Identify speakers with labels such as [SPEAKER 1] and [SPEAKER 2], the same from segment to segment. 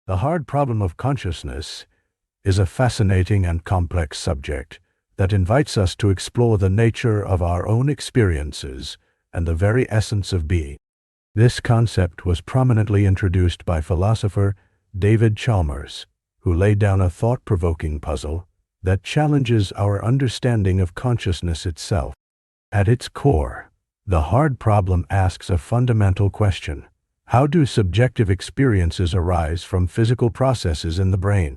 [SPEAKER 1] The hard problem of consciousness is a fascinating and complex subject that invites us to explore the nature of our own experiences and the very essence of being. This concept was prominently introduced by philosopher David Chalmers, who laid down a thought-provoking puzzle that challenges our understanding of consciousness itself. At its core, the hard problem asks a fundamental question: how do subjective experiences arise from physical processes in the brain?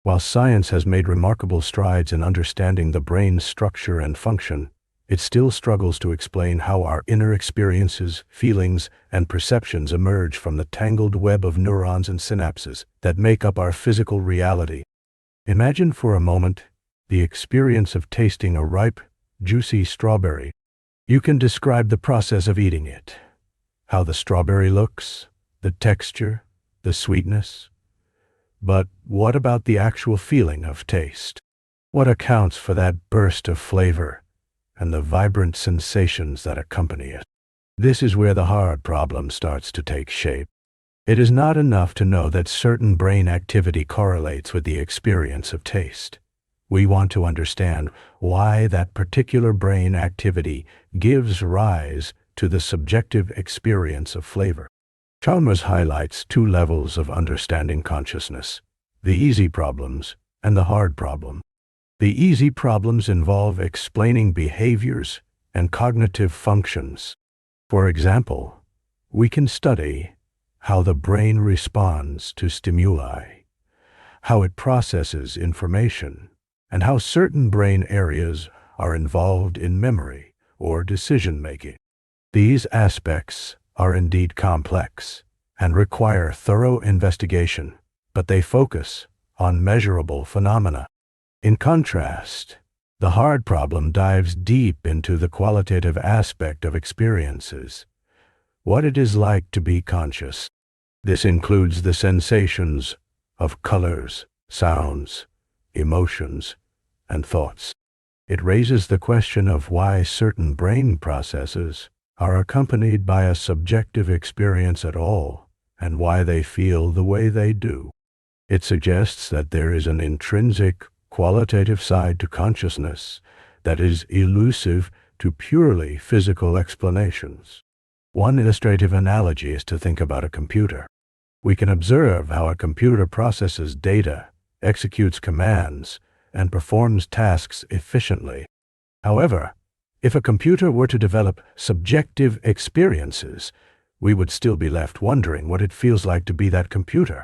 [SPEAKER 1] While science has made remarkable strides in understanding the brain's structure and function, it still struggles to explain how our inner experiences, feelings, and perceptions emerge from the tangled web of neurons and synapses that make up our physical reality. Imagine for a moment the experience of tasting a ripe, juicy strawberry. You can describe the process of eating it, how the strawberry looks, the texture, the sweetness. But what about the actual feeling of taste? What accounts for that burst of flavor and the vibrant sensations that accompany it? This is where the hard problem starts to take shape. It is not enough to know that certain brain activity correlates with the experience of taste. We want to understand why that particular brain activity gives rise to the subjective experience of flavor. Chalmers highlights two levels of understanding consciousness: the easy problems and the hard problem. The easy problems involve explaining behaviors and cognitive functions. For example, we can study how the brain responds to stimuli, how it processes information, and how certain brain areas are involved in memory or decision-making. These aspects are indeed complex and require thorough investigation, but they focus on measurable phenomena. In contrast, the hard problem dives deep into the qualitative aspect of experiences, what it is like to be conscious. This includes the sensations of colors, sounds, emotions, and thoughts. It raises the question of why certain brain processes are accompanied by a subjective experience at all, and why they feel the way they do. It suggests that there is an intrinsic, qualitative side to consciousness that is elusive to purely physical explanations. One illustrative analogy is to think about a computer. We can observe how a computer processes data, executes commands, and performs tasks efficiently. However, if a computer were to develop subjective experiences, we would still be left wondering what it feels like to be that computer.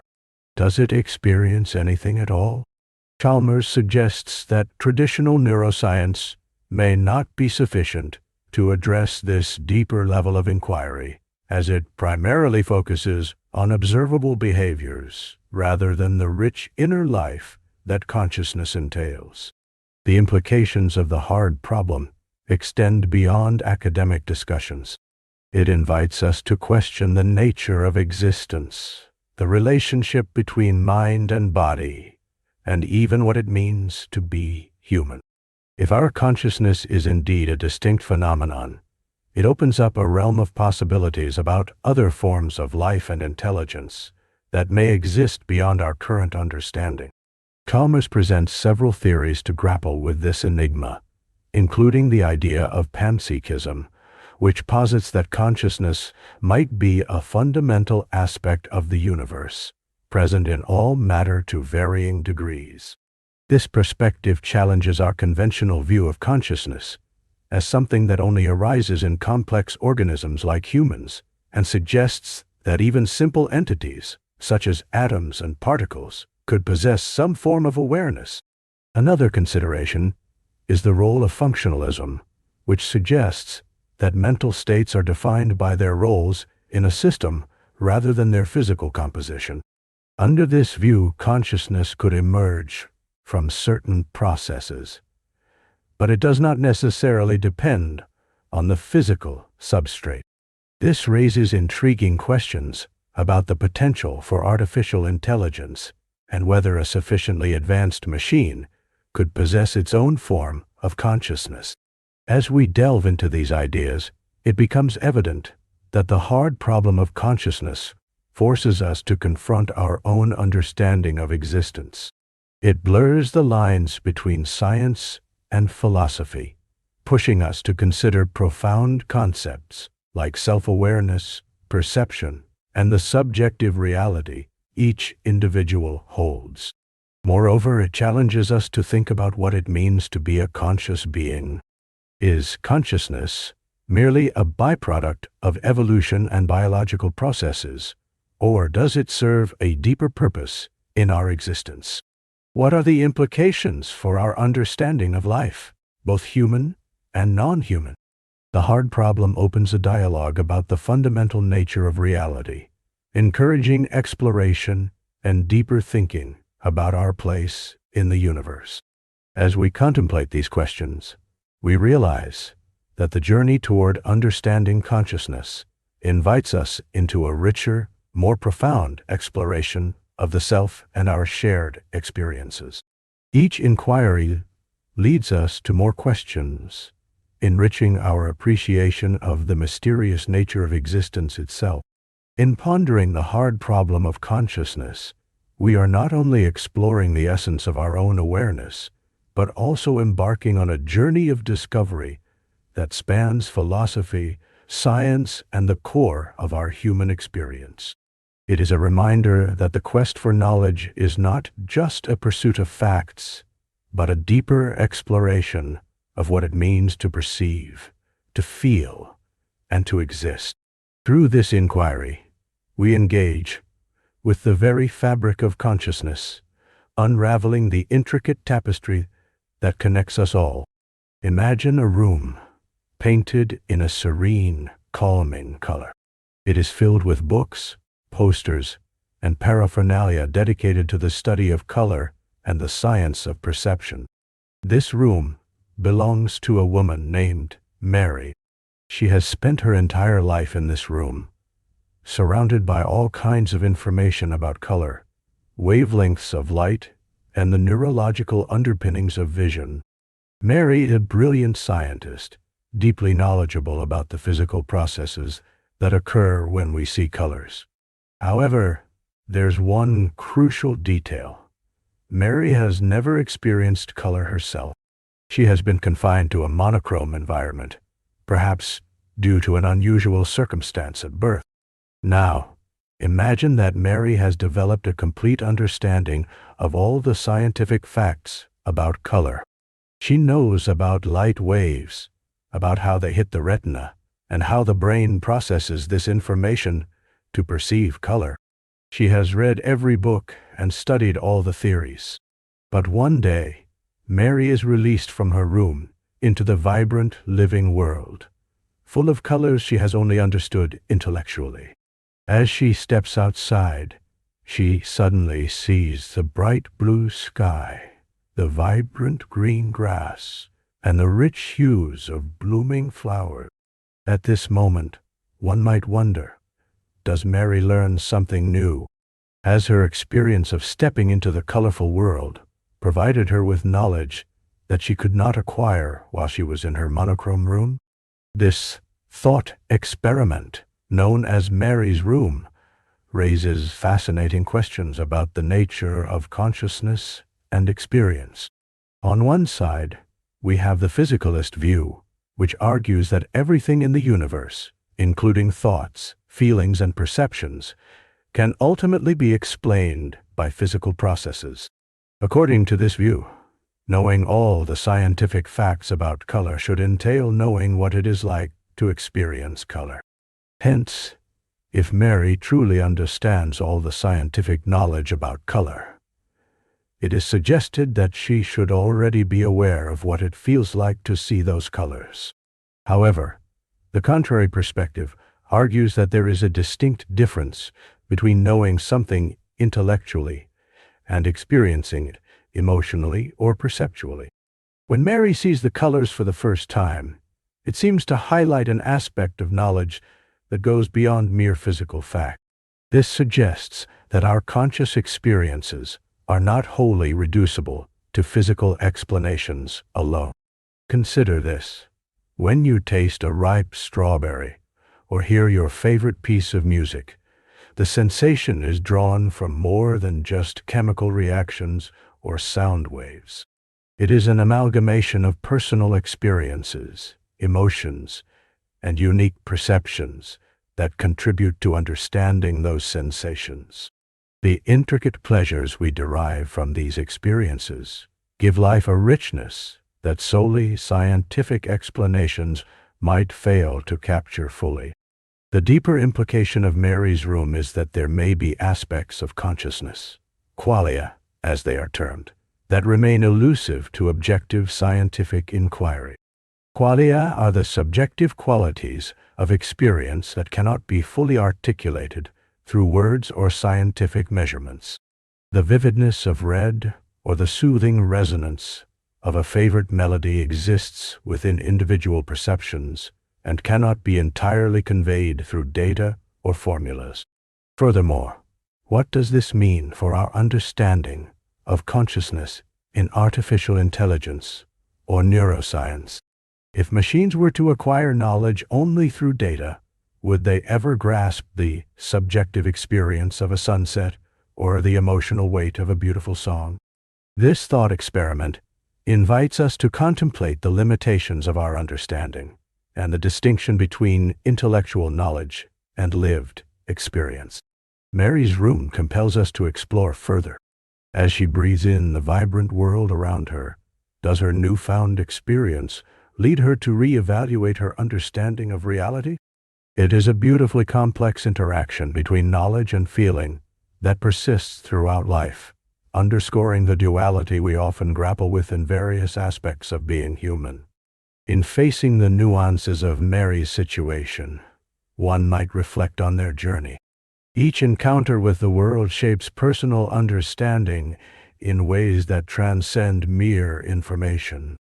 [SPEAKER 1] Does it experience anything at all? Chalmers suggests that traditional neuroscience may not be sufficient to address this deeper level of inquiry, as it primarily focuses on observable behaviors rather than the rich inner life that consciousness entails. The implications of the hard problem extend beyond academic discussions. It invites us to question the nature of existence, the relationship between mind and body, and even what it means to be human. If our consciousness is indeed a distinct phenomenon, it opens up a realm of possibilities about other forms of life and intelligence that may exist beyond our current understanding. Chalmers presents several theories to grapple with this enigma, including the idea of Panpsychism, which posits that consciousness might be a fundamental aspect of the universe, present in all matter to varying degrees. This perspective challenges our conventional view of consciousness as something that only arises in complex organisms like humans, and suggests that even simple entities, such as atoms and particles, could possess some form of awareness. Another consideration is the role of functionalism, which suggests that mental states are defined by their roles in a system rather than their physical composition. Under this view, consciousness could emerge from certain processes, but it does not necessarily depend on the physical substrate. This raises intriguing questions about the potential for artificial intelligence and whether a sufficiently advanced machine could possess its own form of consciousness. As we delve into these ideas, it becomes evident that the hard problem of consciousness forces us to confront our own understanding of existence. It blurs the lines between science and philosophy, pushing us to consider profound concepts like self-awareness, perception, and the subjective reality each individual holds. Moreover, it challenges us to think about what it means to be a conscious being. Is consciousness merely a byproduct of evolution and biological processes, or does it serve a deeper purpose in our existence? What are the implications for our understanding of life, both human and non-human? The hard problem opens a dialogue about the fundamental nature of reality, encouraging exploration and deeper thinking about our place in the universe. As we contemplate these questions, we realize that the journey toward understanding consciousness invites us into a richer, more profound exploration of the self and our shared experiences. Each inquiry leads us to more questions, enriching our appreciation of the mysterious nature of existence itself. In pondering the hard problem of consciousness, we are not only exploring the essence of our own awareness, but also embarking on a journey of discovery that spans philosophy, science, and the core of our human experience. It is a reminder that the quest for knowledge is not just a pursuit of facts, but a deeper exploration of what it means to perceive, to feel, and to exist. Through this inquiry, we engage with the very fabric of consciousness, unraveling the intricate tapestry that connects us all. Imagine a room painted in a serene, calming color. It is filled with books, posters, and paraphernalia dedicated to the study of color and the science of perception. This room belongs to a woman named Mary. She has spent her entire life in this room, surrounded by all kinds of information about color, wavelengths of light, and the neurological underpinnings of vision. Mary is a brilliant scientist, deeply knowledgeable about the physical processes that occur when we see colors. However, there's one crucial detail. Mary has never experienced color herself. She has been confined to a monochrome environment, perhaps due to an unusual circumstance at birth. Now, imagine that Mary has developed a complete understanding of all the scientific facts about color. She knows about light waves, about how they hit the retina, and how the brain processes this information to perceive color. She has read every book and studied all the theories. But one day, Mary is released from her room into the vibrant, living world, full of colors she has only understood intellectually. As she steps outside, she suddenly sees the bright blue sky, the vibrant green grass, and the rich hues of blooming flowers. At this moment, one might wonder, does Mary learn something new? Has her experience of stepping into the colorful world provided her with knowledge that she could not acquire while she was in her monochrome room? This thought experiment, known as Mary's room, raises fascinating questions about the nature of consciousness and experience. On one side, we have the physicalist view, which argues that everything in the universe, including thoughts, feelings, and perceptions, can ultimately be explained by physical processes. According to this view, knowing all the scientific facts about color should entail knowing what it is like to experience color. Hence, if Mary truly understands all the scientific knowledge about color, it is suggested that she should already be aware of what it feels like to see those colors. However, the contrary perspective argues that there is a distinct difference between knowing something intellectually and experiencing it emotionally or perceptually. When Mary sees the colors for the first time, it seems to highlight an aspect of knowledge that goes beyond mere physical fact. This suggests that our conscious experiences are not wholly reducible to physical explanations alone. Consider this. When you taste a ripe strawberry or hear your favorite piece of music, The sensation is drawn from more than just chemical reactions or sound waves. It is an amalgamation of personal experiences, emotions, and unique perceptions that contribute to understanding those sensations. The intricate pleasures we derive from these experiences give life a richness that solely scientific explanations might fail to capture fully. The deeper implication of Mary's room is that there may be aspects of consciousness, qualia, as they are termed, that remain elusive to objective scientific inquiry. Qualia are the subjective qualities of experience that cannot be fully articulated through words or scientific measurements. The vividness of red or the soothing resonance of a favorite melody exists within individual perceptions and cannot be entirely conveyed through data or formulas. Furthermore, what does this mean for our understanding of consciousness in artificial intelligence or neuroscience? If machines were to acquire knowledge only through data, would they ever grasp the subjective experience of a sunset or the emotional weight of a beautiful song? This thought experiment invites us to contemplate the limitations of our understanding and the distinction between intellectual knowledge and lived experience. Mary's room compels us to explore further. As she breathes in the vibrant world around her, does her newfound experience lead her to reevaluate her understanding of reality? It is a beautifully complex interaction between knowledge and feeling that persists throughout life, underscoring the duality we often grapple with in various aspects of being human. In facing the nuances of Mary's situation, one might reflect on their journey. Each encounter with the world shapes personal understanding in ways that transcend mere information.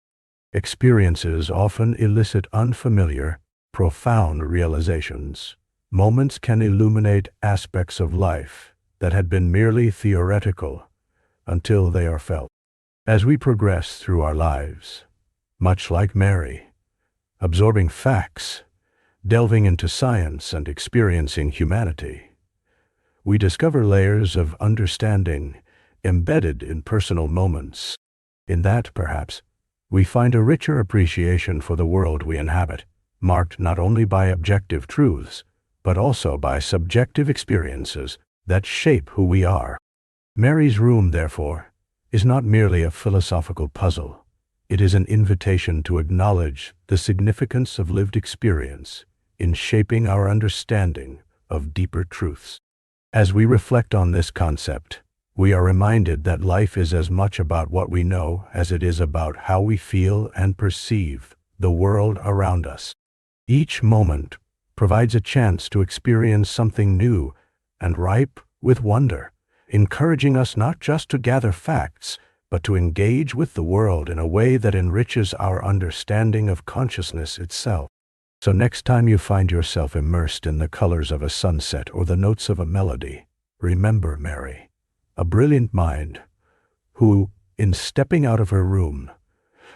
[SPEAKER 1] Experiences often elicit unfamiliar, profound realizations. Moments can illuminate aspects of life that had been merely theoretical until they are felt. As we progress through our lives, much like Mary, absorbing facts, delving into science and experiencing humanity, we discover layers of understanding embedded in personal moments. In that, perhaps, we find a richer appreciation for the world we inhabit, marked not only by objective truths, but also by subjective experiences that shape who we are. Mary's room, therefore, is not merely a philosophical puzzle. It is an invitation to acknowledge the significance of lived experience in shaping our understanding of deeper truths. As we reflect on this concept, we are reminded that life is as much about what we know as it is about how we feel and perceive the world around us. Each moment provides a chance to experience something new and ripe with wonder, encouraging us not just to gather facts, but to engage with the world in a way that enriches our understanding of consciousness itself. So next time you find yourself immersed in the colors of a sunset or the notes of a melody, remember Mary, a brilliant mind who, in stepping out of her room,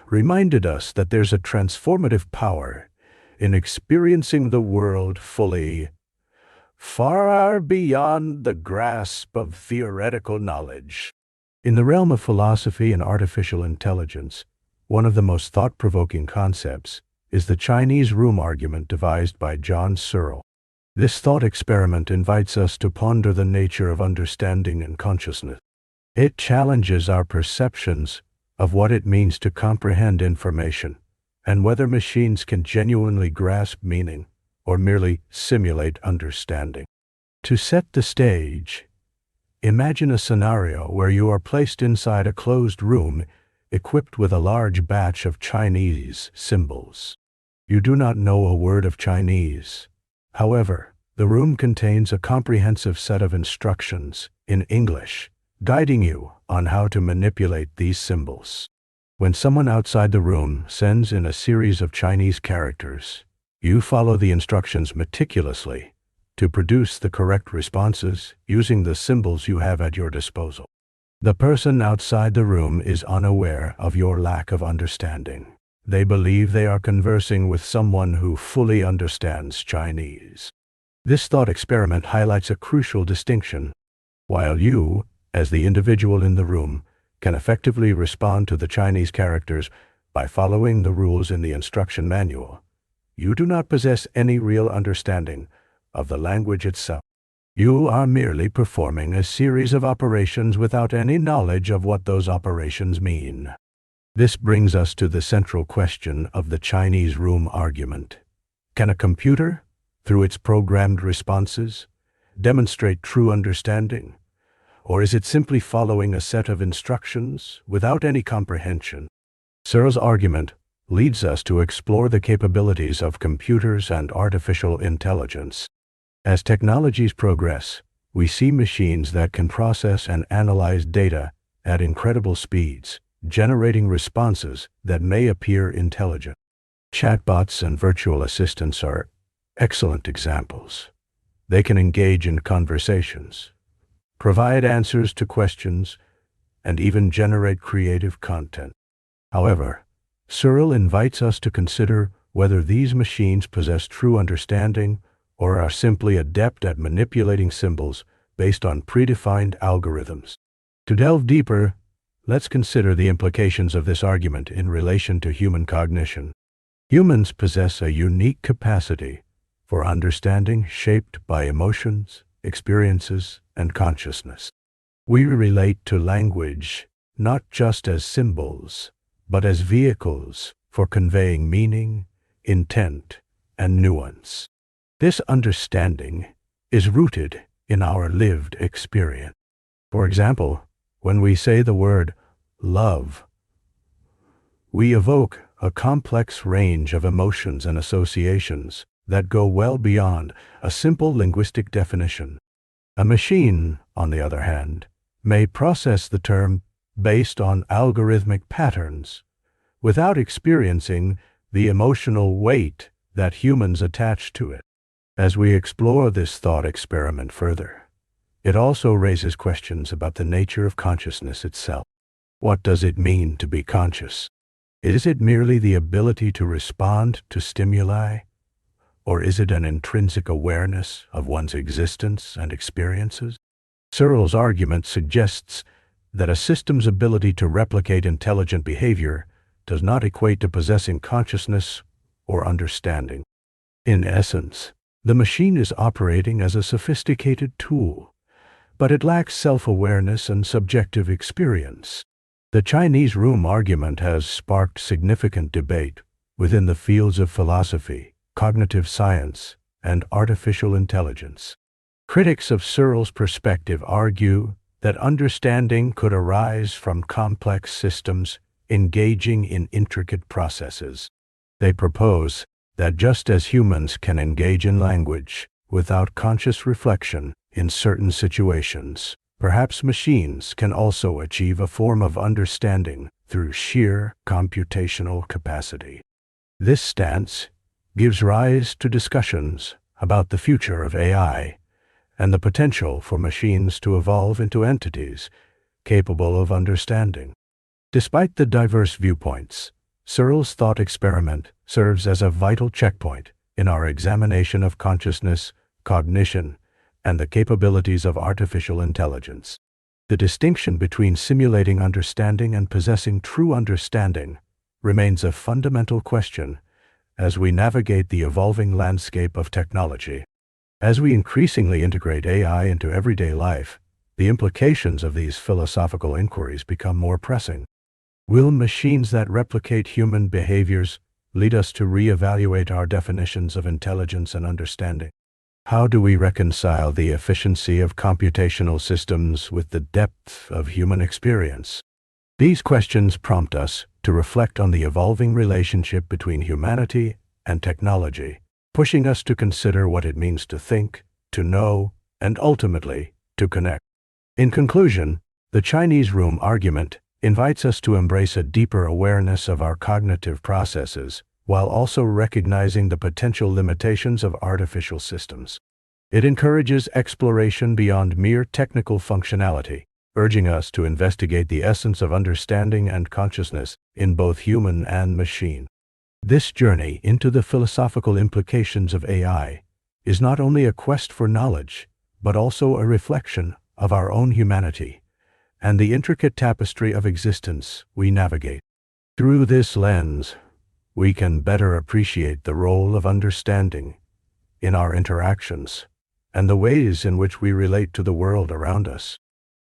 [SPEAKER 1] reminded us that there's a transformative power in experiencing the world fully, far beyond the grasp of theoretical knowledge. In the realm of philosophy and artificial intelligence, one of the most thought-provoking concepts is the Chinese room argument devised by John Searle. This thought experiment invites us to ponder the nature of understanding and consciousness. It challenges our perceptions of what it means to comprehend information and whether machines can genuinely grasp meaning or merely simulate understanding. To set the stage, imagine a scenario where you are placed inside a closed room equipped with a large batch of Chinese symbols. You do not know a word of Chinese. However, the room contains a comprehensive set of instructions in English, guiding you on how to manipulate these symbols. When someone outside the room sends in a series of Chinese characters, you follow the instructions meticulously to produce the correct responses using the symbols you have at your disposal. The person outside the room is unaware of your lack of understanding. They believe they are conversing with someone who fully understands Chinese. This thought experiment highlights a crucial distinction. While you, as the individual in the room, can effectively respond to the Chinese characters by following the rules in the instruction manual, you do not possess any real understanding of the language itself. You are merely performing a series of operations without any knowledge of what those operations mean. This brings us to the central question of the Chinese room argument. Can a computer, through its programmed responses, demonstrate true understanding? Or is it simply following a set of instructions without any comprehension? Searle's argument leads us to explore the capabilities of computers and artificial intelligence. As technologies progress, we see machines that can process and analyze data at incredible speeds, generating responses that may appear intelligent. Chatbots and virtual assistants are excellent examples. They can engage in conversations, provide answers to questions, and even generate creative content. However, Searle invites us to consider whether these machines possess true understanding or are simply adept at manipulating symbols based on predefined algorithms. To delve deeper, let's consider the implications of this argument in relation to human cognition. Humans possess a unique capacity for understanding shaped by emotions, experiences, and consciousness. We relate to language not just as symbols, but as vehicles for conveying meaning, intent, and nuance. This understanding is rooted in our lived experience. For example, when we say the word love, we evoke a complex range of emotions and associations that go well beyond a simple linguistic definition. A machine, on the other hand, may process the term based on algorithmic patterns without experiencing the emotional weight that humans attach to it. As we explore this thought experiment further, it also raises questions about the nature of consciousness itself. What does it mean to be conscious? Is it merely the ability to respond to stimuli, or is it an intrinsic awareness of one's existence and experiences? Searle's argument suggests that a system's ability to replicate intelligent behavior does not equate to possessing consciousness or understanding. In essence, the machine is operating as a sophisticated tool, but it lacks self-awareness and subjective experience. The Chinese room argument has sparked significant debate within the fields of philosophy, cognitive science, and artificial intelligence. Critics of Searle's perspective argue that understanding could arise from complex systems engaging in intricate processes. They propose that just as humans can engage in language without conscious reflection in certain situations, perhaps machines can also achieve a form of understanding through sheer computational capacity. This stance gives rise to discussions about the future of AI and the potential for machines to evolve into entities capable of understanding. Despite the diverse viewpoints, Searle's thought experiment serves as a vital checkpoint in our examination of consciousness, cognition, and the capabilities of artificial intelligence. The distinction between simulating understanding and possessing true understanding remains a fundamental question as we navigate the evolving landscape of technology. As we increasingly integrate AI into everyday life, the implications of these philosophical inquiries become more pressing. Will machines that replicate human behaviors lead us to reevaluate our definitions of intelligence and understanding? How do we reconcile the efficiency of computational systems with the depth of human experience? These questions prompt us to reflect on the evolving relationship between humanity and technology, pushing us to consider what it means to think, to know, and ultimately, to connect. In conclusion, the Chinese room argument invites us to embrace a deeper awareness of our cognitive processes, while also recognizing the potential limitations of artificial systems. It encourages exploration beyond mere technical functionality, urging us to investigate the essence of understanding and consciousness in both human and machine. This journey into the philosophical implications of AI is not only a quest for knowledge, but also a reflection of our own humanity and the intricate tapestry of existence we navigate. Through this lens, we can better appreciate the role of understanding in our interactions and the ways in which we relate to the world around us.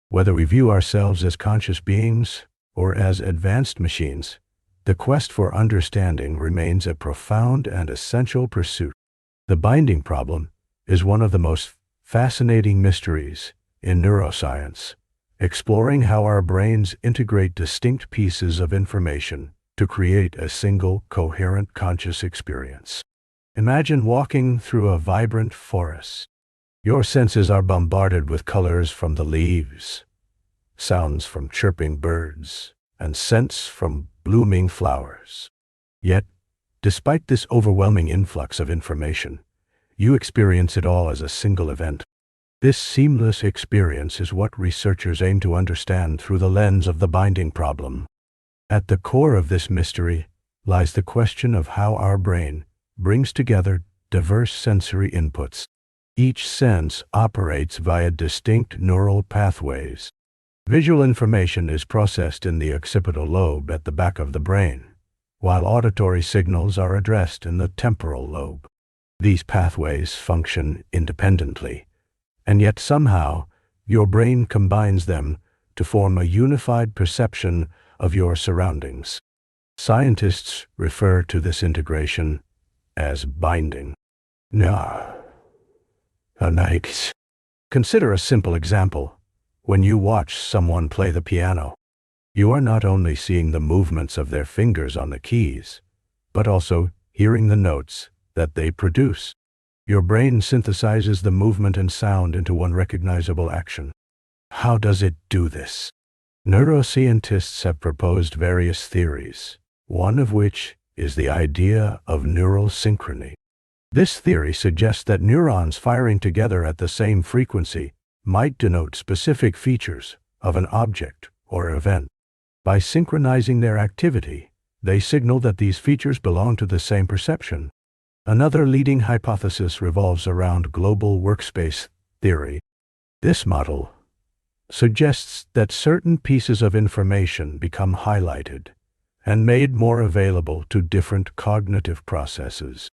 [SPEAKER 1] Whether we view ourselves as conscious beings or as advanced machines, the quest for understanding remains a profound and essential pursuit. The binding problem is one of the most fascinating mysteries in neuroscience, exploring how our brains integrate distinct pieces of information to create a single, coherent conscious experience. Imagine walking through a vibrant forest. Your senses are bombarded with colors from the leaves, sounds from chirping birds, and scents from blooming flowers. Yet, despite this overwhelming influx of information, you experience it all as a single event. This seamless experience is what researchers aim to understand through the lens of the binding problem. At the core of this mystery lies the question of how our brain brings together diverse sensory inputs. Each sense operates via distinct neural pathways. Visual information is processed in the occipital lobe at the back of the brain, while auditory signals are addressed in the temporal lobe. These pathways function independently, and yet somehow your brain combines them to form a unified perception of your surroundings. Scientists refer to this integration as binding. Consider a simple example. When you watch someone play the piano, you are not only seeing the movements of their fingers on the keys, but also hearing the notes that they produce. Your brain synthesizes the movement and sound into one recognizable action. How does it do this? Neuroscientists have proposed various theories, one of which is the idea of neural synchrony. This theory suggests that neurons firing together at the same frequency might denote specific features of an object or event. By synchronizing their activity, they signal that these features belong to the same perception. Another leading hypothesis revolves around global workspace theory. This model suggests that certain pieces of information become highlighted and made more available to different cognitive processes.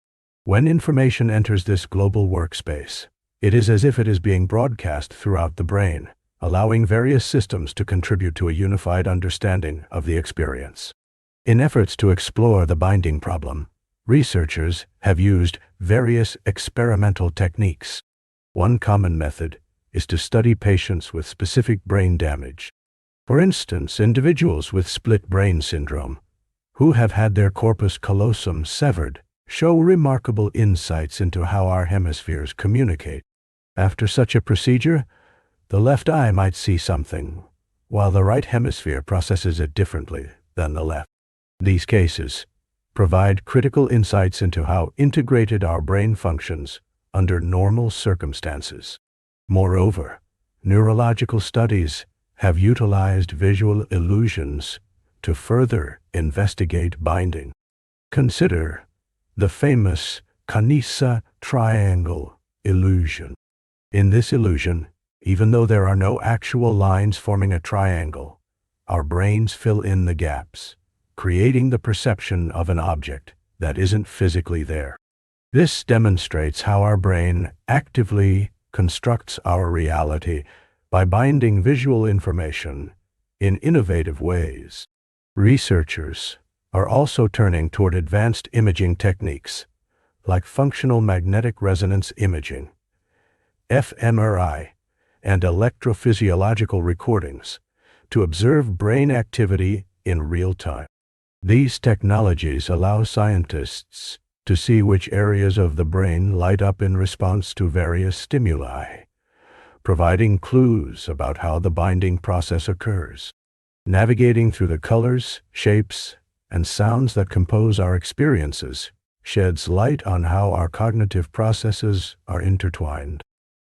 [SPEAKER 1] When information enters this global workspace, it is as if it is being broadcast throughout the brain, allowing various systems to contribute to a unified understanding of the experience. In efforts to explore the binding problem, researchers have used various experimental techniques. One common method is to study patients with specific brain damage. For instance, individuals with split brain syndrome, who have had their corpus callosum severed, show remarkable insights into how our hemispheres communicate. After such a procedure, the left eye might see something, while the right hemisphere processes it differently than the left. These cases provide critical insights into how integrated our brain functions under normal circumstances. Moreover, neurological studies have utilized visual illusions to further investigate binding. Consider the famous Canisa triangle illusion. In this illusion, even though there are no actual lines forming a triangle, our brains fill in the gaps, creating the perception of an object that isn't physically there. This demonstrates how our brain actively constructs our reality by binding visual information in innovative ways. Researchers are also turning toward advanced imaging techniques like functional magnetic resonance imaging, fMRI, and electrophysiological recordings to observe brain activity in real time. These technologies allow scientists to see which areas of the brain light up in response to various stimuli, providing clues about how the binding process occurs. Navigating through the colors, shapes, and sounds that compose our experiences sheds light on how our cognitive processes are intertwined.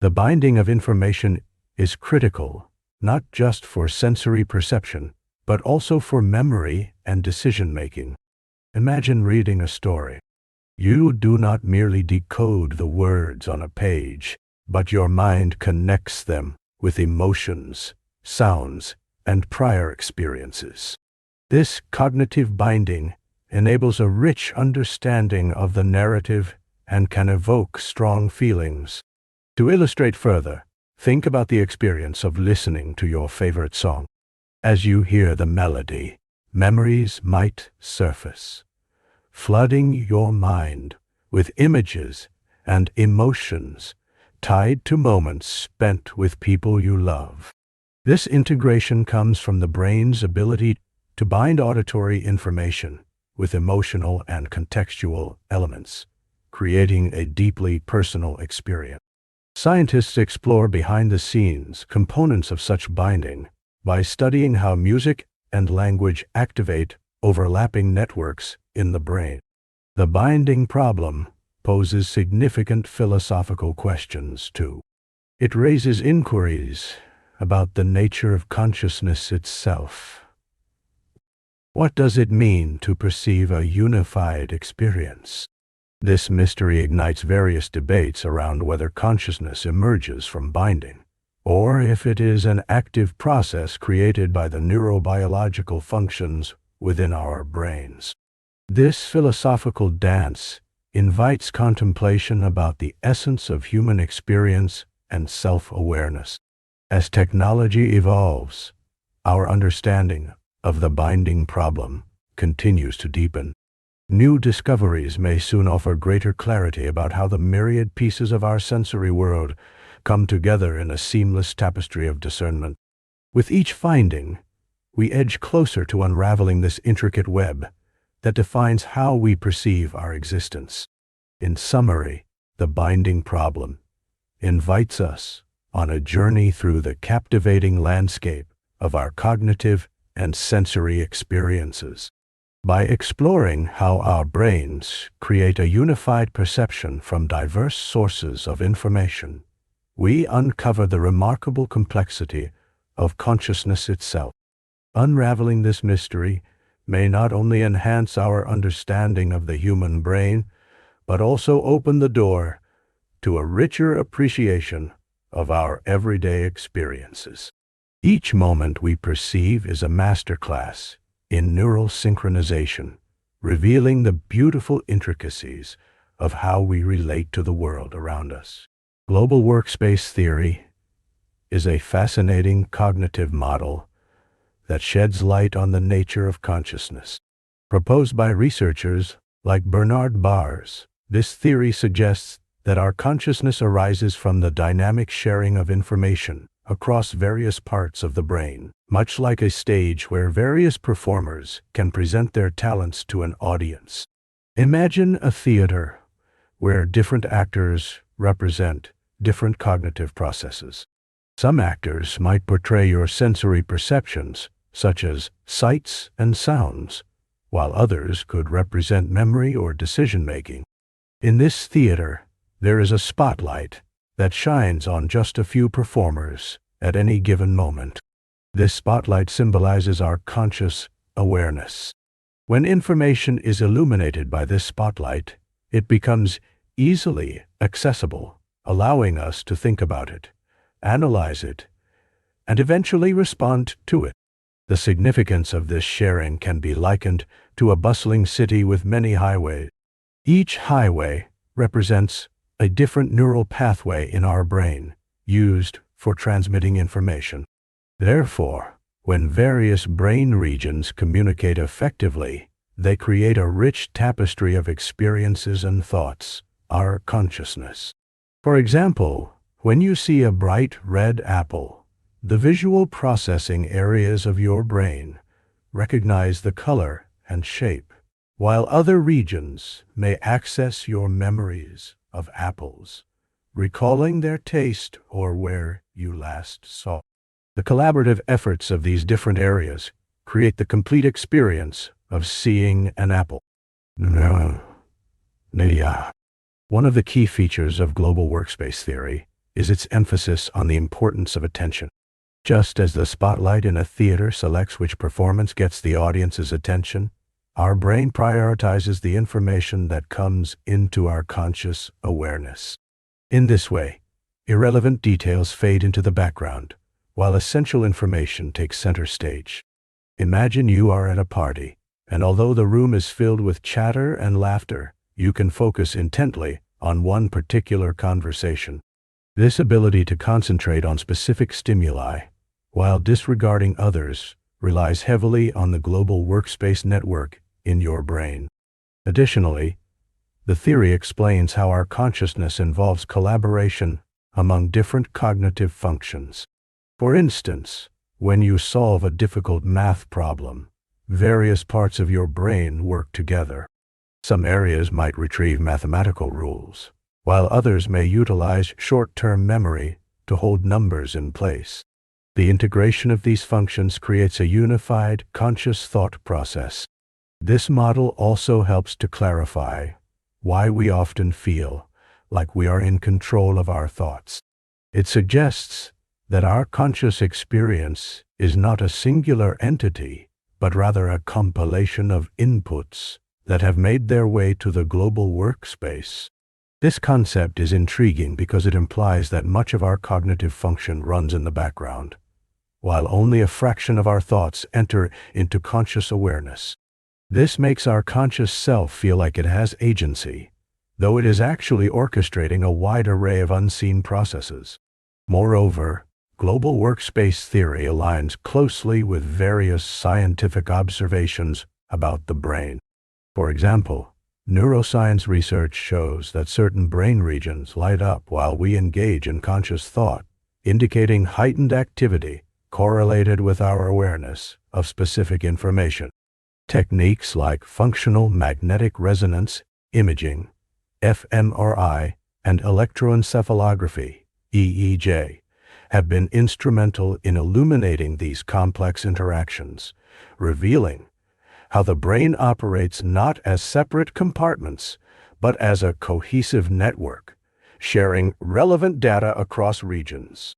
[SPEAKER 1] The binding of information is critical, not just for sensory perception, but also for memory and decision-making. Imagine reading a story. You do not merely decode the words on a page, but your mind connects them with emotions, sounds, and prior experiences. This cognitive binding enables a rich understanding of the narrative and can evoke strong feelings. To illustrate further, think about the experience of listening to your favorite song. As you hear the melody, memories might surface, flooding your mind with images and emotions tied to moments spent with people you love. This integration comes from the brain's ability to bind auditory information with emotional and contextual elements, creating a deeply personal experience. Scientists explore behind-the-scenes components of such binding by studying how music and language activate overlapping networks in the brain. The binding problem poses significant philosophical questions, too. It raises inquiries about the nature of consciousness itself. What does it mean to perceive a unified experience? This mystery ignites various debates around whether consciousness emerges from binding, or if it is an active process created by the neurobiological functions within our brains. This philosophical dance invites contemplation about the essence of human experience and self-awareness. As technology evolves, our understanding of the binding problem continues to deepen. New discoveries may soon offer greater clarity about how the myriad pieces of our sensory world come together in a seamless tapestry of discernment. With each finding, we edge closer to unraveling this intricate web that defines how we perceive our existence. In summary, the binding problem invites us on a journey through the captivating landscape of our cognitive and sensory experiences. By exploring how our brains create a unified perception from diverse sources of information, we uncover the remarkable complexity of consciousness itself. Unraveling this mystery may not only enhance our understanding of the human brain, but also open the door to a richer appreciation of our everyday experiences. Each moment we perceive is a masterclass in neural synchronization, revealing the beautiful intricacies of how we relate to the world around us. Global workspace theory is a fascinating cognitive model that sheds light on the nature of consciousness. Proposed by researchers like Bernard Bars, this theory suggests that our consciousness arises from the dynamic sharing of information across various parts of the brain, much like a stage where various performers can present their talents to an audience. Imagine a theater where different actors represent different cognitive processes. Some actors might portray your sensory perceptions, such as sights and sounds, while others could represent memory or decision-making. In this theater, there is a spotlight that shines on just a few performers at any given moment. This spotlight symbolizes our conscious awareness. When information is illuminated by this spotlight, it becomes easily accessible, allowing us to think about it, analyze it, and eventually respond to it. The significance of this sharing can be likened to a bustling city with many highways. Each highway represents a different neural pathway in our brain, used for transmitting information. Therefore, when various brain regions communicate effectively, they create a rich tapestry of experiences and thoughts, our consciousness. For example, when you see a bright red apple, the visual processing areas of your brain recognize the color and shape, while other regions may access your memories of apples, recalling their taste or where you last saw. The collaborative efforts of these different areas create the complete experience of seeing an apple. One of the key features of global workspace theory is its emphasis on the importance of attention. Just as the spotlight in a theater selects which performance gets the audience's attention, Our brain prioritizes the information that comes into our conscious awareness. In this way, irrelevant details fade into the background, while essential information takes center stage. Imagine you are at a party, and although the room is filled with chatter and laughter, you can focus intently on one particular conversation. This ability to concentrate on specific stimuli, while disregarding others, relies heavily on the global workspace network in your brain. Additionally, the theory explains how our consciousness involves collaboration among different cognitive functions. For instance, when you solve a difficult math problem, various parts of your brain work together. Some areas might retrieve mathematical rules, while others may utilize short-term memory to hold numbers in place. The integration of these functions creates a unified, conscious thought process. This model also helps to clarify why we often feel like we are in control of our thoughts. It suggests that our conscious experience is not a singular entity, but rather a compilation of inputs that have made their way to the global workspace. This concept is intriguing because it implies that much of our cognitive function runs in the background, while only a fraction of our thoughts enter into conscious awareness. This makes our conscious self feel like it has agency, though it is actually orchestrating a wide array of unseen processes. Moreover, global workspace theory aligns closely with various scientific observations about the brain. For example, neuroscience research shows that certain brain regions light up while we engage in conscious thought, indicating heightened activity correlated with our awareness of specific information. Techniques like functional magnetic resonance imaging, fMRI, and electroencephalography, EEG, have been instrumental in illuminating these complex interactions, revealing how the brain operates not as separate compartments, but as a cohesive network, sharing relevant data across regions.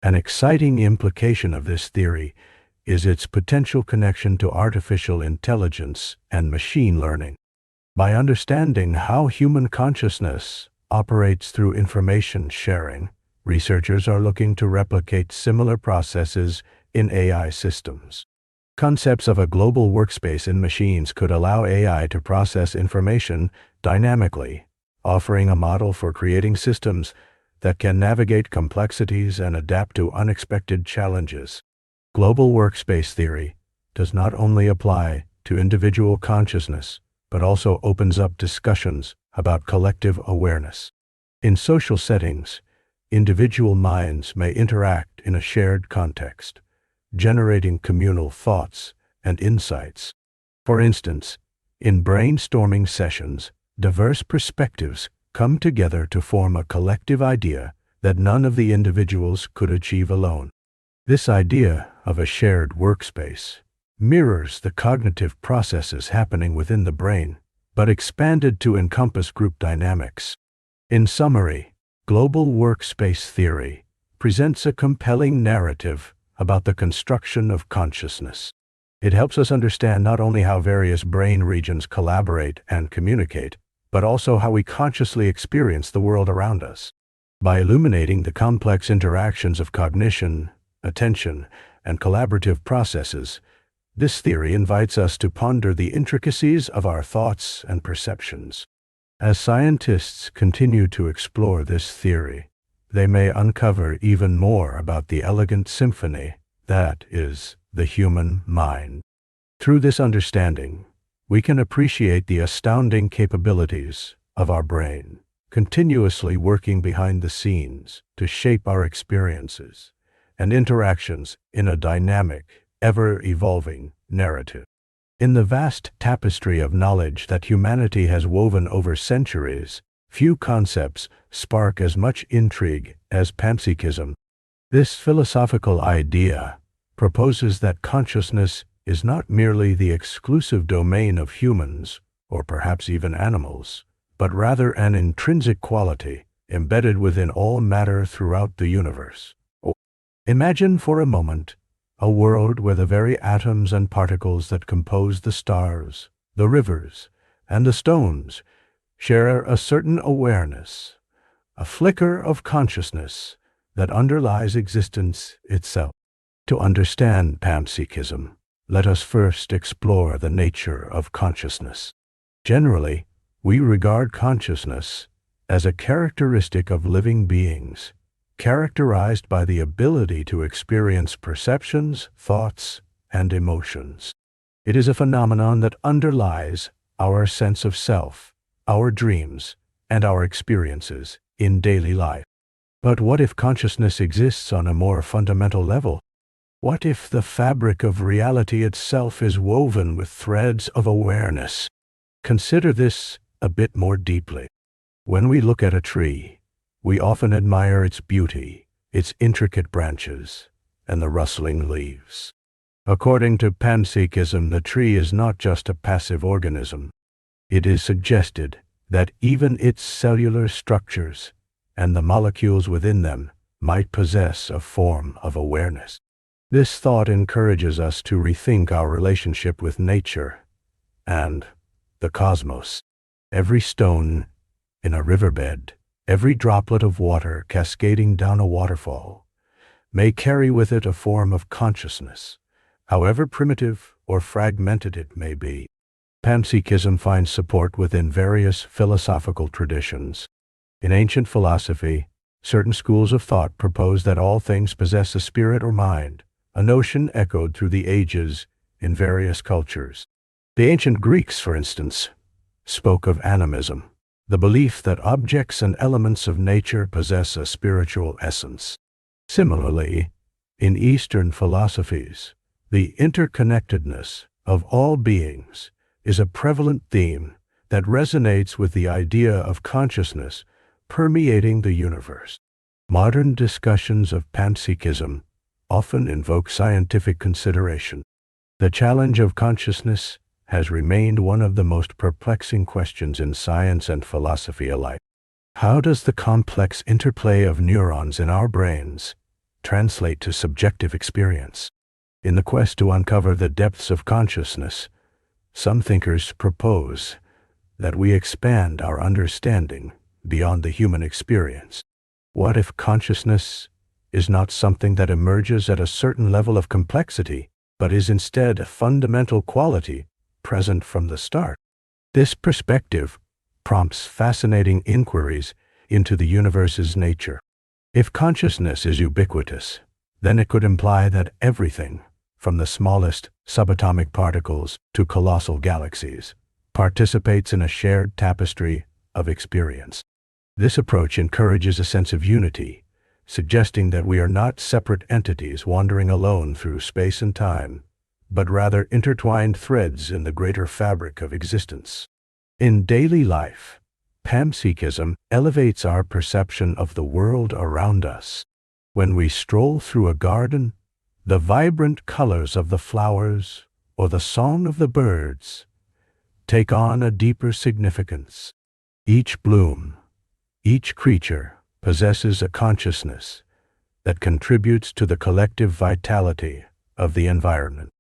[SPEAKER 1] An exciting implication of this theory is its potential connection to artificial intelligence and machine learning. By understanding how human consciousness operates through information sharing, researchers are looking to replicate similar processes in AI systems. Concepts of a global workspace in machines could allow AI to process information dynamically, offering a model for creating systems that can navigate complexities and adapt to unexpected challenges. Global workspace theory does not only apply to individual consciousness, but also opens up discussions about collective awareness. In social settings, individual minds may interact in a shared context, generating communal thoughts and insights. For instance, in brainstorming sessions, diverse perspectives come together to form a collective idea that none of the individuals could achieve alone. This idea of a shared workspace mirrors the cognitive processes happening within the brain, but expanded to encompass group dynamics. In summary, global workspace theory presents a compelling narrative about the construction of consciousness. It helps us understand not only how various brain regions collaborate and communicate, but also how we consciously experience the world around us. By illuminating the complex interactions of cognition, attention, and collaborative processes, this theory invites us to ponder the intricacies of our thoughts and perceptions. As scientists continue to explore this theory, they may uncover even more about the elegant symphony that is the human mind. Through this understanding, we can appreciate the astounding capabilities of our brain, continuously working behind the scenes to shape our experiences and interactions in a dynamic, ever-evolving narrative. In the vast tapestry of knowledge that humanity has woven over centuries, few concepts spark as much intrigue as panpsychism. This philosophical idea proposes that consciousness is not merely the exclusive domain of humans, or perhaps even animals, but rather an intrinsic quality embedded within all matter throughout the universe. Imagine for a moment a world where the very atoms and particles that compose the stars, The rivers and the stones share a certain awareness, a flicker of consciousness that underlies existence itself. To understand panpsychism, let us first explore the nature of consciousness. Generally, we regard consciousness as a characteristic of living beings, characterized by the ability to experience perceptions, thoughts, and emotions. It is a phenomenon that underlies our sense of self, our dreams, and our experiences in daily life. But what if consciousness exists on a more fundamental level? What if the fabric of reality itself is woven with threads of awareness? Consider this a bit more deeply. When we look at a tree, we often admire its beauty, its intricate branches, and the rustling leaves. According to Panpsychism, the tree is not just a passive organism. It is suggested that even its cellular structures and the molecules within them might possess a form of awareness. This thought encourages us to rethink our relationship with nature and the cosmos. Every stone in a riverbed, every droplet of water cascading down a waterfall, may carry with it a form of consciousness, however primitive or fragmented it may be. Panpsychism finds support within various philosophical traditions. In ancient philosophy, certain schools of thought propose that all things possess a spirit or mind, a notion echoed through the ages in various cultures. The ancient Greeks, for instance, spoke of animism, the belief that objects and elements of nature possess a spiritual essence. Similarly, in Eastern philosophies, the interconnectedness of all beings is a prevalent theme that resonates with the idea of consciousness permeating the universe. Modern discussions of panpsychism often invoke scientific consideration. The challenge of consciousness has remained one of the most perplexing questions in science and philosophy alike. How does the complex interplay of neurons in our brains translate to subjective experience? In the quest to uncover the depths of consciousness, some thinkers propose that we expand our understanding beyond the human experience. What if consciousness is not something that emerges at a certain level of complexity, but is instead a fundamental quality present from the start? This perspective prompts fascinating inquiries into the universe's nature. If consciousness is ubiquitous, then it could imply that everything, from the smallest subatomic particles to colossal galaxies, participates in a shared tapestry of experience. This approach encourages a sense of unity, suggesting that we are not separate entities wandering alone through space and time, but rather intertwined threads in the greater fabric of existence. In daily life, panpsychism elevates our perception of the world around us. When we stroll through a garden, the vibrant colors of the flowers or the song of the birds take on a deeper significance. Each bloom, each creature possesses a consciousness that contributes to the collective vitality of the environment.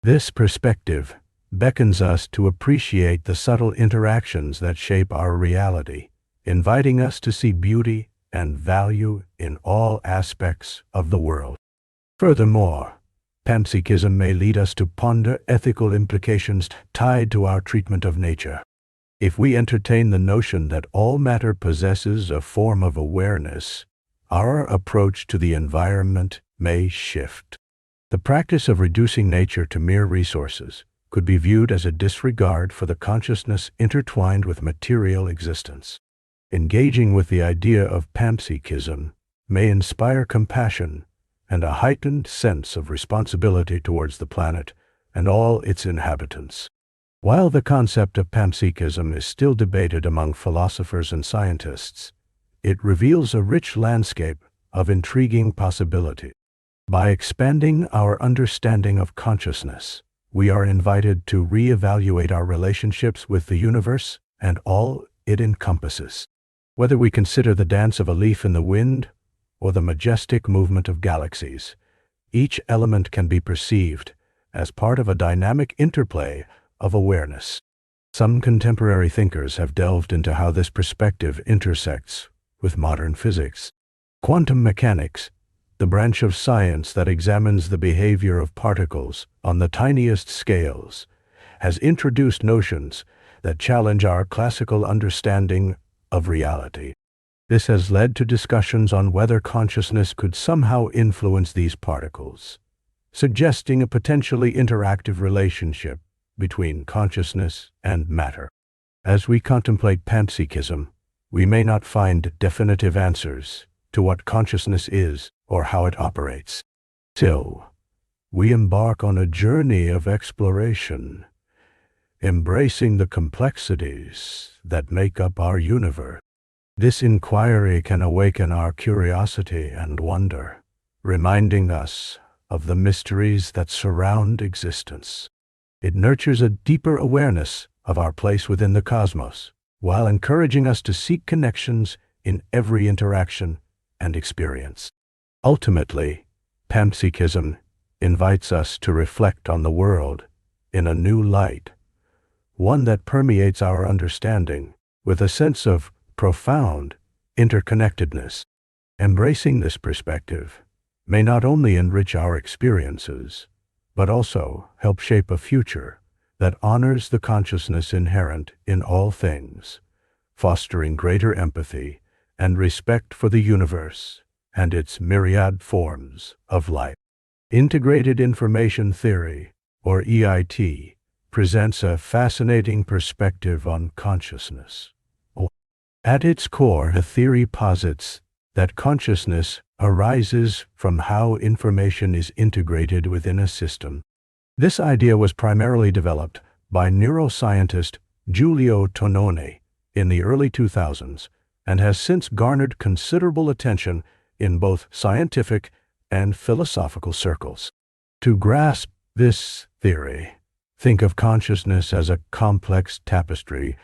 [SPEAKER 1] This perspective beckons us to appreciate the subtle interactions that shape our reality, inviting us to see beauty and value in all aspects of the world. Furthermore, panpsychism may lead us to ponder ethical implications tied to our treatment of nature. If we entertain the notion that all matter possesses a form of awareness, our approach to the environment may shift. The practice of reducing nature to mere resources could be viewed as a disregard for the consciousness intertwined with material existence. Engaging with the idea of panpsychism may inspire compassion and a heightened sense of responsibility towards the planet and all its inhabitants. While the concept of panpsychism is still debated among philosophers and scientists, it reveals a rich landscape of intriguing possibility. By expanding our understanding of consciousness, we are invited to reevaluate our relationships with the universe and all it encompasses. Whether we consider the dance of a leaf in the wind or the majestic movement of galaxies, each element can be perceived as part of a dynamic interplay of awareness. Some contemporary thinkers have delved into how this perspective intersects with modern physics. Quantum mechanics, the branch of science that examines the behavior of particles on the tiniest scales, has introduced notions that challenge our classical understanding of reality. This has led to discussions on whether consciousness could somehow influence these particles, suggesting a potentially interactive relationship between consciousness and matter. As we contemplate panpsychism, we may not find definitive answers to what consciousness is or how it operates. Still, we embark on a journey of exploration, embracing the complexities that make up our universe. This inquiry can awaken our curiosity and wonder, reminding us of the mysteries that surround existence. It nurtures a deeper awareness of our place within the cosmos, while encouraging us to seek connections in every interaction and experience. Ultimately, panpsychism invites us to reflect on the world in a new light, one that permeates our understanding with a sense of profound interconnectedness. Embracing this perspective may not only enrich our experiences, but also help shape a future that honors the consciousness inherent in all things, fostering greater empathy and respect for the universe and its myriad forms of life. Integrated Information Theory, or EIT, presents a fascinating perspective on consciousness. At its core, the theory posits that consciousness arises from how information is integrated within a system. This idea was primarily developed by neuroscientist Giulio Tononi in the early 2000s and has since garnered considerable attention in both scientific and philosophical circles. To grasp this theory, think of consciousness as a complex tapestry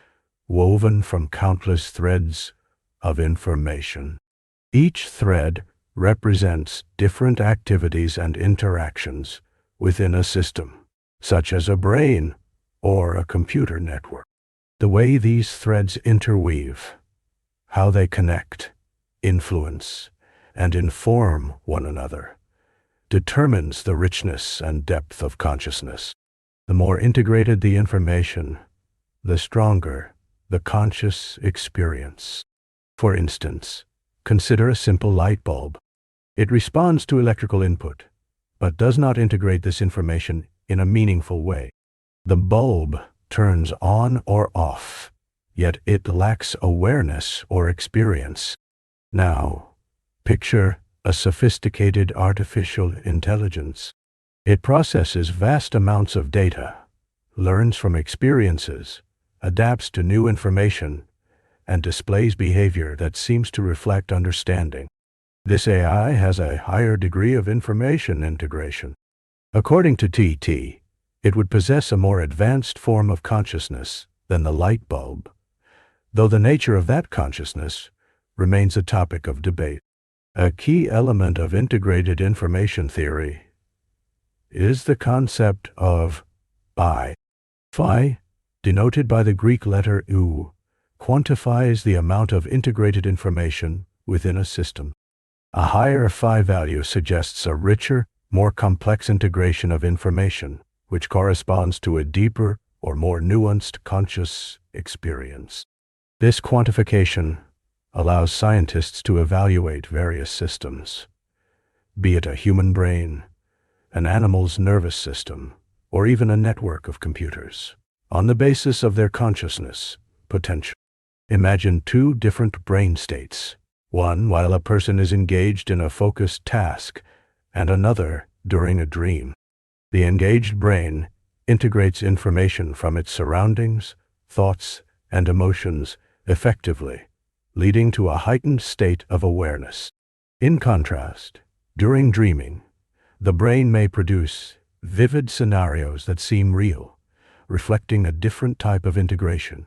[SPEAKER 1] woven from countless threads of information. Each thread represents different activities and interactions within a system, such as a brain or a computer network. The way these threads interweave, how they connect, influence, and inform one another, determines the richness and depth of consciousness. The more integrated the information, the stronger the conscious experience. For instance, consider a simple light bulb. It responds to electrical input, but does not integrate this information in a meaningful way. The bulb turns on or off, yet it lacks awareness or experience. Now, picture a sophisticated artificial intelligence. It processes vast amounts of data, learns from experiences, adapts to new information, and displays behavior that seems to reflect understanding. This AI has a higher degree of information integration. According to TT, it would possess a more advanced form of consciousness than the light bulb, though the nature of that consciousness remains a topic of debate. A key element of integrated information theory is the concept of phi. Phi, denoted by the Greek letter U, quantifies the amount of integrated information within a system. A higher phi value suggests a richer, more complex integration of information, which corresponds to a deeper or more nuanced conscious experience. This quantification allows scientists to evaluate various systems, be it a human brain, an animal's nervous system, or even a network of computers, on the basis of their consciousness potential. Imagine two different brain states, one while a person is engaged in a focused task, and another during a dream. The engaged brain integrates information from its surroundings, thoughts, and emotions effectively, leading to a heightened state of awareness. In contrast, during dreaming, the brain may produce vivid scenarios that seem real, reflecting a different type of integration,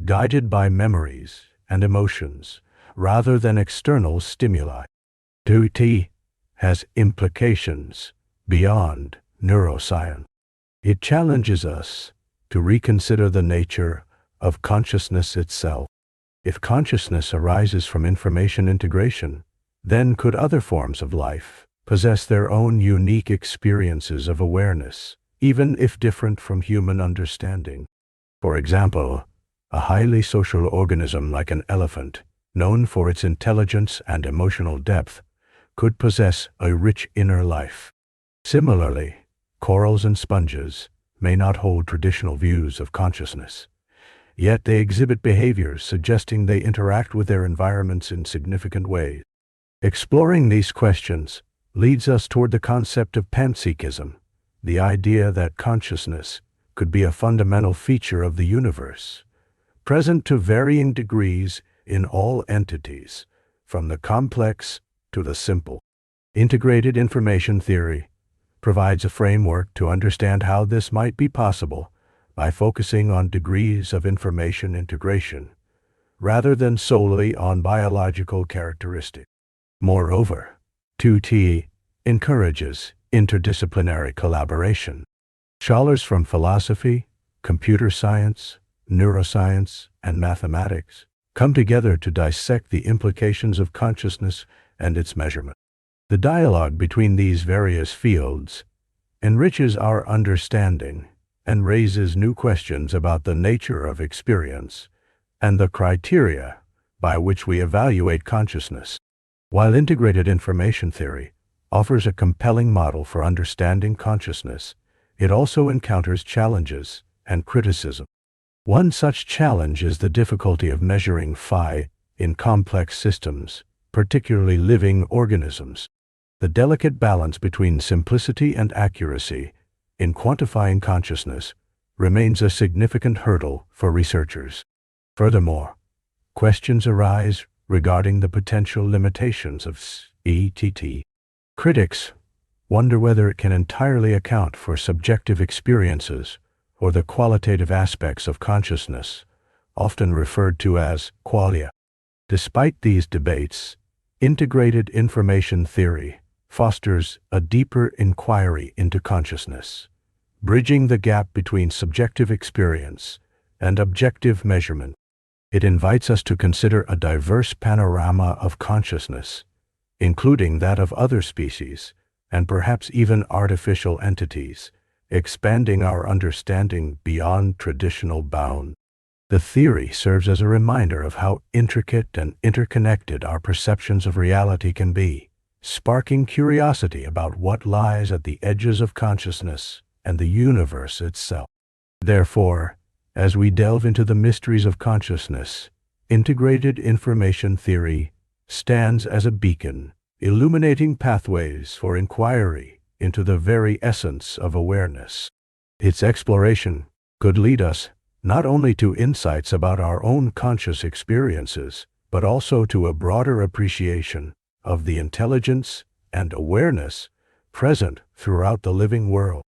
[SPEAKER 1] guided by memories and emotions rather than external stimuli. 2T has implications beyond neuroscience. It challenges us to reconsider the nature of consciousness itself. If consciousness arises from information integration, then could other forms of life possess their own unique experiences of awareness, even if different from human understanding? For example, a highly social organism like an elephant, known for its intelligence and emotional depth, could possess a rich inner life. Similarly, corals and sponges may not hold traditional views of consciousness, yet they exhibit behaviors suggesting they interact with their environments in significant ways. Exploring these questions leads us toward the concept of Panpsychism, the idea that consciousness could be a fundamental feature of the universe, present to varying degrees in all entities, from the complex to the simple. Integrated information theory provides a framework to understand how this might be possible by focusing on degrees of information integration, rather than solely on biological characteristics. Moreover, 2T encourages interdisciplinary collaboration. Scholars from philosophy, computer science, neuroscience, and mathematics come together to dissect the implications of consciousness and its measurement. The dialogue between these various fields enriches our understanding and raises new questions about the nature of experience and the criteria by which we evaluate consciousness. While integrated information theory offers a compelling model for understanding consciousness, it also encounters challenges and criticism. One such challenge is the difficulty of measuring phi in complex systems, particularly living organisms. The delicate balance between simplicity and accuracy in quantifying consciousness remains a significant hurdle for researchers. Furthermore, questions arise regarding the potential limitations of ETT. Critics wonder whether it can entirely account for subjective experiences or the qualitative aspects of consciousness, often referred to as qualia. Despite these debates, integrated information theory fosters a deeper inquiry into consciousness, bridging the gap between subjective experience and objective measurement. It invites us to consider a diverse panorama of consciousness, including that of other species and perhaps even artificial entities, expanding our understanding beyond traditional bounds. The theory serves as a reminder of how intricate and interconnected our perceptions of reality can be, sparking curiosity about what lies at the edges of consciousness and the universe itself. Therefore, as we delve into the mysteries of consciousness, integrated information theory stands as a beacon, illuminating pathways for inquiry into the very essence of awareness. Its exploration could lead us not only to insights about our own conscious experiences, but also to a broader appreciation of the intelligence and awareness present throughout the living world.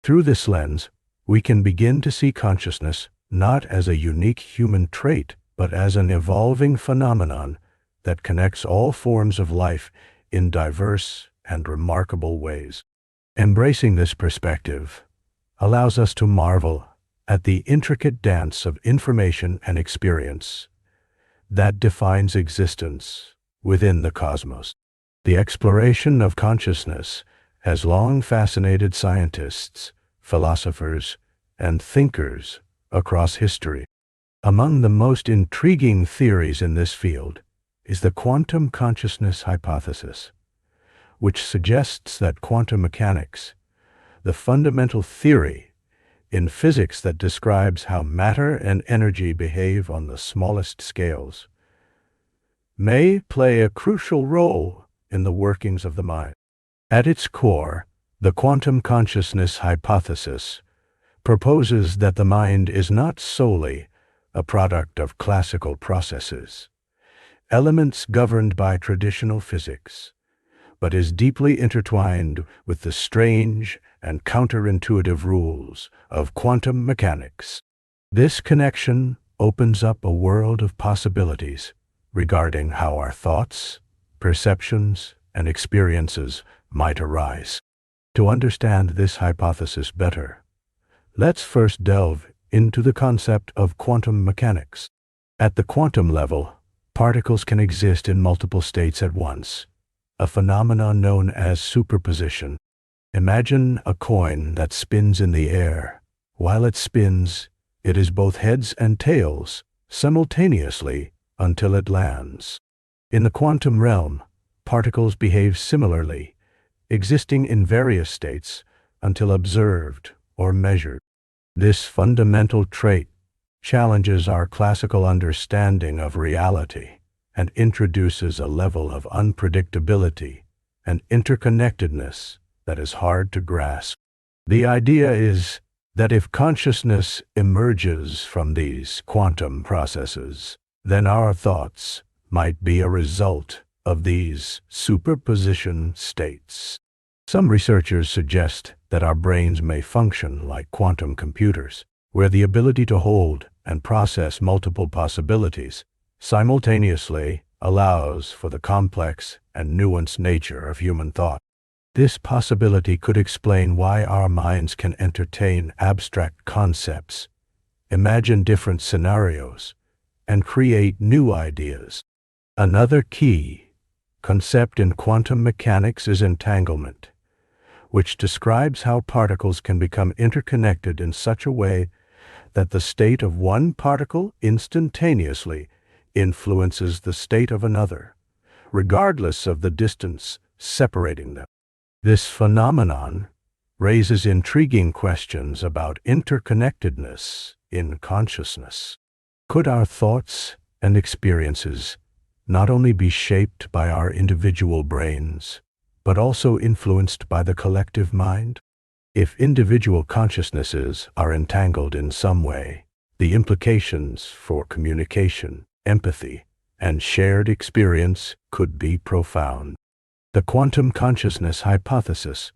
[SPEAKER 1] Through this lens, we can begin to see consciousness not as a unique human trait, but as an evolving phenomenon that connects all forms of life in diverse and remarkable ways. Embracing this perspective allows us to marvel at the intricate dance of information and experience that defines existence within the cosmos. The exploration of consciousness has long fascinated scientists, philosophers, and thinkers across history. Among the most intriguing theories in this field is the quantum consciousness hypothesis, which suggests that quantum mechanics, the fundamental theory in physics that describes how matter and energy behave on the smallest scales, may play a crucial role in the workings of the mind. At its core, the quantum consciousness hypothesis proposes that the mind is not solely a product of classical processes, elements governed by traditional physics, but is deeply intertwined with the strange and counterintuitive rules of quantum mechanics. This connection opens up a world of possibilities regarding how our thoughts, perceptions, and experiences might arise. To understand this hypothesis better, let's first delve into the concept of quantum mechanics. At the quantum level, particles can exist in multiple states at once, a phenomenon known as superposition. Imagine a coin that spins in the air. While it spins, it is both heads and tails simultaneously until it lands. In the quantum realm, particles behave similarly, existing in various states until observed or measured. This fundamental trait challenges our classical understanding of reality and introduces a level of unpredictability and interconnectedness that is hard to grasp. The idea is that if consciousness emerges from these quantum processes, then our thoughts might be a result of these superposition states. Some researchers suggest that our brains may function like quantum computers, where the ability to hold and process multiple possibilities simultaneously allows for the complex and nuanced nature of human thought. This possibility could explain why our minds can entertain abstract concepts, imagine different scenarios, and create new ideas. Another key concept in quantum mechanics is entanglement, which describes how particles can become interconnected in such a way that the state of one particle instantaneously influences the state of another, regardless of the distance separating them. This phenomenon raises intriguing questions about interconnectedness in consciousness. Could our thoughts and experiences not only be shaped by our individual brains, but also influenced by the collective mind? If individual consciousnesses are entangled in some way, the implications for communication, empathy, and shared experience could be profound. The quantum consciousness hypothesis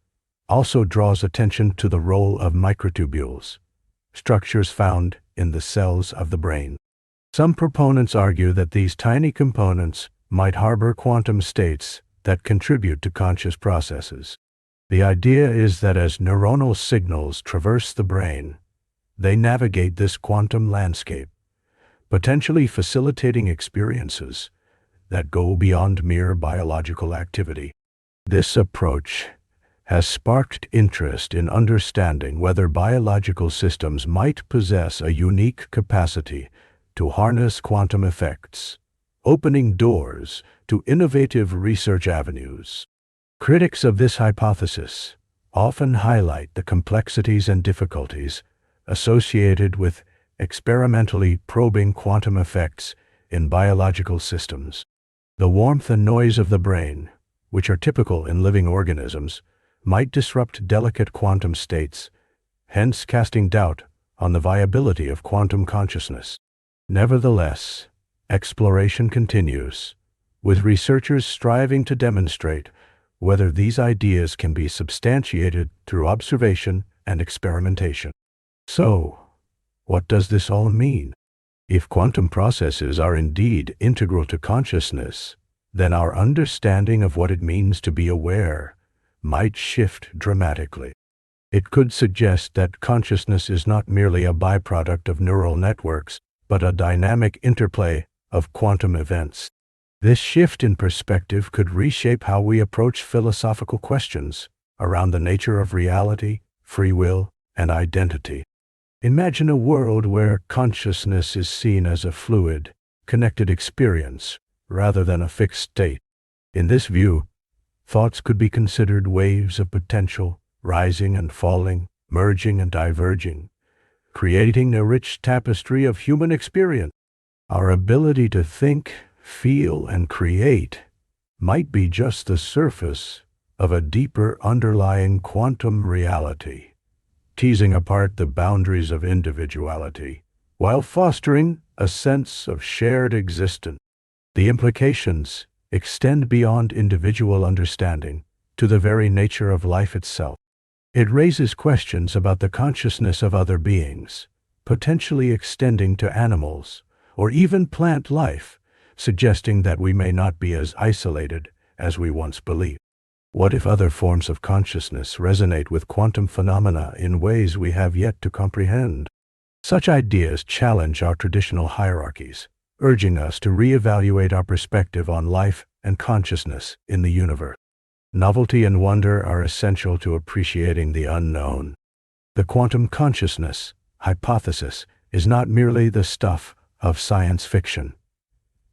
[SPEAKER 1] also draws attention to the role of microtubules, structures found in the cells of the brain. Some proponents argue that these tiny components might harbor quantum states that contribute to conscious processes. The idea is that as neuronal signals traverse the brain, they navigate this quantum landscape, potentially facilitating experiences that go beyond mere biological activity. This approach has sparked interest in understanding whether biological systems might possess a unique capacity to harness quantum effects, opening doors to innovative research avenues. Critics of this hypothesis often highlight the complexities and difficulties associated with experimentally probing quantum effects in biological systems. The warmth and noise of the brain, which are typical in living organisms, might disrupt delicate quantum states, hence casting doubt on the viability of quantum consciousness. Nevertheless, exploration continues, with researchers striving to demonstrate whether these ideas can be substantiated through observation and experimentation. So, what does this all mean? If quantum processes are indeed integral to consciousness, then our understanding of what it means to be aware might shift dramatically. It could suggest that consciousness is not merely a byproduct of neural networks, but a dynamic interplay of quantum events. This shift in perspective could reshape how we approach philosophical questions around the nature of reality, free will, and identity. Imagine a world where consciousness is seen as a fluid, connected experience rather than a fixed state. In this view, thoughts could be considered waves of potential, rising and falling, merging and diverging, creating a rich tapestry of human experience. Our ability to think, feel, and create might be just the surface of a deeper underlying quantum reality, teasing apart the boundaries of individuality, while fostering a sense of shared existence. The implications extend beyond individual understanding to the very nature of life itself. It raises questions about the consciousness of other beings, potentially extending to animals or even plant life, suggesting that we may not be as isolated as we once believed. What if other forms of consciousness resonate with quantum phenomena in ways we have yet to comprehend? Such ideas challenge our traditional hierarchies, urging us to reevaluate our perspective on life and consciousness in the universe. Novelty and wonder are essential to appreciating the unknown. The quantum consciousness hypothesis is not merely the stuff of science fiction.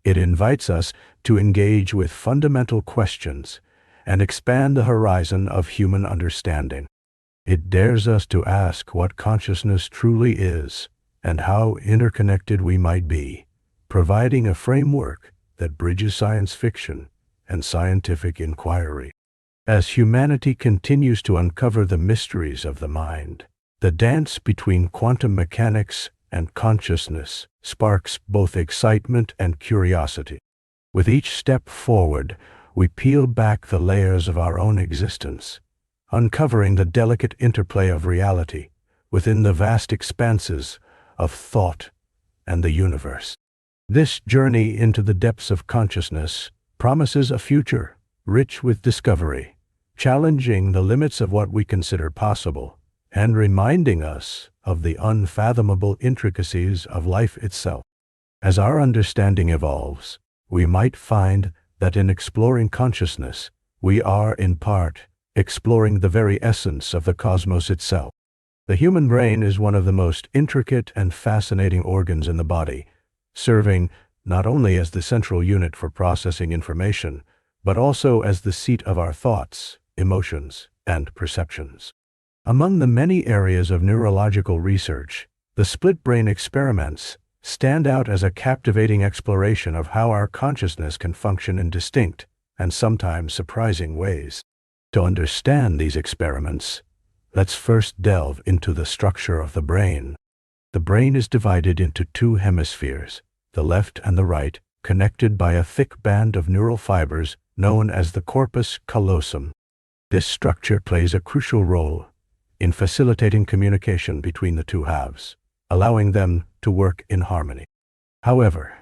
[SPEAKER 1] It invites us to engage with fundamental questions and expand the horizon of human understanding. It dares us to ask what consciousness truly is and how interconnected we might be, providing a framework that bridges science fiction and scientific inquiry. As humanity continues to uncover the mysteries of the mind, the dance between quantum mechanics and consciousness sparks both excitement and curiosity. With each step forward, we peel back the layers of our own existence, uncovering the delicate interplay of reality within the vast expanses of thought and the universe. This journey into the depths of consciousness promises a future rich with discovery, challenging the limits of what we consider possible and reminding us of the unfathomable intricacies of life itself. As our understanding evolves, we might find that in exploring consciousness, we are, in part, exploring the very essence of the cosmos itself. The human brain is one of the most intricate and fascinating organs in the body, serving not only as the central unit for processing information, but also as the seat of our thoughts, emotions, and perceptions. Among the many areas of neurological research, the split brain experiments stand out as a captivating exploration of how our consciousness can function in distinct and sometimes surprising ways. To understand these experiments, let's first delve into the structure of the brain. The brain is divided into two hemispheres, the left and the right, connected by a thick band of neural fibers known as the corpus callosum. This structure plays a crucial role in facilitating communication between the two halves, allowing them to work in harmony. However,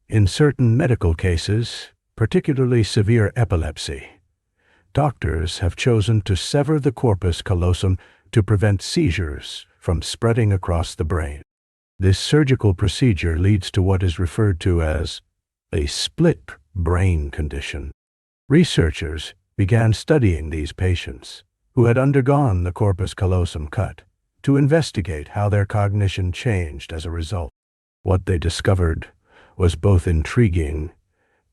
[SPEAKER 1] in certain medical cases, particularly severe epilepsy, doctors have chosen to sever the corpus callosum to prevent seizures from spreading across the brain. This surgical procedure leads to what is referred to as a split brain condition. Researchers began studying these patients who had undergone the corpus callosum cut to investigate how their cognition changed as a result. What they discovered was both intriguing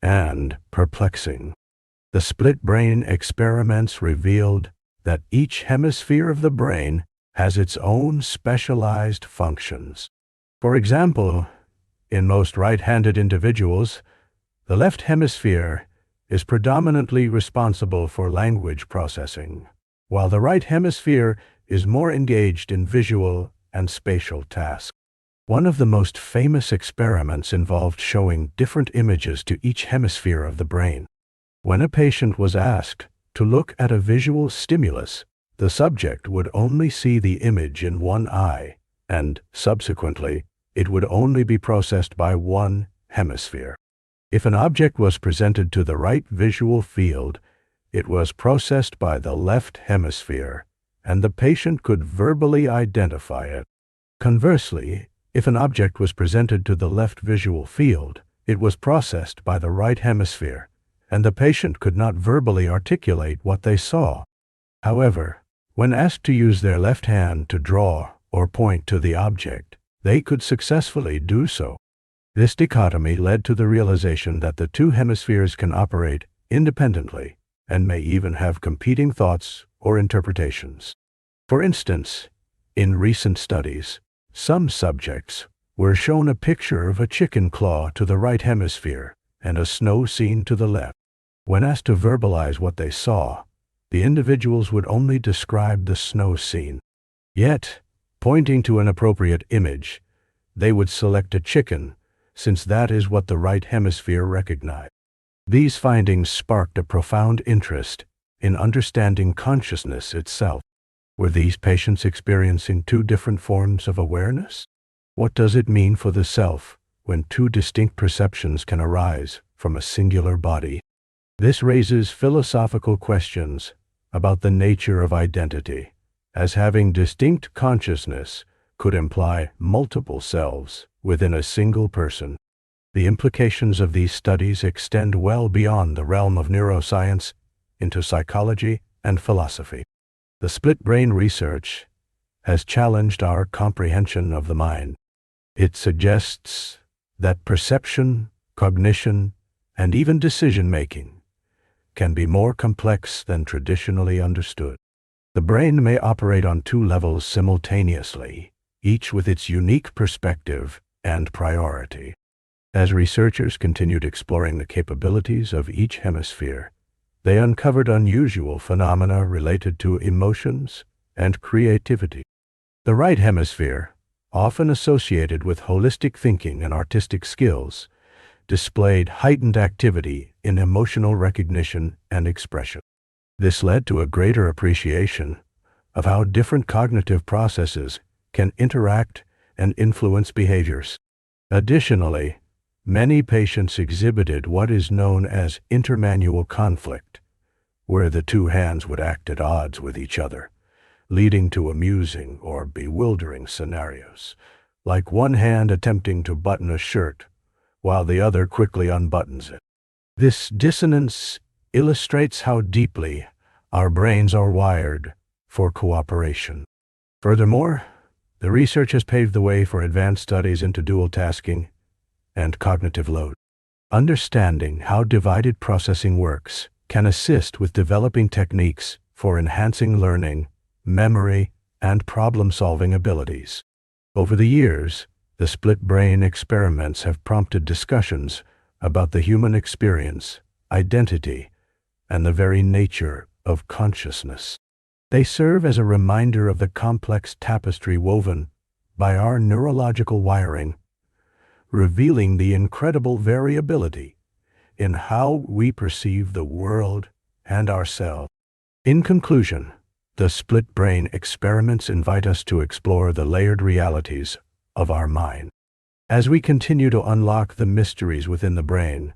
[SPEAKER 1] and perplexing. The split brain experiments revealed that each hemisphere of the brain has its own specialized functions. For example, in most right-handed individuals, the left hemisphere is predominantly responsible for language processing, while the right hemisphere is more engaged in visual and spatial tasks. One of the most famous experiments involved showing different images to each hemisphere of the brain. When a patient was asked to look at a visual stimulus, the subject would only see the image in one eye, and, subsequently, it would only be processed by one hemisphere. If an object was presented to the right visual field, it was processed by the left hemisphere, and the patient could verbally identify it. Conversely, if an object was presented to the left visual field, it was processed by the right hemisphere, and the patient could not verbally articulate what they saw. However, when asked to use their left hand to draw or point to the object, they could successfully do so. This dichotomy led to the realization that the two hemispheres can operate independently and may even have competing thoughts or interpretations. For instance, in recent studies, some subjects were shown a picture of a chicken claw to the right hemisphere and a snow scene to the left. When asked to verbalize what they saw, the individuals would only describe the snow scene. Yet, pointing to an appropriate image, they would select a chicken, since that is what the right hemisphere recognized. These findings sparked a profound interest in understanding consciousness itself. Were these patients experiencing two different forms of awareness? What does it mean for the self when two distinct perceptions can arise from a singular body? This raises philosophical questions about the nature of identity, as having distinct consciousness could imply multiple selves within a single person. The implications of these studies extend well beyond the realm of neuroscience into psychology and philosophy. The split brain research has challenged our comprehension of the mind. It suggests that perception, cognition, and even decision-making can be more complex than traditionally understood. The brain may operate on two levels simultaneously, each with its unique perspective and priority. As researchers continued exploring the capabilities of each hemisphere, they uncovered unusual phenomena related to emotions and creativity. The right hemisphere, often associated with holistic thinking and artistic skills, displayed heightened activity in emotional recognition and expression. This led to a greater appreciation of how different cognitive processes can interact and influence behaviors. Additionally, many patients exhibited what is known as intermanual conflict, where the two hands would act at odds with each other, leading to amusing or bewildering scenarios, like one hand attempting to button a shirt while the other quickly unbuttons it. This dissonance illustrates how deeply our brains are wired for cooperation. Furthermore, the research has paved the way for advanced studies into dual tasking and cognitive load. Understanding how divided processing works can assist with developing techniques for enhancing learning, memory, and problem-solving abilities. Over the years, the split brain experiments have prompted discussions about the human experience, identity, and the very nature of consciousness. They serve as a reminder of the complex tapestry woven by our neurological wiring, revealing the incredible variability in how we perceive the world and ourselves. In conclusion, the split brain experiments invite us to explore the layered realities of our mind. As we continue to unlock the mysteries within the brain,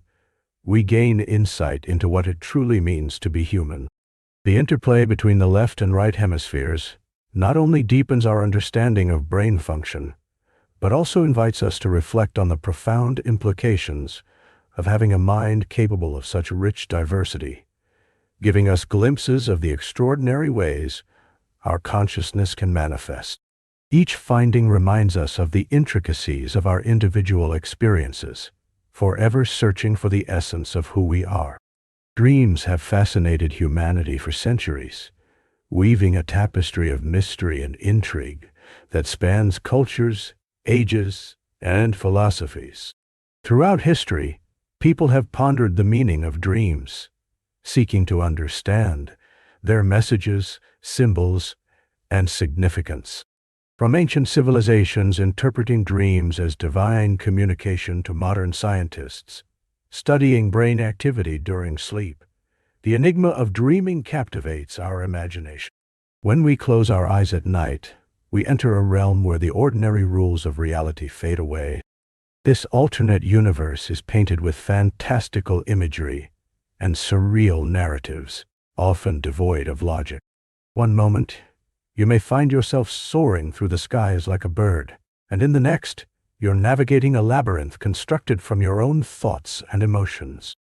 [SPEAKER 1] we gain insight into what it truly means to be human. The interplay between the left and right hemispheres not only deepens our understanding of brain function, but also invites us to reflect on the profound implications of having a mind capable of such rich diversity, giving us glimpses of the extraordinary ways our consciousness can manifest. Each finding reminds us of the intricacies of our individual experiences, forever searching for the essence of who we are. Dreams have fascinated humanity for centuries, weaving a tapestry of mystery and intrigue that spans cultures, ages, and philosophies. Throughout history, people have pondered the meaning of dreams, seeking to understand their messages, symbols, and significance. From ancient civilizations interpreting dreams as divine communication to modern scientists studying brain activity during sleep, the enigma of dreaming captivates our imagination. When we close our eyes at night, we enter a realm where the ordinary rules of reality fade away. This alternate universe is painted with fantastical imagery and surreal narratives, often devoid of logic. One moment, you may find yourself soaring through the skies like a bird, and in the next, you're navigating a labyrinth constructed from your own thoughts and emotions.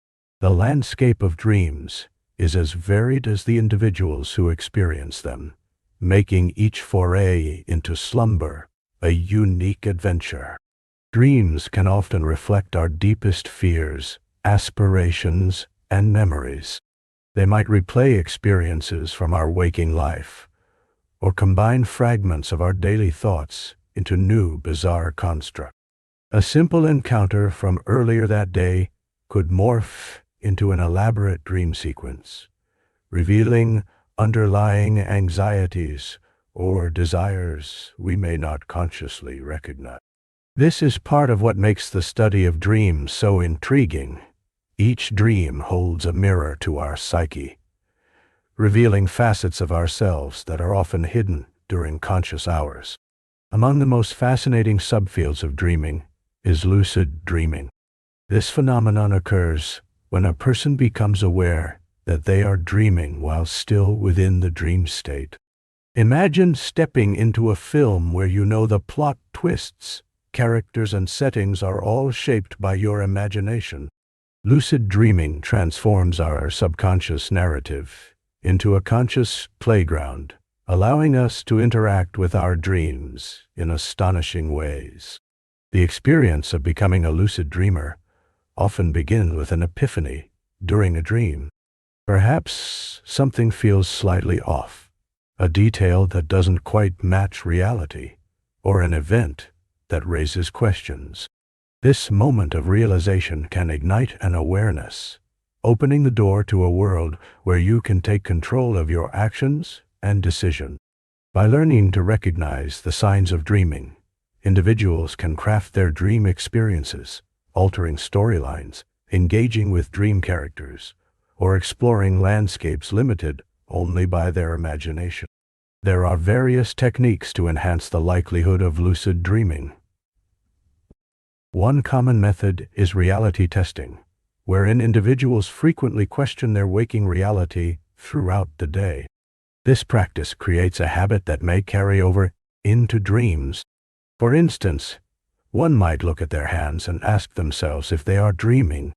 [SPEAKER 1] The landscape of dreams is as varied as the individuals who experience them, making each foray into slumber a unique adventure. Dreams can often reflect our deepest fears, aspirations, and memories. They might replay experiences from our waking life, or combine fragments of our daily thoughts into new, bizarre constructs. A simple encounter from earlier that day could morph into an elaborate dream sequence, revealing underlying anxieties or desires we may not consciously recognize. This is part of what makes the study of dreams so intriguing. Each dream holds a mirror to our psyche, revealing facets of ourselves that are often hidden during conscious hours. Among the most fascinating subfields of dreaming is lucid dreaming. This phenomenon occurs when a person becomes aware that they are dreaming while still within the dream state. Imagine stepping into a film where you know the plot twists, characters, and settings are all shaped by your imagination. Lucid dreaming transforms our subconscious narrative into a conscious playground, allowing us to interact with our dreams in astonishing ways. The experience of becoming a lucid dreamer often begins with an epiphany during a dream. Perhaps something feels slightly off, a detail that doesn't quite match reality, or an event that raises questions. This moment of realization can ignite an awareness, opening the door to a world where you can take control of your actions and decisions. By learning to recognize the signs of dreaming, individuals can craft their dream experiences, altering storylines, engaging with dream characters, or exploring landscapes limited only by their imagination. There are various techniques to enhance the likelihood of lucid dreaming. One common method is reality testing, wherein individuals frequently question their waking reality throughout the day. This practice creates a habit that may carry over into dreams. For instance, one might look at their hands and ask themselves if they are dreaming.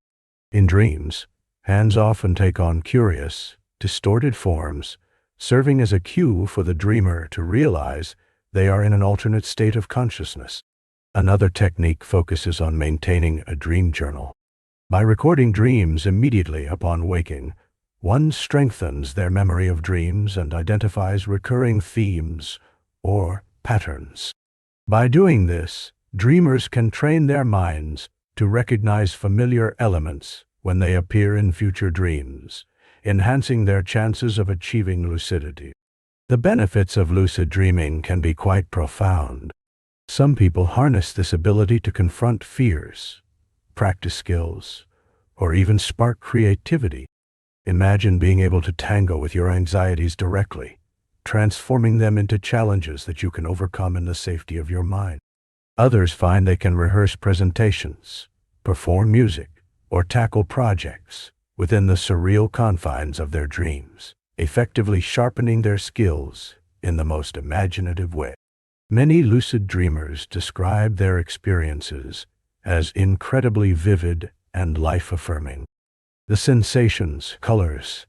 [SPEAKER 1] In dreams, hands often take on curious, distorted forms, serving as a cue for the dreamer to realize they are in an alternate state of consciousness. Another technique focuses on maintaining a dream journal. By recording dreams immediately upon waking, one strengthens their memory of dreams and identifies recurring themes or patterns. By doing this, dreamers can train their minds to recognize familiar elements when they appear in future dreams, enhancing their chances of achieving lucidity. The benefits of lucid dreaming can be quite profound. Some people harness this ability to confront fears, practice skills, or even spark creativity. Imagine being able to tango with your anxieties directly, transforming them into challenges that you can overcome in the safety of your mind. Others find they can rehearse presentations, perform music, or tackle projects within the surreal confines of their dreams, effectively sharpening their skills in the most imaginative way. Many lucid dreamers describe their experiences as incredibly vivid and life-affirming. The sensations, colors,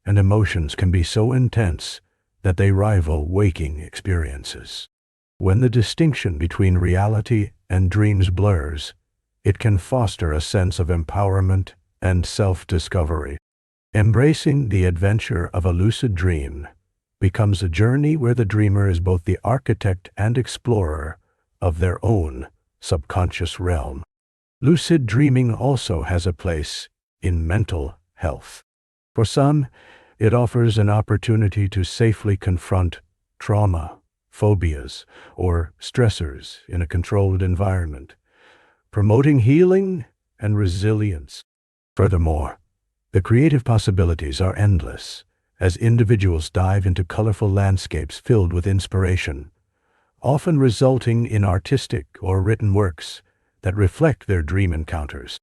[SPEAKER 1] and emotions can be so intense that they rival waking experiences. When the distinction between reality and dreams blurs, it can foster a sense of empowerment and self-discovery. Embracing the adventure of a lucid dream becomes a journey where the dreamer is both the architect and explorer of their own subconscious realm. Lucid dreaming also has a place in mental health. For some, it offers an opportunity to safely confront trauma, phobias, or stressors in a controlled environment, promoting healing and resilience. Furthermore, the creative possibilities are endless as individuals dive into colorful landscapes filled with inspiration, often resulting in artistic or written works that reflect their dream encounters.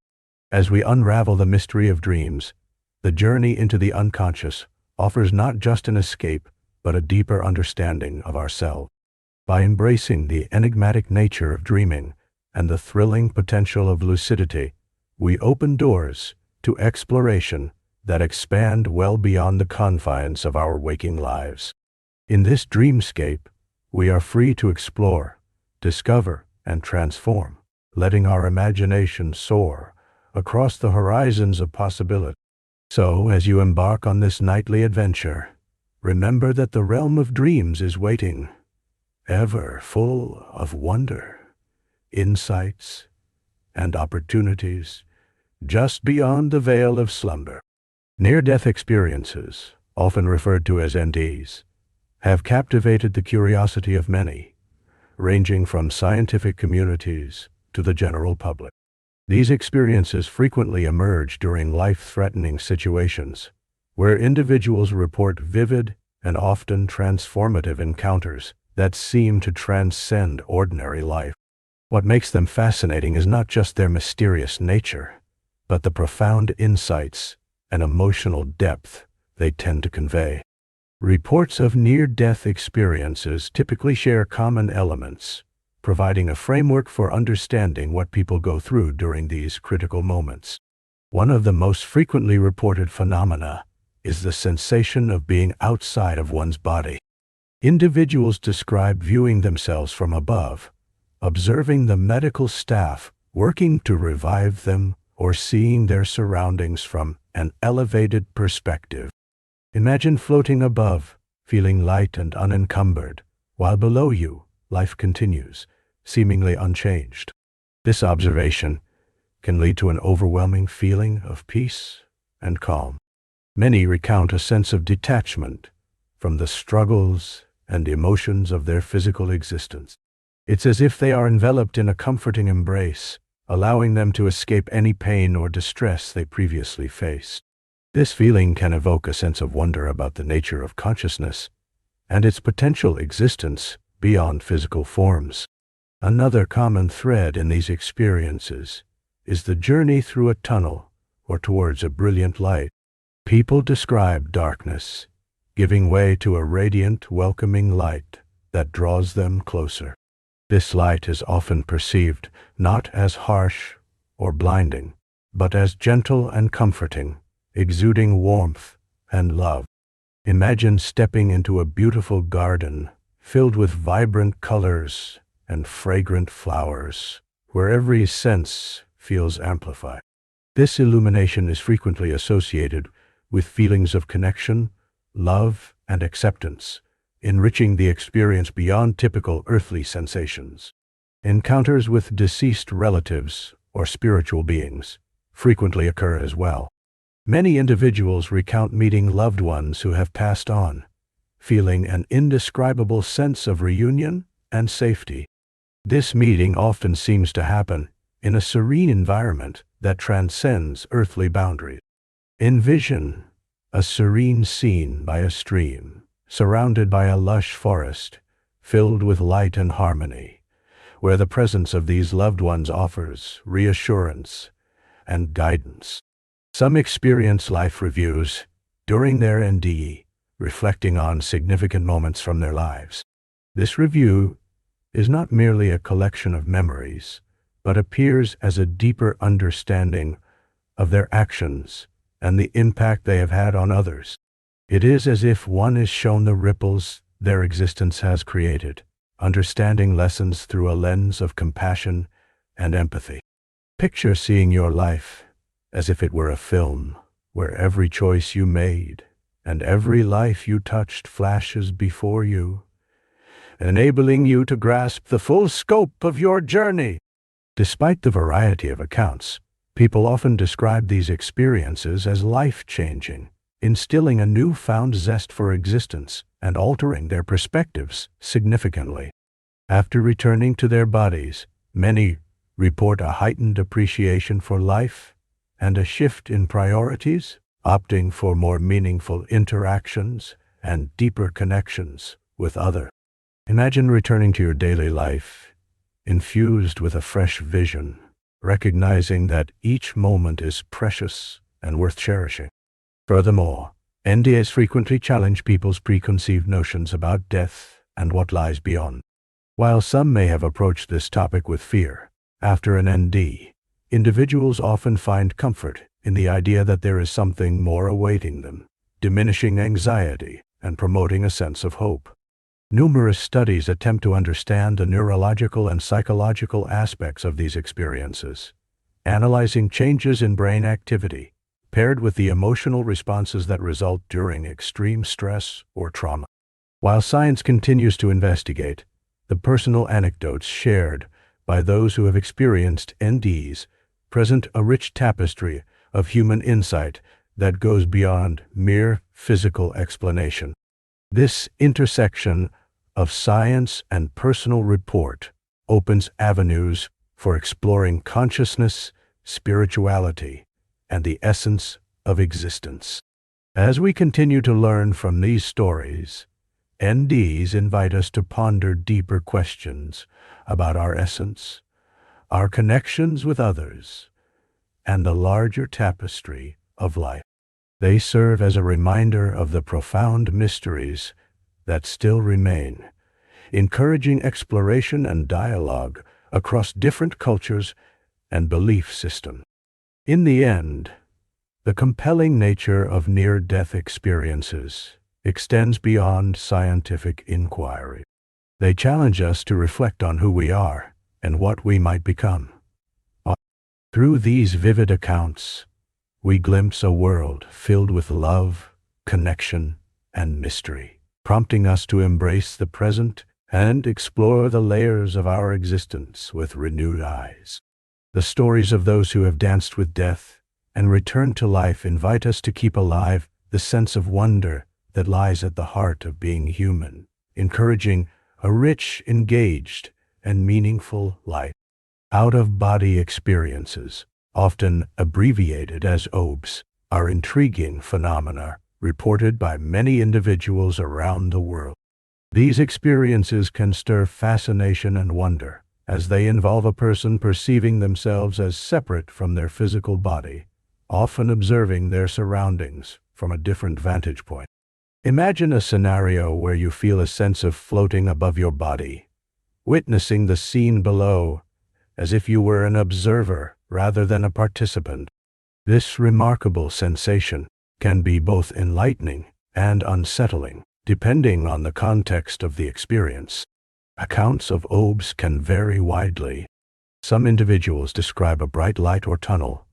[SPEAKER 1] As we unravel the mystery of dreams, the journey into the unconscious offers not just an escape, but a deeper understanding of ourselves. By embracing the enigmatic nature of dreaming and the thrilling potential of lucidity, we open doors to exploration that expand well beyond the confines of our waking lives. In this dreamscape, we are free to explore, discover, and transform, letting our imagination soar across the horizons of possibility. So, as you embark on this nightly adventure, remember that the realm of dreams is waiting, ever full of wonder, insights, and opportunities just beyond the veil of slumber. Near-death experiences, often referred to as NDEs, have captivated the curiosity of many, ranging from scientific communities to the general public. These experiences frequently emerge during life-threatening situations, where individuals report vivid and often transformative encounters that seem to transcend ordinary life. What makes them fascinating is not just their mysterious nature, but the profound insights and emotional depth they tend to convey. Reports of near-death experiences typically share common elements, providing a framework for understanding what people go through during these critical moments. One of the most frequently reported phenomena is the sensation of being outside of one's body. Individuals describe viewing themselves from above, observing the medical staff working to revive them, or seeing their surroundings from an elevated perspective. Imagine floating above, feeling light and unencumbered, while below you, life continues, seemingly unchanged. This observation can lead to an overwhelming feeling of peace and calm. Many recount a sense of detachment from the struggles and emotions of their physical existence. It's as if they are enveloped in a comforting embrace, allowing them to escape any pain or distress they previously faced. This feeling can evoke a sense of wonder about the nature of consciousness and its potential existence beyond physical forms. Another common thread in these experiences is the journey through a tunnel or towards a brilliant light. People describe darkness, giving way to a radiant, welcoming light that draws them closer. This light is often perceived not as harsh or blinding, but as gentle and comforting, exuding warmth and love. Imagine stepping into a beautiful garden filled with vibrant colors and fragrant flowers, where every sense feels amplified. This illumination is frequently associated with feelings of connection, love, and acceptance, enriching the experience beyond typical earthly sensations. Encounters with deceased relatives or spiritual beings frequently occur as well. Many individuals recount meeting loved ones who have passed on, feeling an indescribable sense of reunion and safety. This meeting often seems to happen in a serene environment that transcends earthly boundaries. Envision a serene scene by a stream, surrounded by a lush forest, filled with light and harmony, where the presence of these loved ones offers reassurance and guidance. Some experience life reviews during their NDE, reflecting on significant moments from their lives. This review is not merely a collection of memories, but appears as a deeper understanding of their actions and the impact they have had on others. It is as if one is shown the ripples their existence has created, understanding lessons through a lens of compassion and empathy. Picture seeing your life as if it were a film, where every choice you made and every life you touched flashes before you, enabling you to grasp the full scope of your journey. Despite the variety of accounts, people often describe these experiences as life-changing, instilling a newfound zest for existence and altering their perspectives significantly. After returning to their bodies, many report a heightened appreciation for life and a shift in priorities, opting for more meaningful interactions and deeper connections with others. Imagine returning to your daily life, infused with a fresh vision, recognizing that each moment is precious and worth cherishing. Furthermore, NDAs frequently challenge people's preconceived notions about death and what lies beyond. While some may have approached this topic with fear, after an ND, individuals often find comfort in the idea that there is something more awaiting them, diminishing anxiety and promoting a sense of hope. Numerous studies attempt to understand the neurological and psychological aspects of these experiences, analyzing changes in brain activity, paired with the emotional responses that result during extreme stress or trauma. While science continues to investigate, the personal anecdotes shared by those who have experienced NDs present a rich tapestry of human insight that goes beyond mere physical explanation. This intersection of science and personal report opens avenues for exploring consciousness, spirituality, and the essence of existence. As we continue to learn from these stories, NDs invite us to ponder deeper questions about our essence, our connections with others, and the larger tapestry of life. They serve as a reminder of the profound mysteries that still remain, encouraging exploration and dialogue across different cultures and belief systems. In the end, the compelling nature of near-death experiences extends beyond scientific inquiry. They challenge us to reflect on who we are and what we might become. Through these vivid accounts, we glimpse a world filled with love, connection, and mystery, prompting us to embrace the present and explore the layers of our existence with renewed eyes. The stories of those who have danced with death and returned to life invite us to keep alive the sense of wonder that lies at the heart of being human, encouraging a rich, engaged, and meaningful life. Out-of-body experiences, often abbreviated as OBS, are intriguing phenomena reported by many individuals around the world. These experiences can stir fascination and wonder, as they involve a person perceiving themselves as separate from their physical body, often observing their surroundings from a different vantage point. Imagine a scenario where you feel a sense of floating above your body, witnessing the scene below as if you were an observer rather than a participant. This remarkable sensation can be both enlightening and unsettling, depending on the context of the experience. Accounts of OBS can vary widely. Some individuals describe a bright light or tunnel,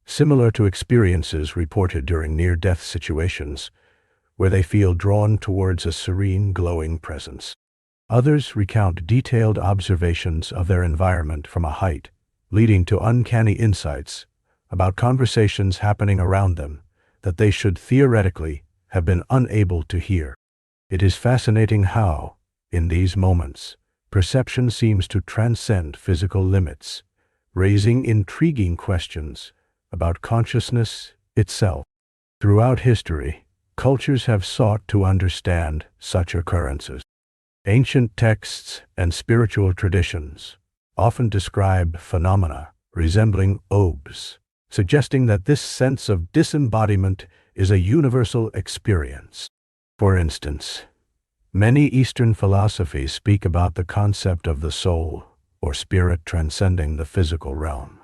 [SPEAKER 1] similar to experiences reported during near-death situations, where they feel drawn towards a serene, glowing presence. Others recount detailed observations of their environment from a height, leading to uncanny insights about conversations happening around them that they should theoretically have been unable to hear. It is fascinating how, in these moments, perception seems to transcend physical limits, raising intriguing questions about consciousness itself. Throughout history, cultures have sought to understand such occurrences. Ancient texts and spiritual traditions often describe phenomena resembling OBS, suggesting that this sense of disembodiment is a universal experience. For instance, many Eastern philosophies speak about the concept of the soul or spirit transcending the physical realm,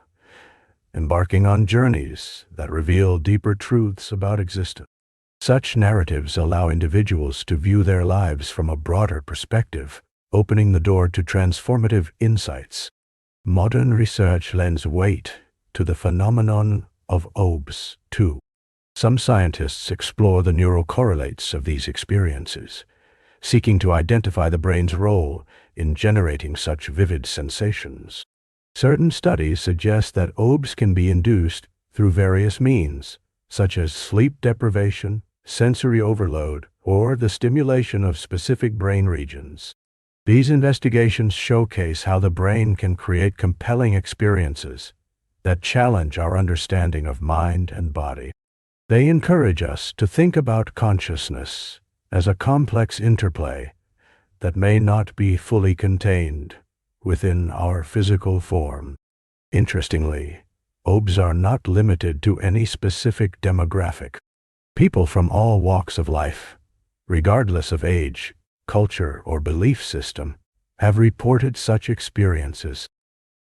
[SPEAKER 1] embarking on journeys that reveal deeper truths about existence. Such narratives allow individuals to view their lives from a broader perspective, opening the door to transformative insights. Modern research lends weight to the phenomenon of OBS, too. Some scientists explore the neural correlates of these experiences, seeking to identify the brain's role in generating such vivid sensations. Certain studies suggest that OBS can be induced through various means, such as sleep deprivation, sensory overload, or the stimulation of specific brain regions. These investigations showcase how the brain can create compelling experiences that challenge our understanding of mind and body. They encourage us to think about consciousness as a complex interplay that may not be fully contained within our physical form. Interestingly, OBS are not limited to any specific demographic. People from all walks of life, regardless of age, culture, or belief system, have reported such experiences.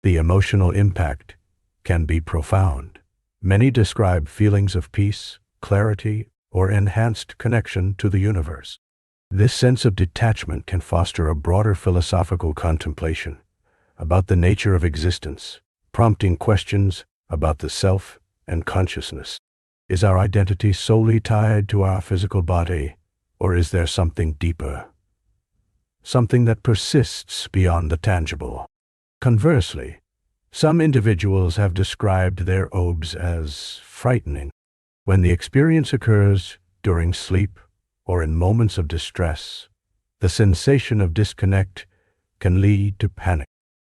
[SPEAKER 1] The emotional impact can be profound. Many describe feelings of peace, clarity, or enhanced connection to the universe. This sense of detachment can foster a broader philosophical contemplation about the nature of existence, prompting questions about the self and consciousness. Is our identity solely tied to our physical body, or is there something deeper? Something that persists beyond the tangible? Conversely, some individuals have described their OBS as frightening. When the experience occurs during sleep or in moments of distress, the sensation of disconnect can lead to panic.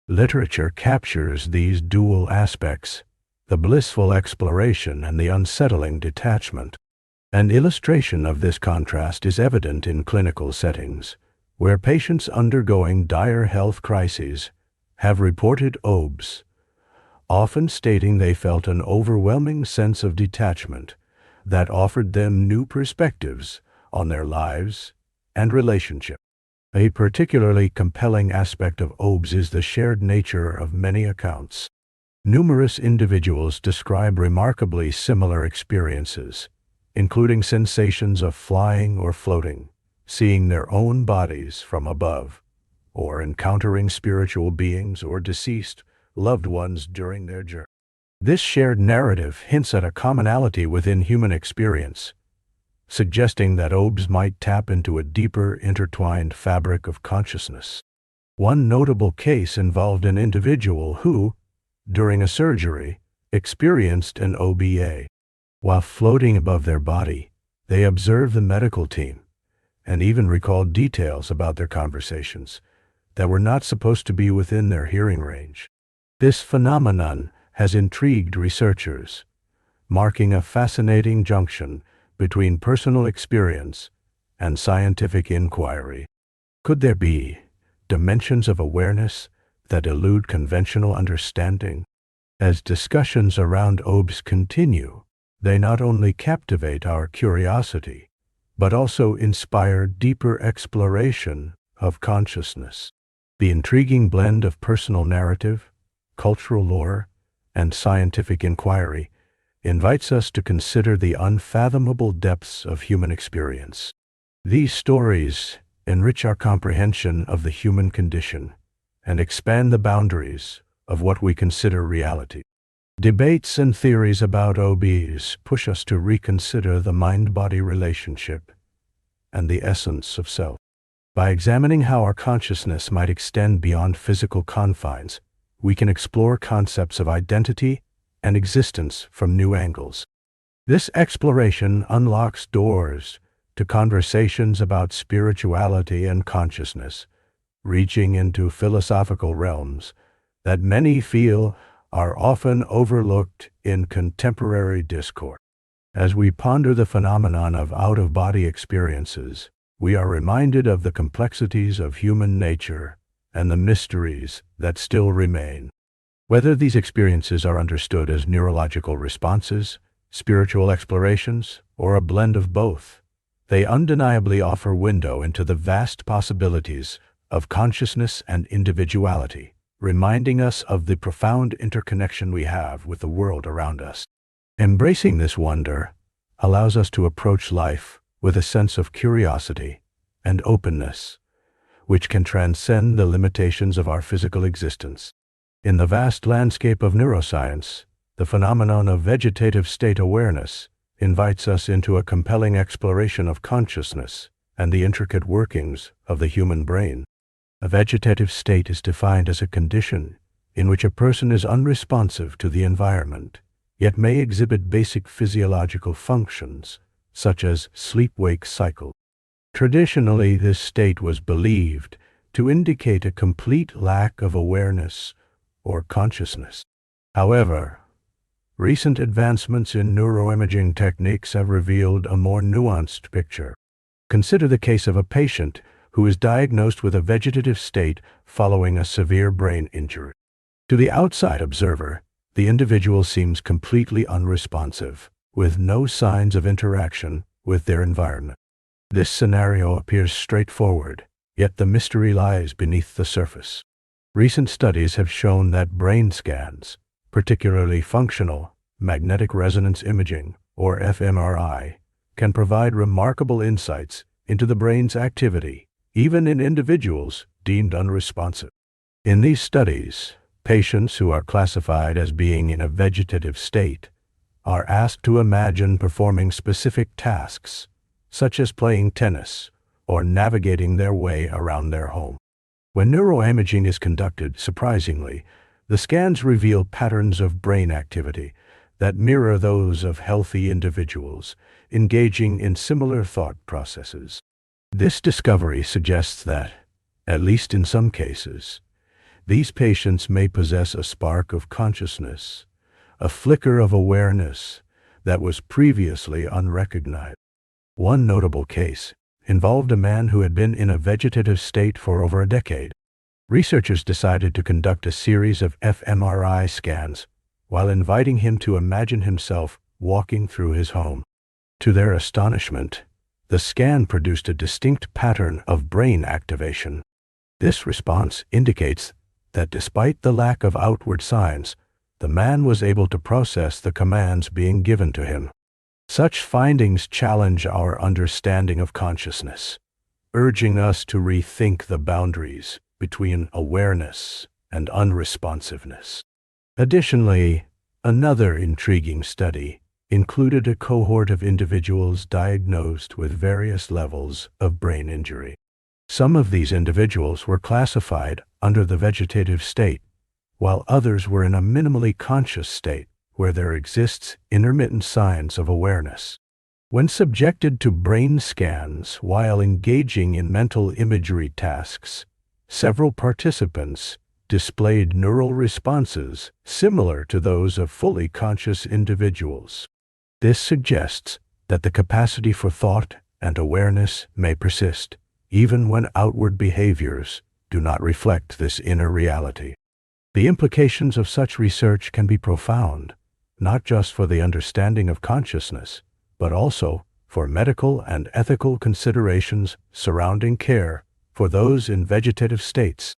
[SPEAKER 1] Literature captures these dual aspects, the blissful exploration and the unsettling detachment. An illustration of this contrast is evident in clinical settings, where patients undergoing dire health crises have reported OBS, often stating they felt an overwhelming sense of detachment, that offered them new perspectives on their lives and relationships. A particularly compelling aspect of OBS is the shared nature of many accounts. Numerous individuals describe remarkably similar experiences, including sensations of flying or floating, seeing their own bodies from above, or encountering spiritual beings or deceased loved ones during their journey. This shared narrative hints at a commonality within human experience, suggesting that OBS might tap into a deeper intertwined fabric of consciousness. One notable case involved an individual who, during a surgery, experienced an OBA. While floating above their body, they observed the medical team and even recalled details about their conversations that were not supposed to be within their hearing range. This phenomenon has intrigued researchers, marking a fascinating junction between personal experience and scientific inquiry. Could there be dimensions of awareness that elude conventional understanding? As discussions around OBS continue, they not only captivate our curiosity, but also inspire deeper exploration of consciousness. The intriguing blend of personal narrative, cultural lore, and scientific inquiry invites us to consider the unfathomable depths of human experience. These stories enrich our comprehension of the human condition and expand the boundaries of what we consider reality. Debates and theories about OBs push us to reconsider the mind-body relationship and the essence of self. By examining how our consciousness might extend beyond physical confines, we can explore concepts of identity and existence from new angles. This exploration unlocks doors to conversations about spirituality and consciousness, reaching into philosophical realms that many feel are often overlooked in contemporary discourse. As we ponder the phenomenon of out-of-body experiences, we are reminded of the complexities of human nature and the mysteries that still remain. Whether these experiences are understood as neurological responses, spiritual explorations, or a blend of both, they undeniably offer a window into the vast possibilities of consciousness and individuality, reminding us of the profound interconnection we have with the world around us. Embracing this wonder allows us to approach life with a sense of curiosity and openness, which can transcend the limitations of our physical existence. In the vast landscape of neuroscience, the phenomenon of vegetative state awareness invites us into a compelling exploration of consciousness and the intricate workings of the human brain. A vegetative state is defined as a condition in which a person is unresponsive to the environment, yet may exhibit basic physiological functions, such as sleep-wake cycle. Traditionally, this state was believed to indicate a complete lack of awareness or consciousness. However, recent advancements in neuroimaging techniques have revealed a more nuanced picture. Consider the case of a patient who is diagnosed with a vegetative state following a severe brain injury. To the outside observer, the individual seems completely unresponsive, with no signs of interaction with their environment. This scenario appears straightforward, yet the mystery lies beneath the surface. Recent studies have shown that brain scans, particularly functional magnetic resonance imaging, or fMRI, can provide remarkable insights into the brain's activity, even in individuals deemed unresponsive. In these studies, patients who are classified as being in a vegetative state are asked to imagine performing specific tasks, such as playing tennis or navigating their way around their home. When neuroimaging is conducted, surprisingly, the scans reveal patterns of brain activity that mirror those of healthy individuals engaging in similar thought processes. This discovery suggests that, at least in some cases, these patients may possess a spark of consciousness, a flicker of awareness that was previously unrecognized. One notable case involved a man who had been in a vegetative state for over a decade. Researchers decided to conduct a series of fMRI scans while inviting him to imagine himself walking through his home. To their astonishment, the scan produced a distinct pattern of brain activation. This response indicates that despite the lack of outward signs, the man was able to process the commands being given to him. Such findings challenge our understanding of consciousness, urging us to rethink the boundaries between awareness and unresponsiveness. Additionally, another intriguing study included a cohort of individuals diagnosed with various levels of brain injury. Some of these individuals were classified under the vegetative state, while others were in a minimally conscious state where there exists intermittent signs of awareness. When subjected to brain scans while engaging in mental imagery tasks, several participants displayed neural responses similar to those of fully conscious individuals. This suggests that the capacity for thought and awareness may persist, even when outward behaviors do not reflect this inner reality. The implications of such research can be profound, not just for the understanding of consciousness, but also for medical and ethical considerations surrounding care for those in vegetative states.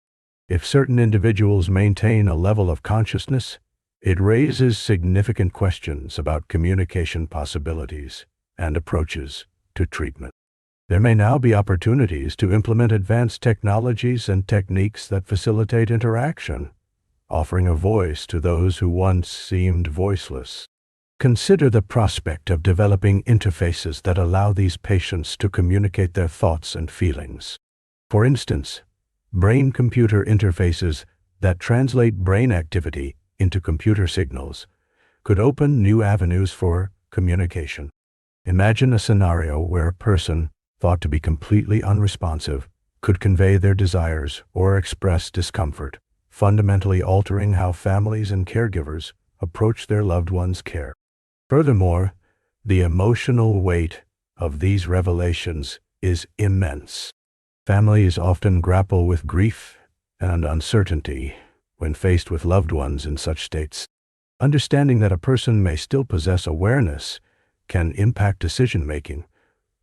[SPEAKER 1] If certain individuals maintain a level of consciousness, it raises significant questions about communication possibilities and approaches to treatment. There may now be opportunities to implement advanced technologies and techniques that facilitate interaction, offering a voice to those who once seemed voiceless. Consider the prospect of developing interfaces that allow these patients to communicate their thoughts and feelings. For instance, brain-computer interfaces that translate brain activity into computer signals could open new avenues for communication. Imagine a scenario where a person thought to be completely unresponsive could convey their desires or express discomfort, fundamentally altering how families and caregivers approach their loved ones' care. Furthermore, the emotional weight of these revelations is immense. Families often grapple with grief and uncertainty when faced with loved ones in such states. Understanding that a person may still possess awareness can impact decision-making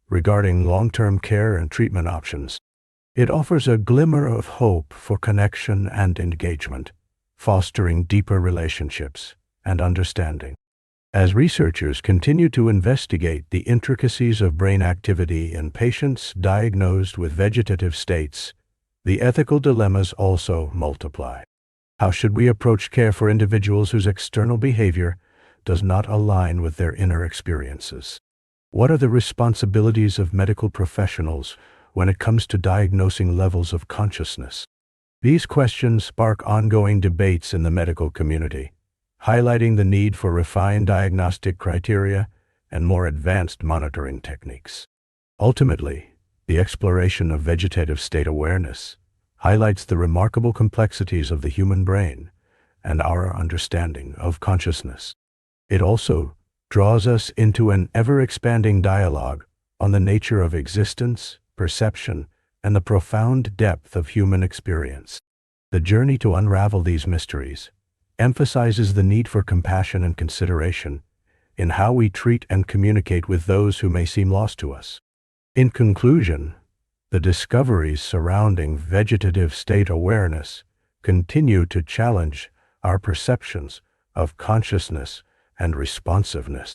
[SPEAKER 1] regarding long-term care and treatment options. It offers a glimmer of hope for connection and engagement, fostering deeper relationships and understanding. As researchers continue to investigate the intricacies of brain activity in patients diagnosed with vegetative states, the ethical dilemmas also multiply. How should we approach care for individuals whose external behavior does not align with their inner experiences? What are the responsibilities of medical professionals when it comes to diagnosing levels of consciousness? These questions spark ongoing debates in the medical community, highlighting the need for refined diagnostic criteria and more advanced monitoring techniques. Ultimately, the exploration of vegetative state awareness highlights the remarkable complexities of the human brain and our understanding of consciousness. It also draws us into an ever-expanding dialogue on the nature of existence, perception, and the profound depth of human experience. The journey to unravel these mysteries emphasizes the need for compassion and consideration in how we treat and communicate with those who may seem lost to us. In conclusion, the discoveries surrounding vegetative state awareness continue to challenge our perceptions of consciousness and responsiveness.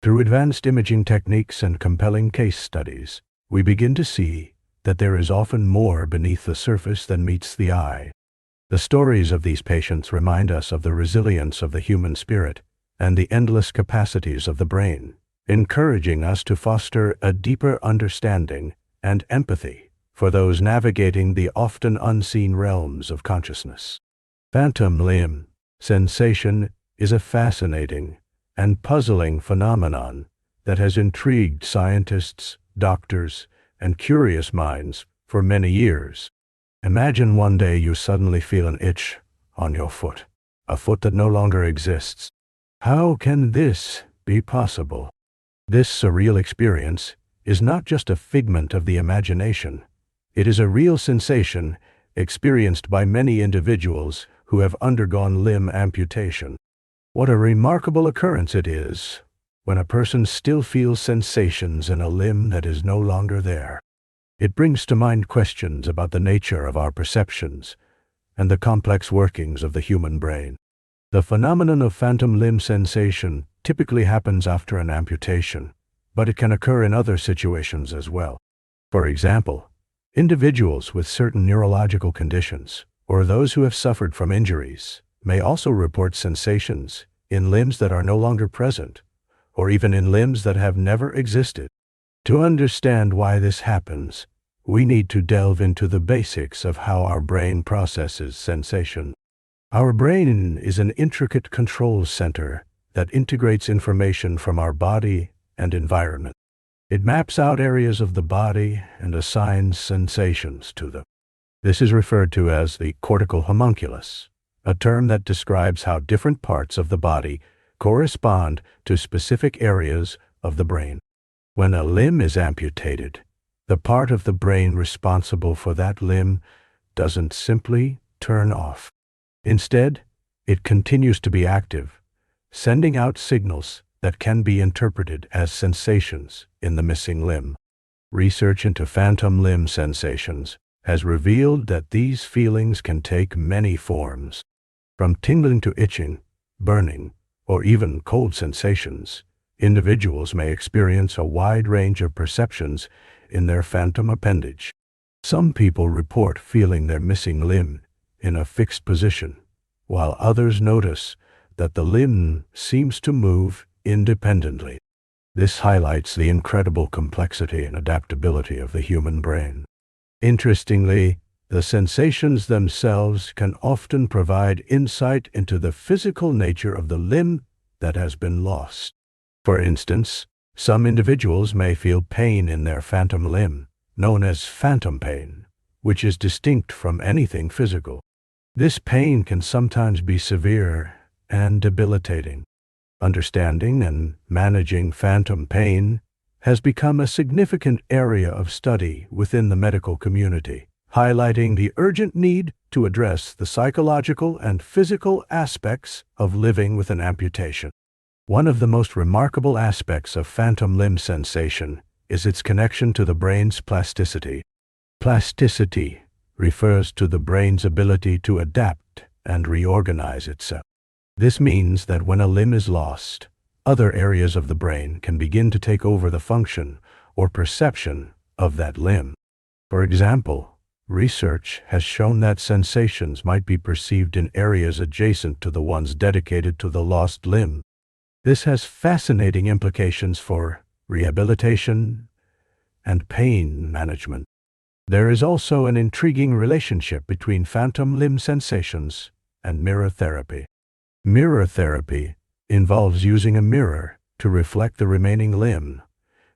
[SPEAKER 1] Through advanced imaging techniques and compelling case studies, we begin to see that there is often more beneath the surface than meets the eye. The stories of these patients remind us of the resilience of the human spirit and the endless capacities of the brain, encouraging us to foster a deeper understanding and empathy for those navigating the often unseen realms of consciousness. Phantom limb sensation is a fascinating and puzzling phenomenon that has intrigued scientists, doctors, and curious minds for many years. Imagine one day you suddenly feel an itch on your foot, a foot that no longer exists. How can this be possible? This surreal experience is not just a figment of the imagination. It is a real sensation experienced by many individuals who have undergone limb amputation. What a remarkable occurrence it is, when a person still feels sensations in a limb that is no longer there. It brings to mind questions about the nature of our perceptions and the complex workings of the human brain. The phenomenon of phantom limb sensation typically happens after an amputation, but it can occur in other situations as well. For example, individuals with certain neurological conditions or those who have suffered from injuries may also report sensations in limbs that are no longer present, or even in limbs that have never existed. To understand why this happens, we need to delve into the basics of how our brain processes sensation. Our brain is an intricate control center that integrates information from our body and environment. It maps out areas of the body and assigns sensations to them. This is referred to as the cortical homunculus, a term that describes how different parts of the body correspond to specific areas of the brain. When a limb is amputated, the part of the brain responsible for that limb doesn't simply turn off. Instead, it continues to be active, sending out signals that can be interpreted as sensations in the missing limb. Research into phantom limb sensations has revealed that these feelings can take many forms, from tingling to itching, burning, or even cold sensations. Individuals may experience a wide range of perceptions in their phantom appendage. Some people report feeling their missing limb in a fixed position, while others notice that the limb seems to move independently. This highlights the incredible complexity and adaptability of the human brain. Interestingly, the sensations themselves can often provide insight into the physical nature of the limb that has been lost. For instance, some individuals may feel pain in their phantom limb, known as phantom pain, which is distinct from anything physical. This pain can sometimes be severe and debilitating. Understanding and managing phantom pain has become a significant area of study within the medical community, highlighting the urgent need to address the psychological and physical aspects of living with an amputation. One of the most remarkable aspects of phantom limb sensation is its connection to the brain's plasticity. Plasticity refers to the brain's ability to adapt and reorganize itself. This means that when a limb is lost, other areas of the brain can begin to take over the function or perception of that limb. For example, research has shown that sensations might be perceived in areas adjacent to the ones dedicated to the lost limb. This has fascinating implications for rehabilitation and pain management. There is also an intriguing relationship between phantom limb sensations and mirror therapy. Mirror therapy involves using a mirror to reflect the remaining limb,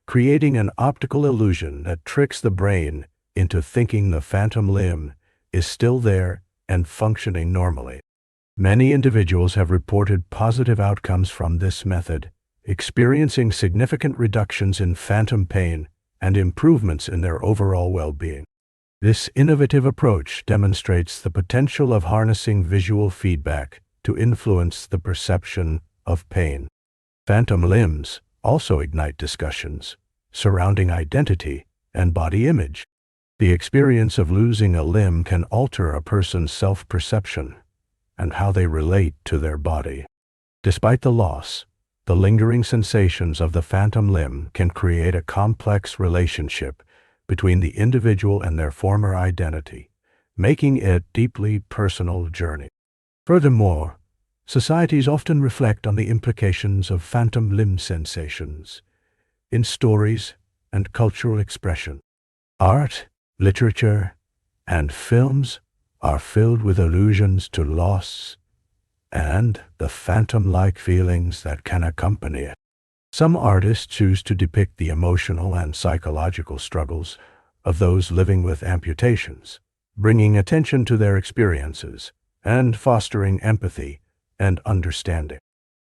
[SPEAKER 1] creating an optical illusion that tricks the brain into thinking the phantom limb is still there and functioning normally. Many individuals have reported positive outcomes from this method, experiencing significant reductions in phantom pain and improvements in their overall well-being. This innovative approach demonstrates the potential of harnessing visual feedback to influence the perception of pain. Phantom limbs also ignite discussions surrounding identity and body image. The experience of losing a limb can alter a person's self-perception and how they relate to their body. Despite the loss, the lingering sensations of the phantom limb can create a complex relationship between the individual and their former identity, making it a deeply personal journey. Furthermore, societies often reflect on the implications of phantom limb sensations in stories and cultural expression. Art, literature, and films are filled with allusions to loss and the phantom-like feelings that can accompany it. Some artists choose to depict the emotional and psychological struggles of those living with amputations, bringing attention to their experiences and fostering empathy and understanding.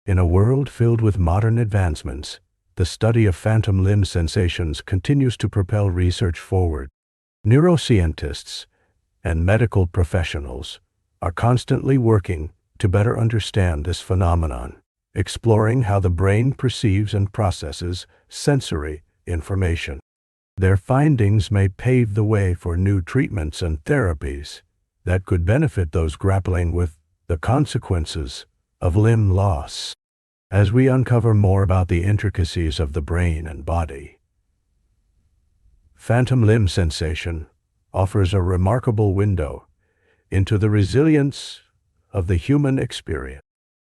[SPEAKER 1] In a world filled with modern advancements, the study of phantom limb sensations continues to propel research forward. Neuroscientists and medical professionals are constantly working to better understand this phenomenon, exploring how the brain perceives and processes sensory information. Their findings may pave the way for new treatments and therapies that could benefit those grappling with the consequences of limb loss. As we uncover more about the intricacies of the brain and body, phantom limb sensation offers a remarkable window into the resilience of the human experience.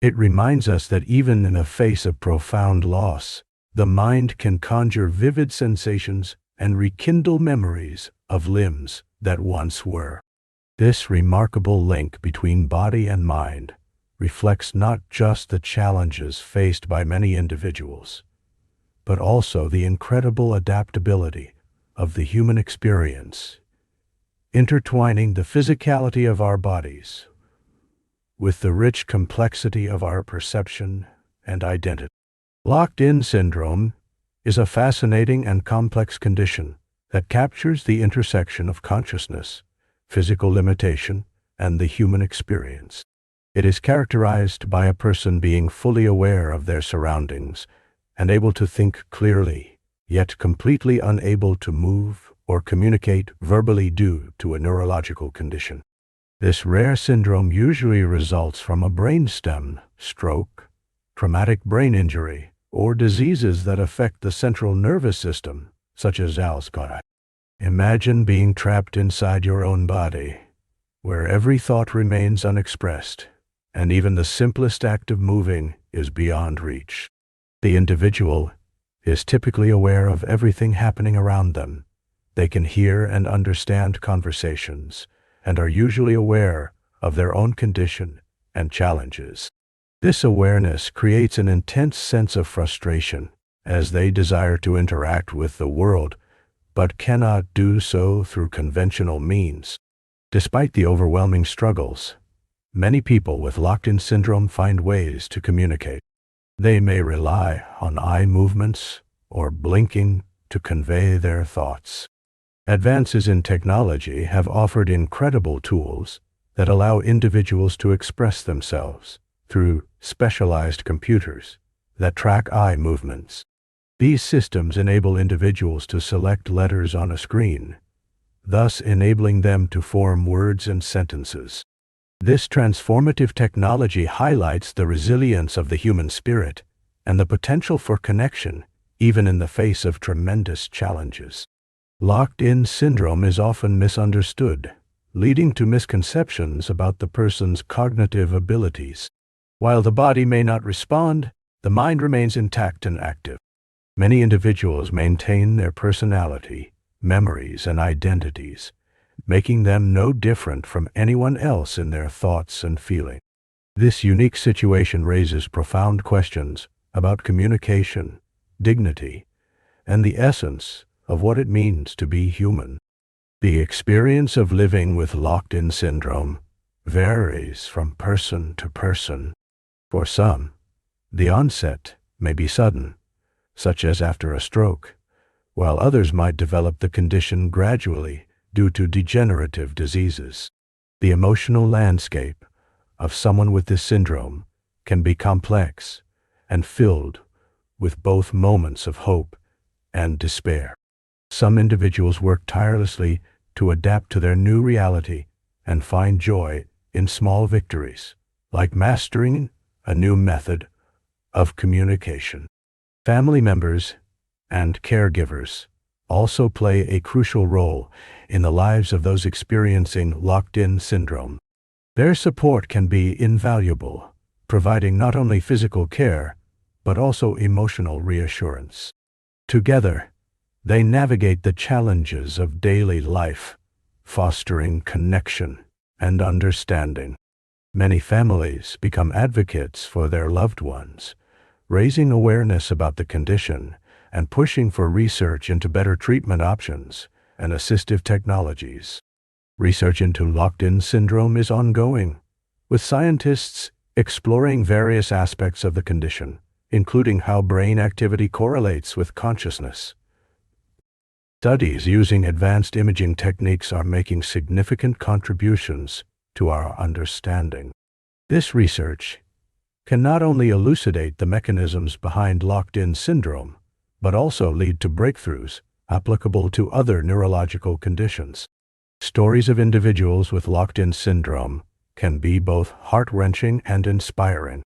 [SPEAKER 1] It reminds us that even in the face of profound loss, the mind can conjure vivid sensations and rekindle memories of limbs that once were. This remarkable link between body and mind reflects not just the challenges faced by many individuals, but also the incredible adaptability of the human experience, intertwining the physicality of our bodies with the rich complexity of our perception and identity. Locked-in syndrome is a fascinating and complex condition that captures the intersection of consciousness, physical limitation, and the human experience. It is characterized by a person being fully aware of their surroundings and able to think clearly, yet completely unable to move or communicate verbally due to a neurological condition. This rare syndrome usually results from a brainstem stroke, traumatic brain injury, or diseases that affect the central nervous system, such as Alzheimer's. Imagine being trapped inside your own body, where every thought remains unexpressed, and even the simplest act of moving is beyond reach. The individual is typically aware of everything happening around them. They can hear and understand conversations, and are usually aware of their own condition and challenges. This awareness creates an intense sense of frustration as they desire to interact with the world, but cannot do so through conventional means. Despite the overwhelming struggles, many people with locked-in syndrome find ways to communicate. They may rely on eye movements or blinking to convey their thoughts. Advances in technology have offered incredible tools that allow individuals to express themselves through specialized computers that track eye movements. These systems enable individuals to select letters on a screen, thus enabling them to form words and sentences. This transformative technology highlights the resilience of the human spirit and the potential for connection, even in the face of tremendous challenges. Locked-in syndrome is often misunderstood, leading to misconceptions about the person's cognitive abilities. While the body may not respond, the mind remains intact and active. Many individuals maintain their personality, memories, and identities, making them no different from anyone else in their thoughts and feelings. This unique situation raises profound questions about communication, dignity, and the essence of what it means to be human. The experience of living with locked-in syndrome varies from person to person. For some, the onset may be sudden, such as after a stroke, while others might develop the condition gradually due to degenerative diseases. The emotional landscape of someone with this syndrome can be complex and filled with both moments of hope and despair. Some individuals work tirelessly to adapt to their new reality and find joy in small victories, like mastering a new method of communication. Family members and caregivers also play a crucial role in the lives of those experiencing locked-in syndrome. Their support can be invaluable, providing not only physical care, but also emotional reassurance. Together, they navigate the challenges of daily life, fostering connection and understanding. Many families become advocates for their loved ones, raising awareness about the condition and pushing for research into better treatment options and assistive technologies. Research into locked-in syndrome is ongoing, with scientists exploring various aspects of the condition, including how brain activity correlates with consciousness. Studies using advanced imaging techniques are making significant contributions to our understanding. This research can not only elucidate the mechanisms behind locked-in syndrome, but also lead to breakthroughs applicable to other neurological conditions. Stories of individuals with locked-in syndrome can be both heart-wrenching and inspiring.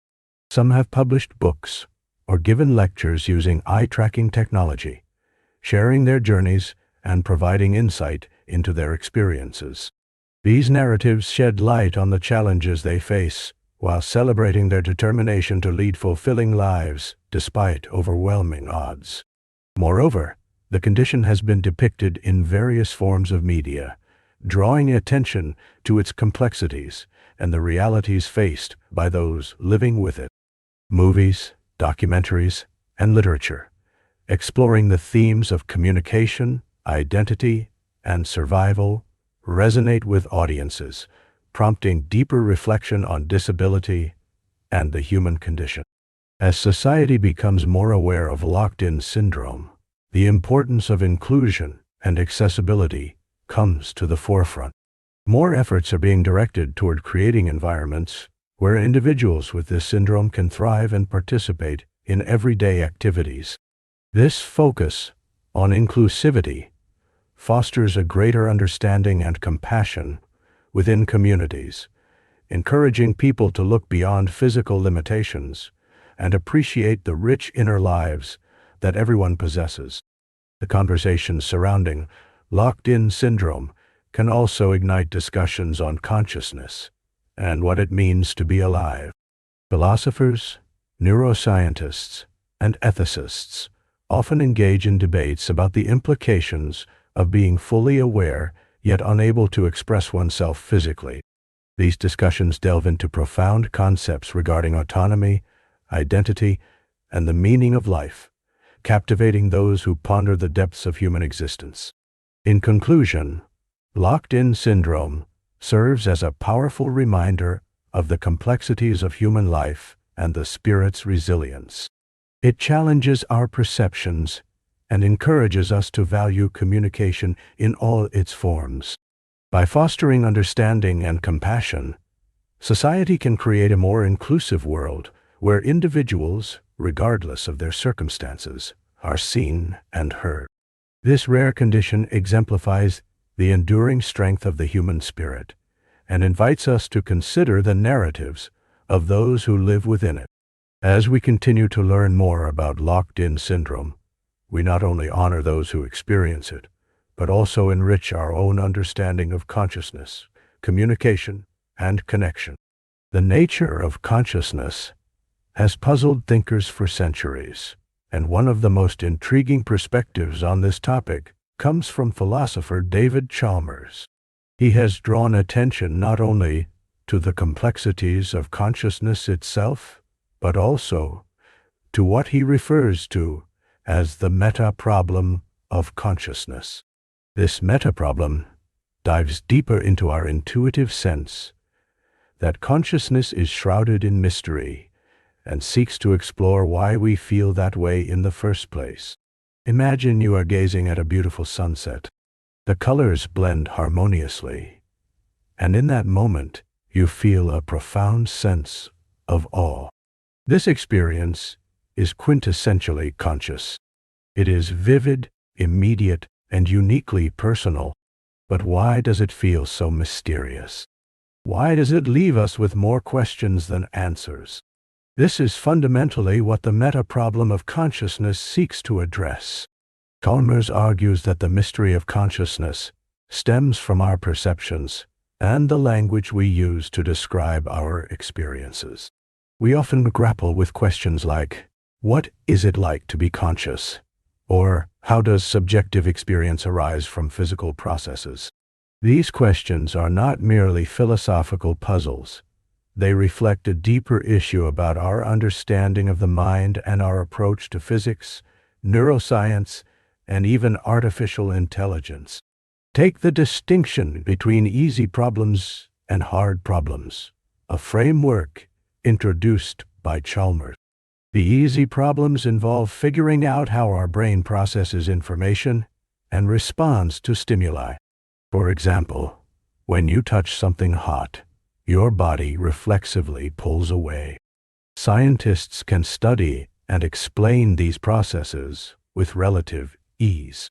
[SPEAKER 1] Some have published books or given lectures using eye-tracking technology, sharing their journeys and providing insight into their experiences. These narratives shed light on the challenges they face while celebrating their determination to lead fulfilling lives despite overwhelming odds. Moreover, the condition has been depicted in various forms of media, drawing attention to its complexities and the realities faced by those living with it. Movies, documentaries, and literature, exploring the themes of communication, identity, and survival, resonate with audiences, prompting deeper reflection on disability and the human condition. As society becomes more aware of locked-in syndrome, the importance of inclusion and accessibility comes to the forefront. More efforts are being directed toward creating environments where individuals with this syndrome can thrive and participate in everyday activities. This focus on inclusivity fosters a greater understanding and compassion within communities, encouraging people to look beyond physical limitations and appreciate the rich inner lives that everyone possesses. The conversations surrounding locked-in syndrome can also ignite discussions on consciousness and what it means to be alive. Philosophers, neuroscientists, and ethicists often engage in debates about the implications of being fully aware yet unable to express oneself physically. These discussions delve into profound concepts regarding autonomy, identity, and the meaning of life, captivating those who ponder the depths of human existence. In conclusion, locked-in syndrome serves as a powerful reminder of the complexities of human life and the spirit's resilience. It challenges our perceptions and encourages us to value communication in all its forms. By fostering understanding and compassion, society can create a more inclusive world where individuals, regardless of their circumstances, are seen and heard. This rare condition exemplifies the enduring strength of the human spirit and invites us to consider the narratives of those who live within it. As we continue to learn more about locked-in syndrome, we not only honor those who experience it, but also enrich our own understanding of consciousness, communication, and connection. The nature of consciousness has puzzled thinkers for centuries, and one of the most intriguing perspectives on this topic comes from philosopher David Chalmers. He has drawn attention not only to the complexities of consciousness itself, but also to what he refers to as the meta-problem of consciousness. This meta-problem dives deeper into our intuitive sense that consciousness is shrouded in mystery and seeks to explore why we feel that way in the first place. Imagine you are gazing at a beautiful sunset. The colors blend harmoniously, and in that moment, you feel a profound sense of awe. This experience is quintessentially conscious. It is vivid, immediate, and uniquely personal. But why does it feel so mysterious? Why does it leave us with more questions than answers? This is fundamentally what the meta-problem of consciousness seeks to address. Chalmers argues that the mystery of consciousness stems from our perceptions and the language we use to describe our experiences. We often grapple with questions like, what is it like to be conscious? Or, how does subjective experience arise from physical processes? These questions are not merely philosophical puzzles. They reflect a deeper issue about our understanding of the mind and our approach to physics, neuroscience, and even artificial intelligence. Take the distinction between easy problems and hard problems, a framework introduced by Chalmers. The easy problems involve figuring out how our brain processes information and responds to stimuli. For example, when you touch something hot, your body reflexively pulls away. Scientists can study and explain these processes with relative ease.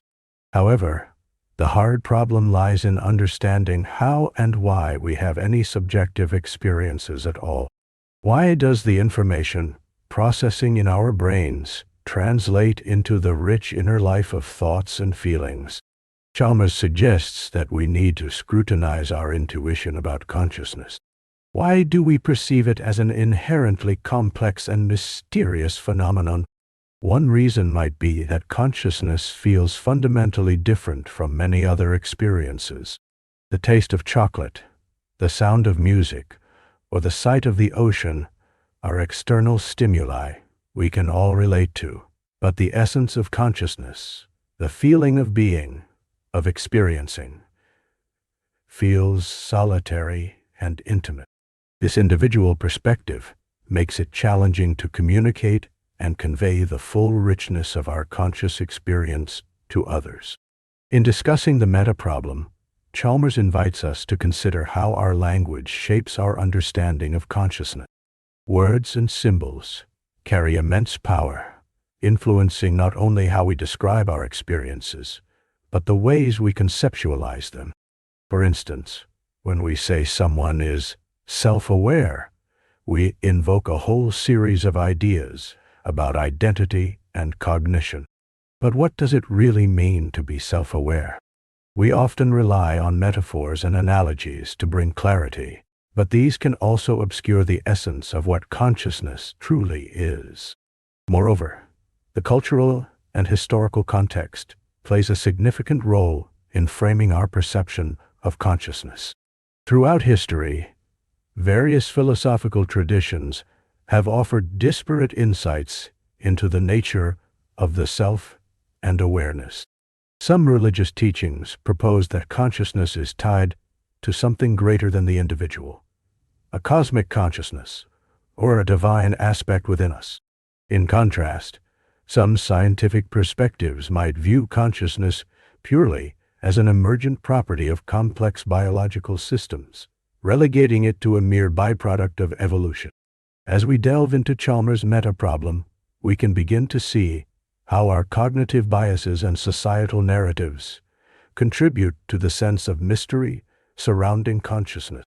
[SPEAKER 1] However, the hard problem lies in understanding how and why we have any subjective experiences at all. Why does the information processing in our brains translate into the rich inner life of thoughts and feelings? Chalmers suggests that we need to scrutinize our intuition about consciousness. Why do we perceive it as an inherently complex and mysterious phenomenon? One reason might be that consciousness feels fundamentally different from many other experiences. The taste of chocolate, the sound of music, or the sight of the ocean are external stimuli we can all relate to. But the essence of consciousness, the feeling of being, of experiencing, feels solitary and intimate. This individual perspective makes it challenging to communicate and convey the full richness of our conscious experience to others. In discussing the meta-problem, Chalmers invites us to consider how our language shapes our understanding of consciousness. Words and symbols carry immense power, influencing not only how we describe our experiences, but the ways we conceptualize them. For instance, when we say someone is self-aware, we invoke a whole series of ideas about identity and cognition. But what does it really mean to be self-aware? We often rely on metaphors and analogies to bring clarity, but these can also obscure the essence of what consciousness truly is. Moreover, the cultural and historical context plays a significant role in framing our perception of consciousness. Throughout history, various philosophical traditions have offered disparate insights into the nature of the self and awareness. Some religious teachings propose that consciousness is tied to something greater than the individual, a cosmic consciousness, or a divine aspect within us. In contrast, some scientific perspectives might view consciousness purely as an emergent property of complex biological systems, relegating it to a mere byproduct of evolution. As we delve into Chalmers' meta-problem, we can begin to see how our cognitive biases and societal narratives contribute to the sense of mystery surrounding consciousness.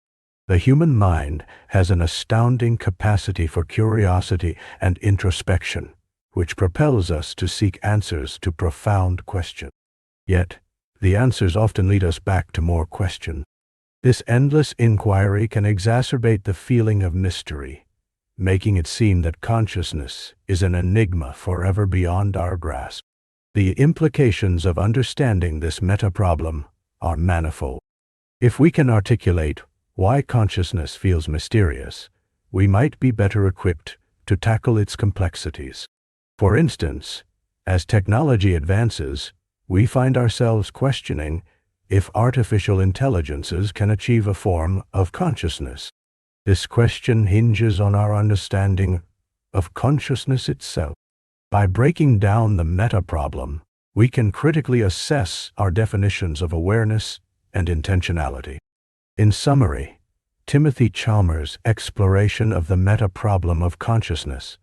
[SPEAKER 1] The human mind has an astounding capacity for curiosity and introspection, which propels us to seek answers to profound questions. Yet, the answers often lead us back to more questions. This endless inquiry can exacerbate the feeling of mystery, making it seem that consciousness is an enigma forever beyond our grasp. The implications of understanding this meta-problem are manifold. If we can articulate why consciousness feels mysterious, we might be better equipped to tackle its complexities. For instance, as technology advances, we find ourselves questioning if artificial intelligences can achieve a form of consciousness. This question hinges on our understanding of consciousness itself. By breaking down the meta-problem, we can critically assess our definitions of awareness and intentionality. In summary, Timothy Chalmers' exploration of the meta-problem of consciousness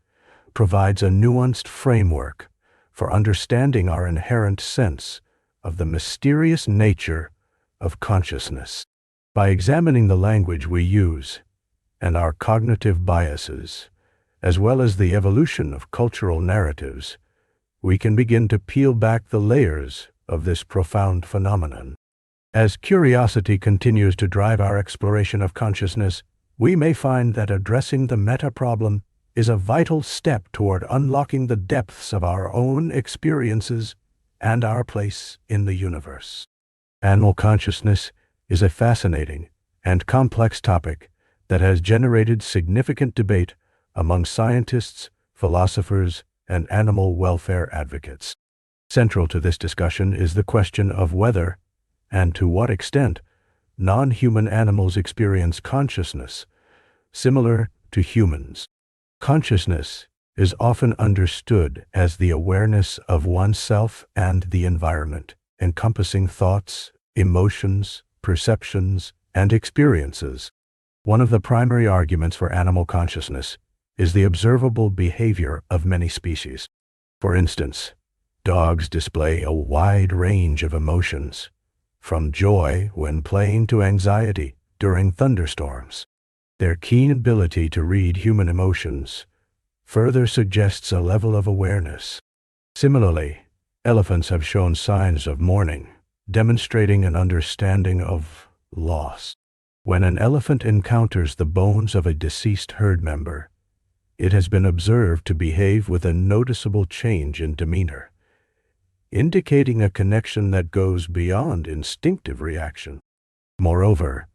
[SPEAKER 1] provides a nuanced framework for understanding our inherent sense of the mysterious nature of consciousness. By examining the language we use and our cognitive biases, as well as the evolution of cultural narratives, we can begin to peel back the layers of this profound phenomenon. As curiosity continues to drive our exploration of consciousness, we may find that addressing the meta-problem is a vital step toward unlocking the depths of our own experiences and our place in the universe. Animal consciousness is a fascinating and complex topic that has generated significant debate among scientists, philosophers, and animal welfare advocates. Central to this discussion is the question of whether, and to what extent, non-human animals experience consciousness similar to humans. Consciousness is often understood as the awareness of oneself and the environment, encompassing thoughts, emotions, perceptions, and experiences. One of the primary arguments for animal consciousness is the observable behavior of many species. For instance, dogs display a wide range of emotions, from joy when playing to anxiety during thunderstorms. Their keen ability to read human emotions further suggests a level of awareness. Similarly, elephants have shown signs of mourning, demonstrating an understanding of loss. When an elephant encounters the bones of a deceased herd member, it has been observed to behave with a noticeable change in demeanor, indicating a connection that goes beyond instinctive reaction. Moreover,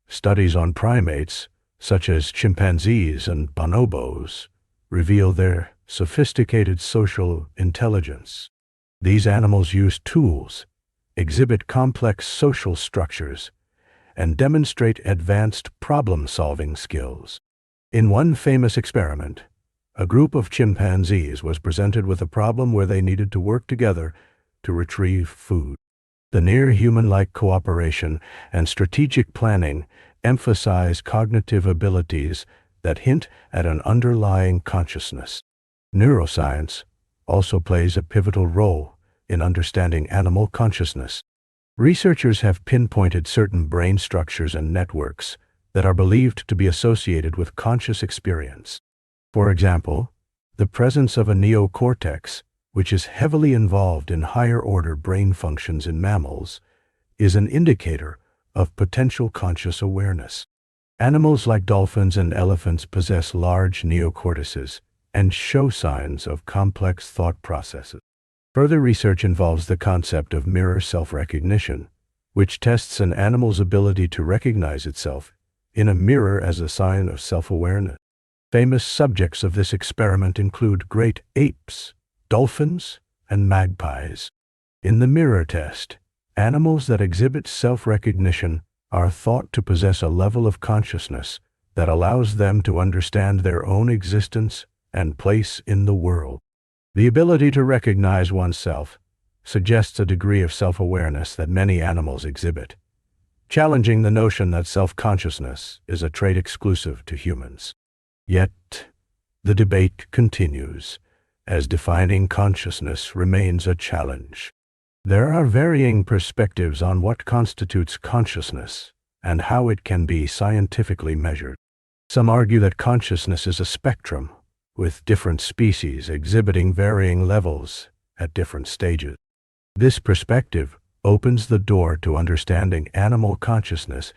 [SPEAKER 1] studies on primates, such as chimpanzees and bonobos, reveal their sophisticated social intelligence. These animals use tools, exhibit complex social structures, and demonstrate advanced problem-solving skills. In one famous experiment, a group of chimpanzees was presented with a problem where they needed to work together to retrieve food. The near-human-like cooperation and strategic planning emphasize cognitive abilities that hint at an underlying consciousness. Neuroscience also plays a pivotal role in understanding animal consciousness. Researchers have pinpointed certain brain structures and networks that are believed to be associated with conscious experience. For example, the presence of a neocortex, which is heavily involved in higher-order brain functions in mammals, is an indicator of potential conscious awareness. Animals like dolphins and elephants possess large neocortices and show signs of complex thought processes. Further research involves the concept of mirror self-recognition, which tests an animal's ability to recognize itself in a mirror as a sign of self-awareness. Famous subjects of this experiment include great apes, dolphins, and magpies. In the mirror test, animals that exhibit self-recognition are thought to possess a level of consciousness that allows them to understand their own existence and place in the world. The ability to recognize oneself suggests a degree of self-awareness that many animals exhibit, challenging the notion that self-consciousness is a trait exclusive to humans. Yet, the debate continues, as defining consciousness remains a challenge. There are varying perspectives on what constitutes consciousness and how it can be scientifically measured. Some argue that consciousness is a spectrum, with different species exhibiting varying levels at different stages. This perspective opens the door to understanding animal consciousness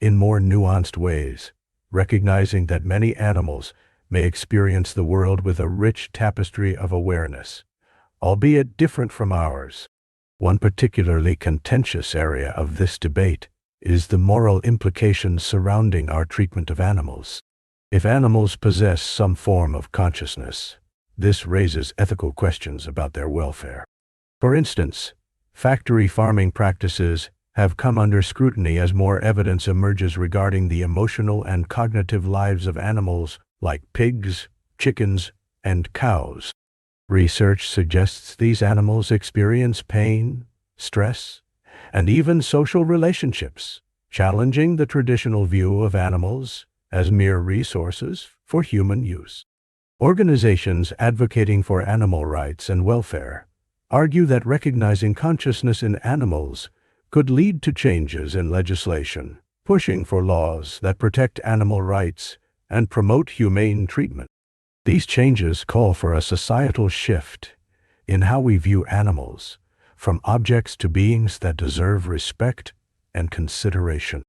[SPEAKER 1] in more nuanced ways, recognizing that many animals may experience the world with a rich tapestry of awareness, albeit different from ours. One particularly contentious area of this debate is the moral implications surrounding our treatment of animals. If animals possess some form of consciousness, this raises ethical questions about their welfare. For instance, factory farming practices have come under scrutiny as more evidence emerges regarding the emotional and cognitive lives of animals like pigs, chickens, and cows. Research suggests these animals experience pain, stress, and even social relationships, challenging the traditional view of animals as mere resources for human use. Organizations advocating for animal rights and welfare argue that recognizing consciousness in animals could lead to changes in legislation, pushing for laws that protect animal rights and promote humane treatment. These changes call for a societal shift in how we view animals, from objects to beings that deserve respect and consideration.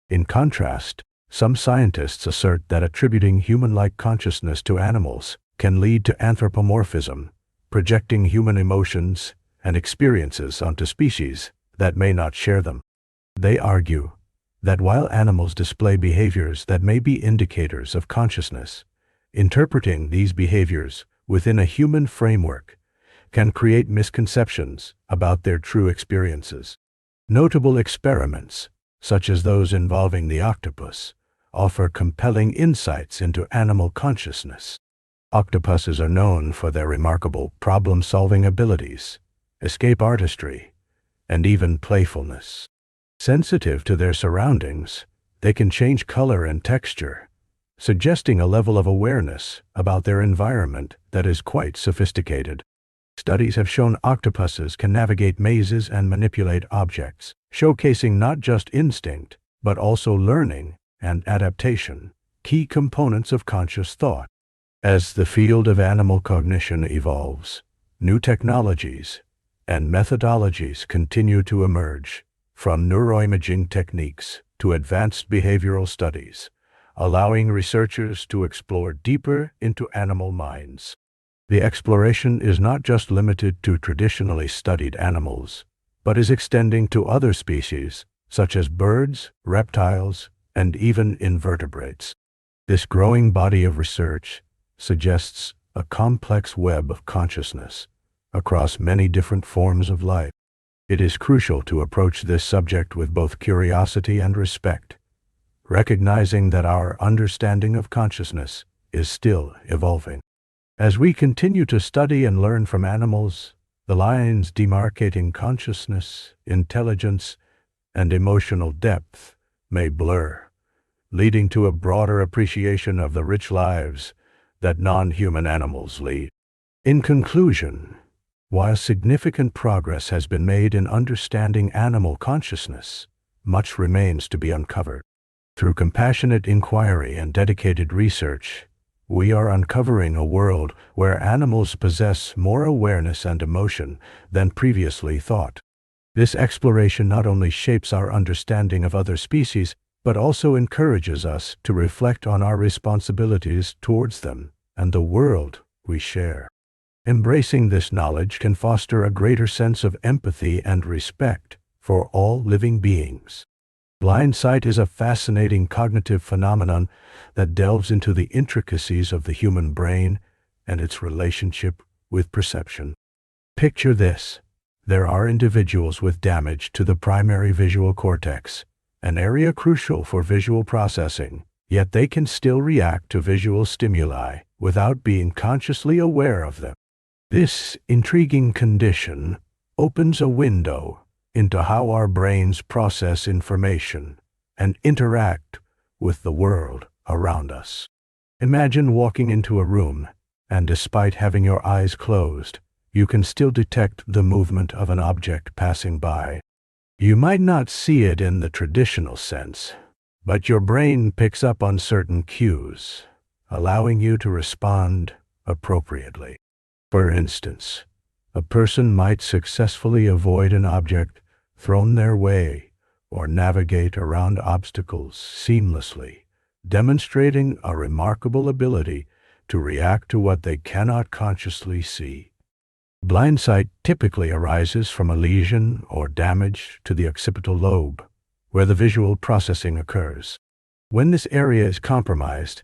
[SPEAKER 1] In contrast, some scientists assert that attributing human-like consciousness to animals can lead to anthropomorphism, projecting human emotions and experiences onto species that may not share them. They argue that while animals display behaviors that may be indicators of consciousness, interpreting these behaviors within a human framework can create misconceptions about their true experiences. Notable experiments, such as those involving the octopus, offer compelling insights into animal consciousness. Octopuses are known for their remarkable problem-solving abilities, escape artistry, and even playfulness. Sensitive to their surroundings, they can change color and texture, suggesting a level of awareness about their environment that is quite sophisticated. Studies have shown octopuses can navigate mazes and manipulate objects, showcasing not just instinct, but also learning and adaptation, key components of conscious thought. As the field of animal cognition evolves, new technologies and methodologies continue to emerge, from neuroimaging techniques to advanced behavioral studies, allowing researchers to explore deeper into animal minds. The exploration is not just limited to traditionally studied animals, but is extending to other species, such as birds, reptiles, and even invertebrates. This growing body of research suggests a complex web of consciousness across many different forms of life. It is crucial to approach this subject with both curiosity and respect, recognizing that our understanding of consciousness is still evolving. As we continue to study and learn from animals, the lines demarcating consciousness, intelligence, and emotional depth may blur, leading to a broader appreciation of the rich lives that non-human animals lead. In conclusion, while significant progress has been made in understanding animal consciousness, much remains to be uncovered. Through compassionate inquiry and dedicated research, we are uncovering a world where animals possess more awareness and emotion than previously thought. This exploration not only shapes our understanding of other species, but also encourages us to reflect on our responsibilities towards them and the world we share. Embracing this knowledge can foster a greater sense of empathy and respect for all living beings. Blindsight is a fascinating cognitive phenomenon that delves into the intricacies of the human brain and its relationship with perception. Picture this. There are individuals with damage to the primary visual cortex, an area crucial for visual processing, yet they can still react to visual stimuli without being consciously aware of them. This intriguing condition opens a window into how our brains process information and interact with the world around us. Imagine walking into a room, and despite having your eyes closed, you can still detect the movement of an object passing by. You might not see it in the traditional sense, but your brain picks up on certain cues, allowing you to respond appropriately. For instance, a person might successfully avoid an object thrown their way or navigate around obstacles seamlessly, demonstrating a remarkable ability to react to what they cannot consciously see. Blindsight typically arises from a lesion or damage to the occipital lobe, where the visual processing occurs. When this area is compromised,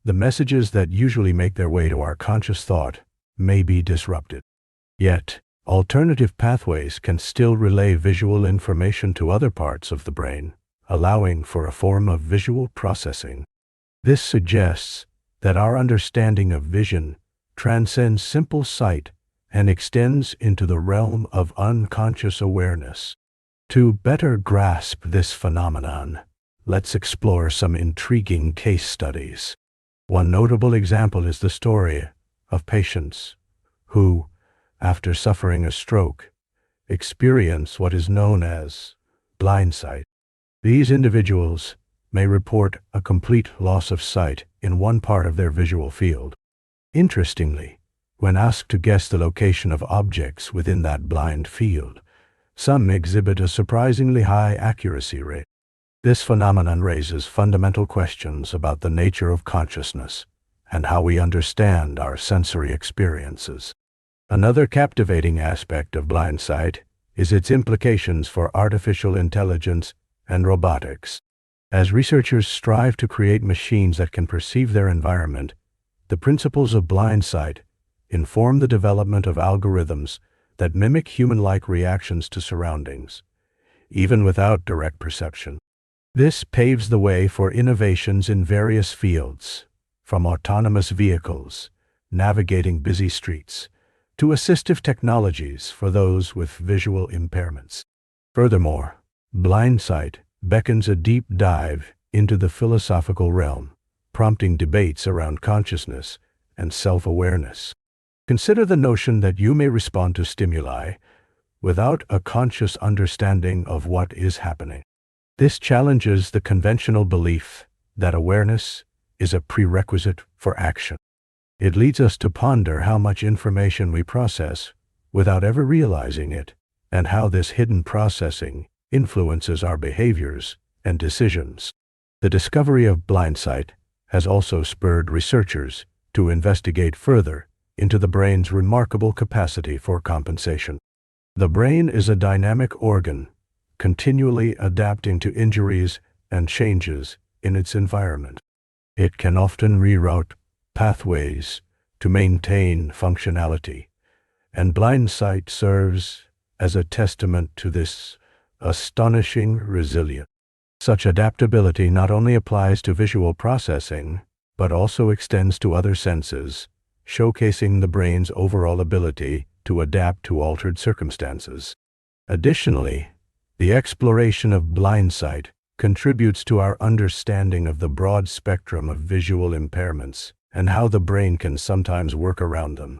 [SPEAKER 1] the messages that usually make their way to our conscious thought may be disrupted. Yet, alternative pathways can still relay visual information to other parts of the brain, allowing for a form of visual processing. This suggests that our understanding of vision transcends simple sight and extends into the realm of unconscious awareness. To better grasp this phenomenon, let's explore some intriguing case studies. One notable example is the story of patients who, after suffering a stroke, experience what is known as blindsight. These individuals may report a complete loss of sight in one part of their visual field. Interestingly, when asked to guess the location of objects within that blind field, some exhibit a surprisingly high accuracy rate. This phenomenon raises fundamental questions about the nature of consciousness and how we understand our sensory experiences. Another captivating aspect of blindsight is its implications for artificial intelligence and robotics. As researchers strive to create machines that can perceive their environment, the principles of blindsight inform the development of algorithms that mimic human-like reactions to surroundings, even without direct perception. This paves the way for innovations in various fields, from autonomous vehicles navigating busy streets to assistive technologies for those with visual impairments. Furthermore, blindsight beckons a deep dive into the philosophical realm, prompting debates around consciousness and self-awareness. Consider the notion that you may respond to stimuli without a conscious understanding of what is happening. This challenges the conventional belief that awareness is a prerequisite for action. It leads us to ponder how much information we process without ever realizing it, and how this hidden processing influences our behaviors and decisions. The discovery of blindsight has also spurred researchers to investigate further into the brain's remarkable capacity for compensation. The brain is a dynamic organ, continually adapting to injuries and changes in its environment. It can often reroute pathways to maintain functionality, and blindsight serves as a testament to this astonishing resilience. Such adaptability not only applies to visual processing, but also extends to other senses, showcasing the brain's overall ability to adapt to altered circumstances. Additionally, the exploration of blindsight contributes to our understanding of the broad spectrum of visual impairments and how the brain can sometimes work around them.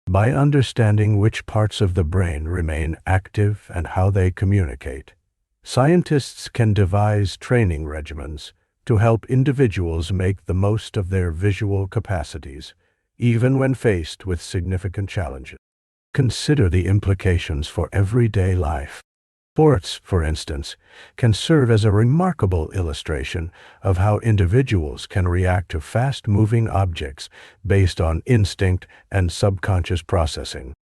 [SPEAKER 1] By understanding which parts of the brain remain active and how they communicate, scientists can devise training regimens to help individuals make the most of their visual capacities, even when faced with significant challenges. Consider the implications for everyday life. Sports, for instance, can serve as a remarkable illustration of how individuals can react to fast-moving objects based on instinct and subconscious processing.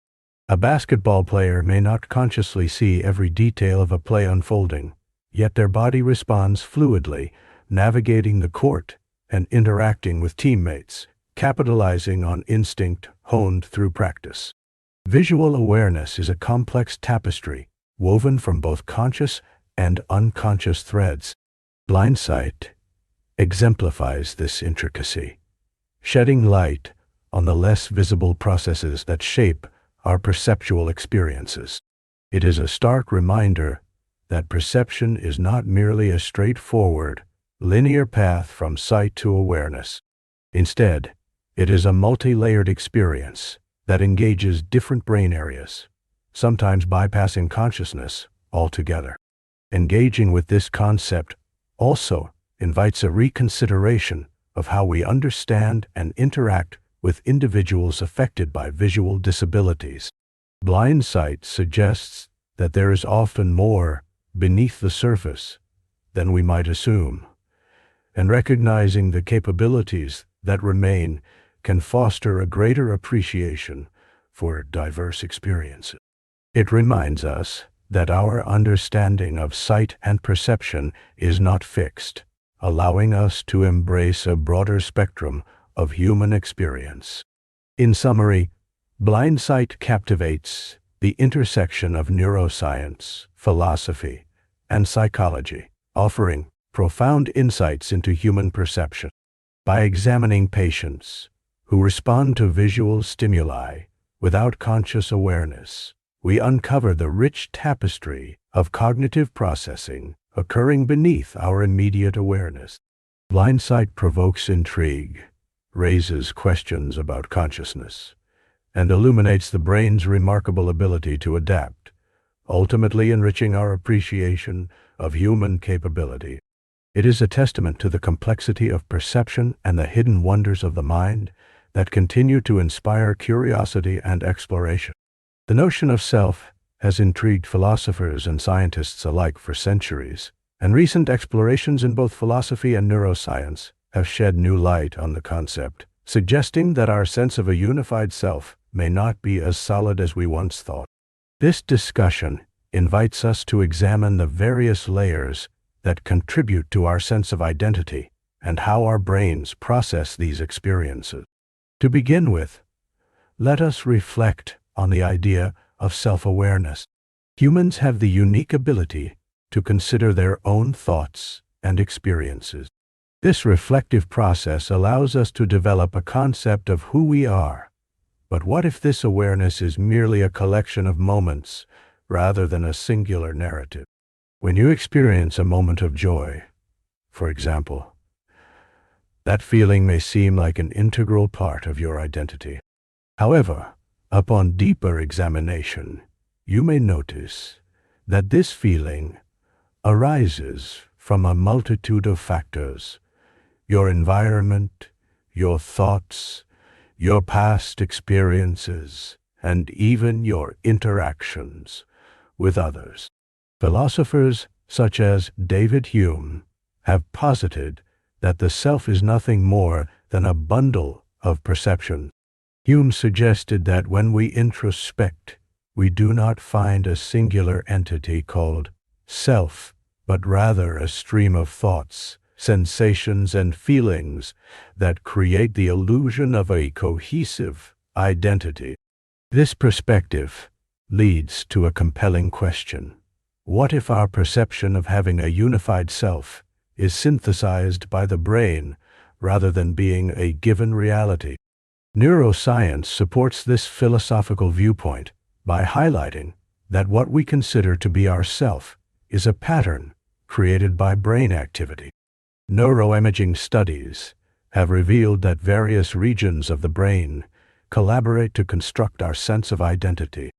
[SPEAKER 1] A basketball player may not consciously see every detail of a play unfolding, yet their body responds fluidly, navigating the court and interacting with teammates, capitalizing on instinct honed through practice. Visual awareness is a complex tapestry woven from both conscious and unconscious threads. Blindsight exemplifies this intricacy, shedding light on the less visible processes that shape our perceptual experiences. It is a stark reminder that perception is not merely a straightforward, linear path from sight to awareness. Instead, it is a multi-layered experience that engages different brain areas, sometimes bypassing consciousness altogether. Engaging with this concept also invites a reconsideration of how we understand and interact with individuals affected by visual disabilities. Blindsight suggests that there is often more beneath the surface than we might assume, and recognizing the capabilities that remain can foster a greater appreciation for diverse experiences. It reminds us that our understanding of sight and perception is not fixed, allowing us to embrace a broader spectrum of human experience. In summary, blindsight captivates the intersection of neuroscience, philosophy, and psychology, offering profound insights into human perception. By examining patients who respond to visual stimuli without conscious awareness, we uncover the rich tapestry of cognitive processing occurring beneath our immediate awareness. Blindsight provokes intrigue, raises questions about consciousness, and illuminates the brain's remarkable ability to adapt, ultimately enriching our appreciation of human capability. It is a testament to the complexity of perception and the hidden wonders of the mind that continue to inspire curiosity and exploration. The notion of self has intrigued philosophers and scientists alike for centuries, and recent explorations in both philosophy and neuroscience have shed new light on the concept, suggesting that our sense of a unified self may not be as solid as we once thought. This discussion invites us to examine the various layers that contribute to our sense of identity and how our brains process these experiences. To begin with, let us reflect on the idea of self-awareness. Humans have the unique ability to consider their own thoughts and experiences. This reflective process allows us to develop a concept of who we are. But what if this awareness is merely a collection of moments rather than a singular narrative? When you experience a moment of joy, for example, That feeling may seem like an integral part of your identity. However, upon deeper examination, you may notice that this feeling arises from a multitude of factors: your environment, your thoughts, your past experiences, and even your interactions with others. Philosophers such as David Hume have posited that the self is nothing more than a bundle of perceptions. Hume suggested that when we introspect, we do not find a singular entity called self, but rather a stream of thoughts, sensations, and feelings that create the illusion of a cohesive identity. This perspective leads to a compelling question. What if our perception of having a unified self is synthesized by the brain rather than being a given reality? Neuroscience supports this philosophical viewpoint by highlighting that what we consider to be our self is a pattern created by brain activity. Neuroimaging studies have revealed that various regions of the brain collaborate to construct our sense of identity.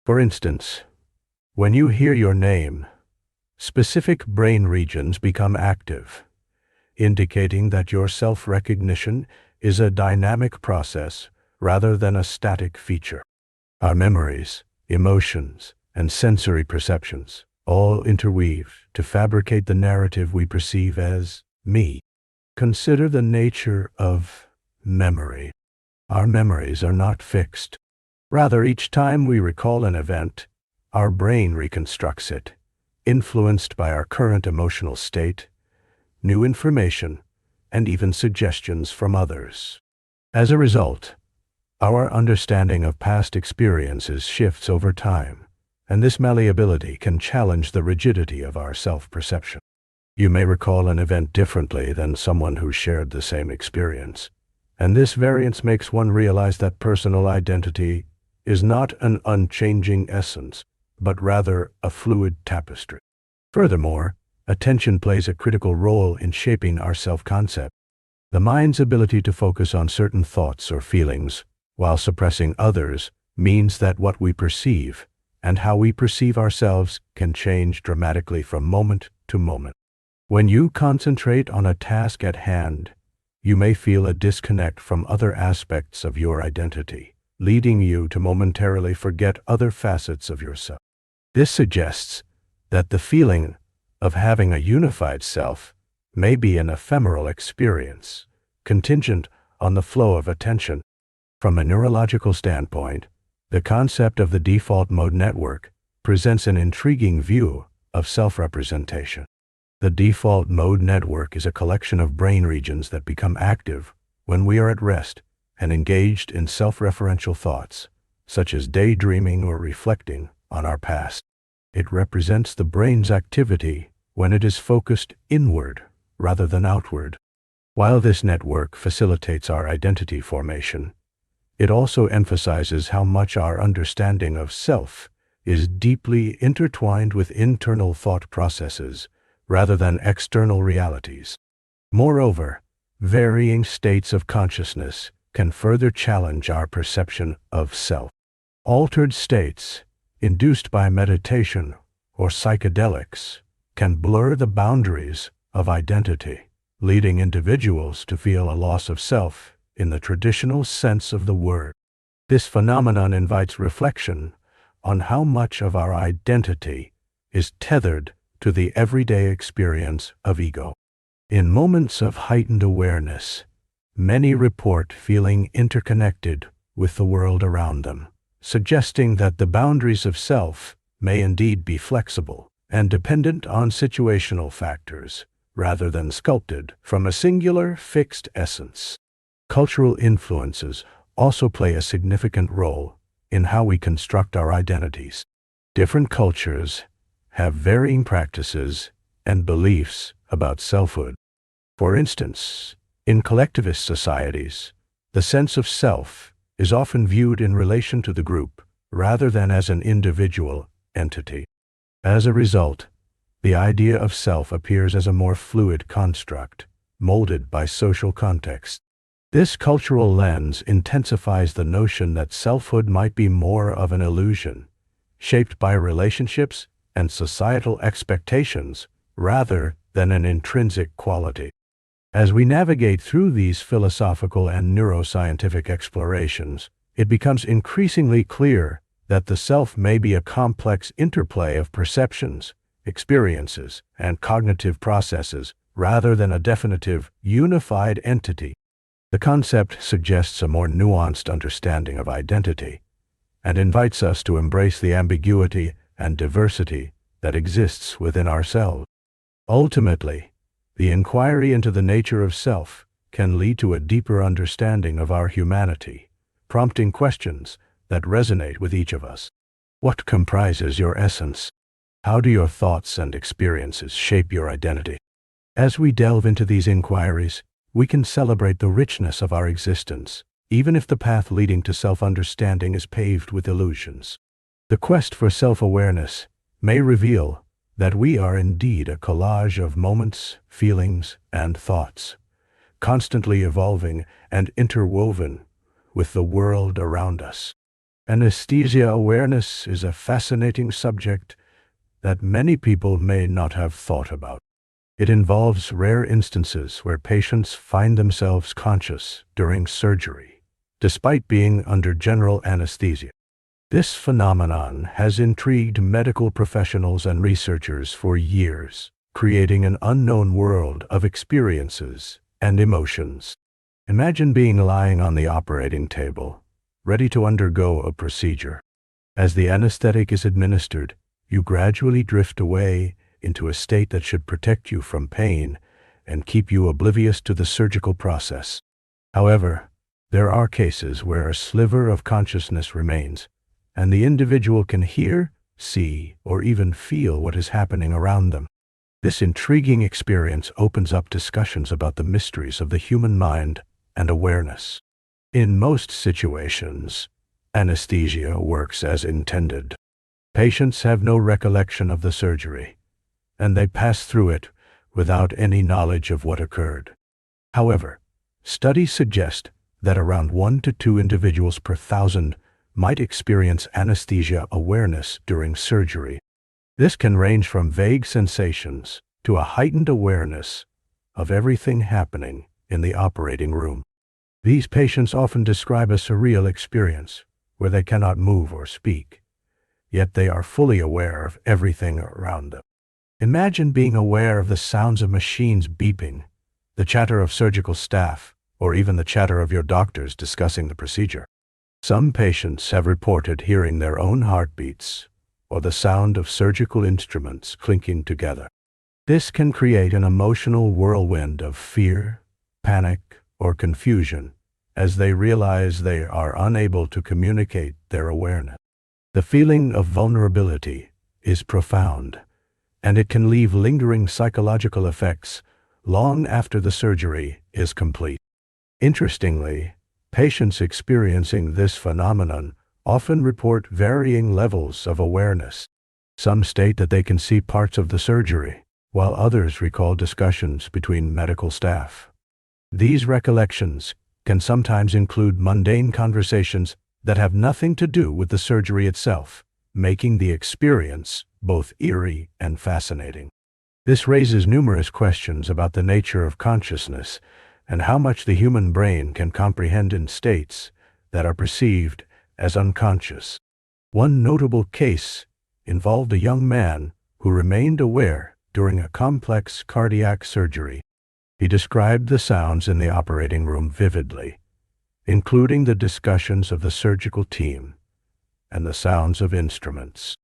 [SPEAKER 1] For instance, when you hear your name, specific brain regions become active, indicating that your self-recognition is a dynamic process rather than a static feature. Our memories, emotions, and sensory perceptions all interweave to fabricate the narrative we perceive as me. Consider the nature of memory. Our memories are not fixed. Rather, each time we recall an event, our brain reconstructs it, influenced by our current emotional state, new information, and even suggestions from others. As a result, our understanding of past experiences shifts over time, and this malleability can challenge the rigidity of our self-perception. You may recall an event differently than someone who shared the same experience, and this variance makes one realize that personal identity is not an unchanging essence, but rather a fluid tapestry. Furthermore, attention plays a critical role in shaping our self-concept. The mind's ability to focus on certain thoughts or feelings while suppressing others means that what we perceive and how we perceive ourselves can change dramatically from moment to moment. When you concentrate on a task at hand, you may feel a disconnect from other aspects of your identity, leading you to momentarily forget other facets of yourself. This suggests that the feeling of having a unified self may be an ephemeral experience, contingent on the flow of attention. From a neurological standpoint, the concept of the default mode network presents an intriguing view of self-representation. The default mode network is a collection of brain regions that become active when we are at rest and engaged in self-referential thoughts, such as daydreaming or reflecting on our past. It represents the brain's activity when it is focused inward rather than outward. While this network facilitates our identity formation, it also emphasizes how much our understanding of self is deeply intertwined with internal thought processes rather than external realities. Moreover, varying states of consciousness can further challenge our perception of self. Altered states, induced by meditation or psychedelics, can blur the boundaries of identity, leading individuals to feel a loss of self in the traditional sense of the word. This phenomenon invites reflection on how much of our identity is tethered to the everyday experience of ego. In moments of heightened awareness, many report feeling interconnected with the world around them, suggesting that the boundaries of self may indeed be flexible and dependent on situational factors, rather than sculpted from a singular, fixed essence. Cultural influences also play a significant role in how we construct our identities. Different cultures have varying practices and beliefs about selfhood. For instance, in collectivist societies, the sense of self is often viewed in relation to the group rather than as an individual entity. As a result, the idea of self appears as a more fluid construct, molded by social context. This cultural lens intensifies the notion that selfhood might be more of an illusion, shaped by relationships and societal expectations rather than an intrinsic quality. As we navigate through these philosophical and neuroscientific explorations, it becomes increasingly clear that the self may be a complex interplay of perceptions, experiences, and cognitive processes rather than a definitive, unified entity. The concept suggests a more nuanced understanding of identity and invites us to embrace the ambiguity and diversity that exists within ourselves. Ultimately, the inquiry into the nature of self can lead to a deeper understanding of our humanity, prompting questions that resonate with each of us. What comprises your essence? How do your thoughts and experiences shape your identity? As we delve into these inquiries, we can celebrate the richness of our existence, even if the path leading to self-understanding is paved with illusions. The quest for self-awareness may reveal that we are indeed a collage of moments, feelings, and thoughts, constantly evolving and interwoven with the world around us. Anesthesia awareness is a fascinating subject that many people may not have thought about. It involves rare instances where patients find themselves conscious during surgery, despite being under general anesthesia. This phenomenon has intrigued medical professionals and researchers for years, creating an unknown world of experiences and emotions. Imagine being lying on the operating table, ready to undergo a procedure. As the anesthetic is administered, you gradually drift away into a state that should protect you from pain and keep you oblivious to the surgical process. However, there are cases where a sliver of consciousness remains, and the individual can hear, see, or even feel what is happening around them. This intriguing experience opens up discussions about the mysteries of the human mind and awareness. In most situations, anesthesia works as intended. Patients have no recollection of the surgery, and they pass through it without any knowledge of what occurred. However, studies suggest that around 1 to 2 individuals per 1,000 might experience anesthesia awareness during surgery. This can range from vague sensations to a heightened awareness of everything happening in the operating room. These patients often describe a surreal experience where they cannot move or speak, yet they are fully aware of everything around them. Imagine being aware of the sounds of machines beeping, the chatter of surgical staff, or even the chatter of your doctors discussing the procedure. Some patients have reported hearing their own heartbeats or the sound of surgical instruments clinking together. This can create an emotional whirlwind of fear, panic, or confusion as they realize they are unable to communicate their awareness. The feeling of vulnerability is profound, and it can leave lingering psychological effects long after the surgery is complete. Interestingly, patients experiencing this phenomenon often report varying levels of awareness. Some state that they can see parts of the surgery, while others recall discussions between medical staff. These recollections can sometimes include mundane conversations that have nothing to do with the surgery itself, making the experience both eerie and fascinating. This raises numerous questions about the nature of consciousness and how much the human brain can comprehend in states that are perceived as unconscious. One notable case involved a young man who remained aware during a complex cardiac surgery. He described the sounds in the operating room vividly, including the discussions of the surgical team and the sounds of instruments.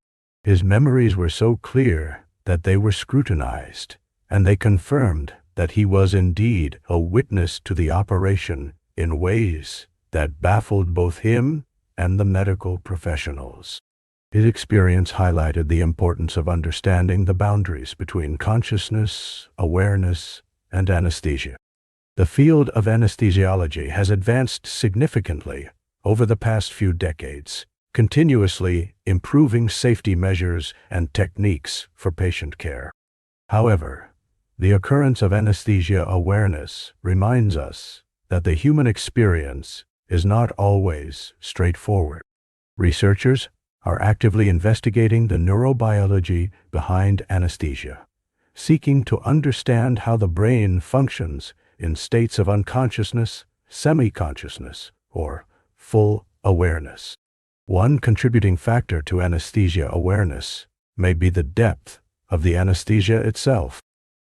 [SPEAKER 1] His memories were so clear that they were scrutinized, and they confirmed that he was indeed a witness to the operation in ways that baffled both him and the medical professionals. His experience highlighted the importance of understanding the boundaries between consciousness, awareness, and anesthesia. The field of anesthesiology has advanced significantly over the past few decades, continuously improving safety measures and techniques for patient care. However, The occurrence of anesthesia awareness reminds us that the human experience is not always straightforward. Researchers are actively investigating the neurobiology behind anesthesia, seeking to understand how the brain functions in states of unconsciousness, semi-consciousness, or full awareness. One contributing factor to anesthesia awareness may be the depth of the anesthesia itself.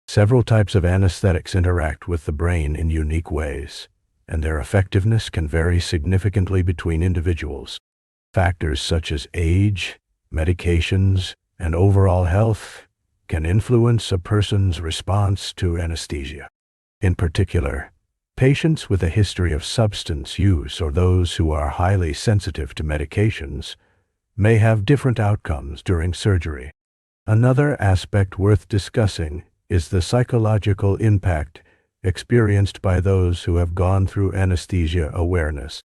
[SPEAKER 1] Several types of anesthetics interact with the brain in unique ways, and their effectiveness can vary significantly between individuals. Factors such as age, medications, and overall health can influence a person's response to anesthesia. In particular, patients with a history of substance use or those who are highly sensitive to medications may have different outcomes during surgery. Another aspect worth discussing is the psychological impact experienced by those who have gone through anesthesia awareness.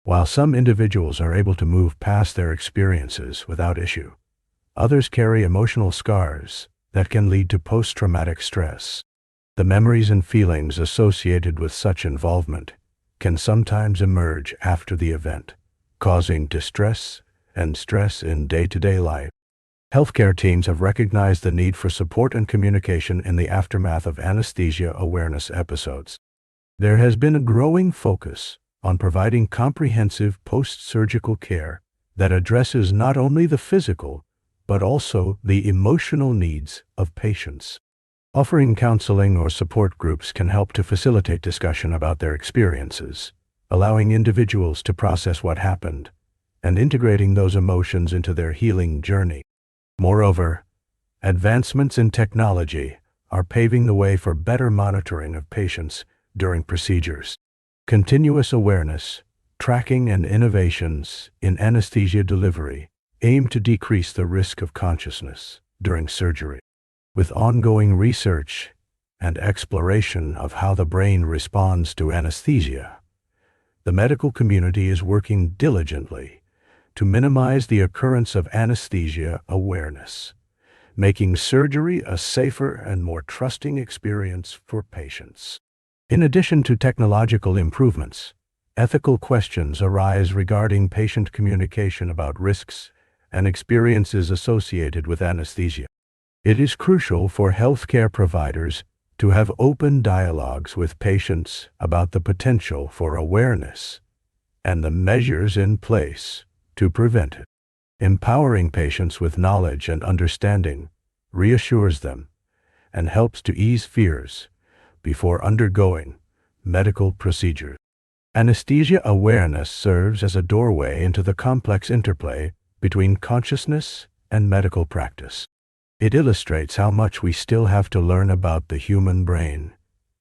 [SPEAKER 1] While some individuals are able to move past their experiences without issue, others carry emotional scars that can lead to post-traumatic stress. The memories and feelings associated with such involvement can sometimes emerge after the event, causing distress and stress in day-to-day life. Healthcare teams have recognized the need for support and communication in the aftermath of anesthesia awareness episodes. There has been a growing focus on providing comprehensive post-surgical care that addresses not only the physical, but also the emotional needs of patients. Offering counseling or support groups can help to facilitate discussion about their experiences, allowing individuals to process what happened and integrating those emotions into their healing journey. Moreover, advancements in technology are paving the way for better monitoring of patients during procedures. Continuous awareness, tracking, and innovations in anesthesia delivery aim to decrease the risk of consciousness during surgery. With ongoing research and exploration of how the brain responds to anesthesia, the medical community is working diligently to minimize the occurrence of anesthesia awareness, making surgery a safer and more trusting experience for patients. In addition to technological improvements, ethical questions arise regarding patient communication about risks and experiences associated with anesthesia. It is crucial for healthcare providers to have open dialogues with patients about the potential for awareness and the measures in place to prevent it. Empowering patients with knowledge and understanding reassures them and helps to ease fears before undergoing medical procedures. Anesthesia awareness serves as a doorway into the complex interplay between consciousness and medical practice. It illustrates how much we still have to learn about the human brain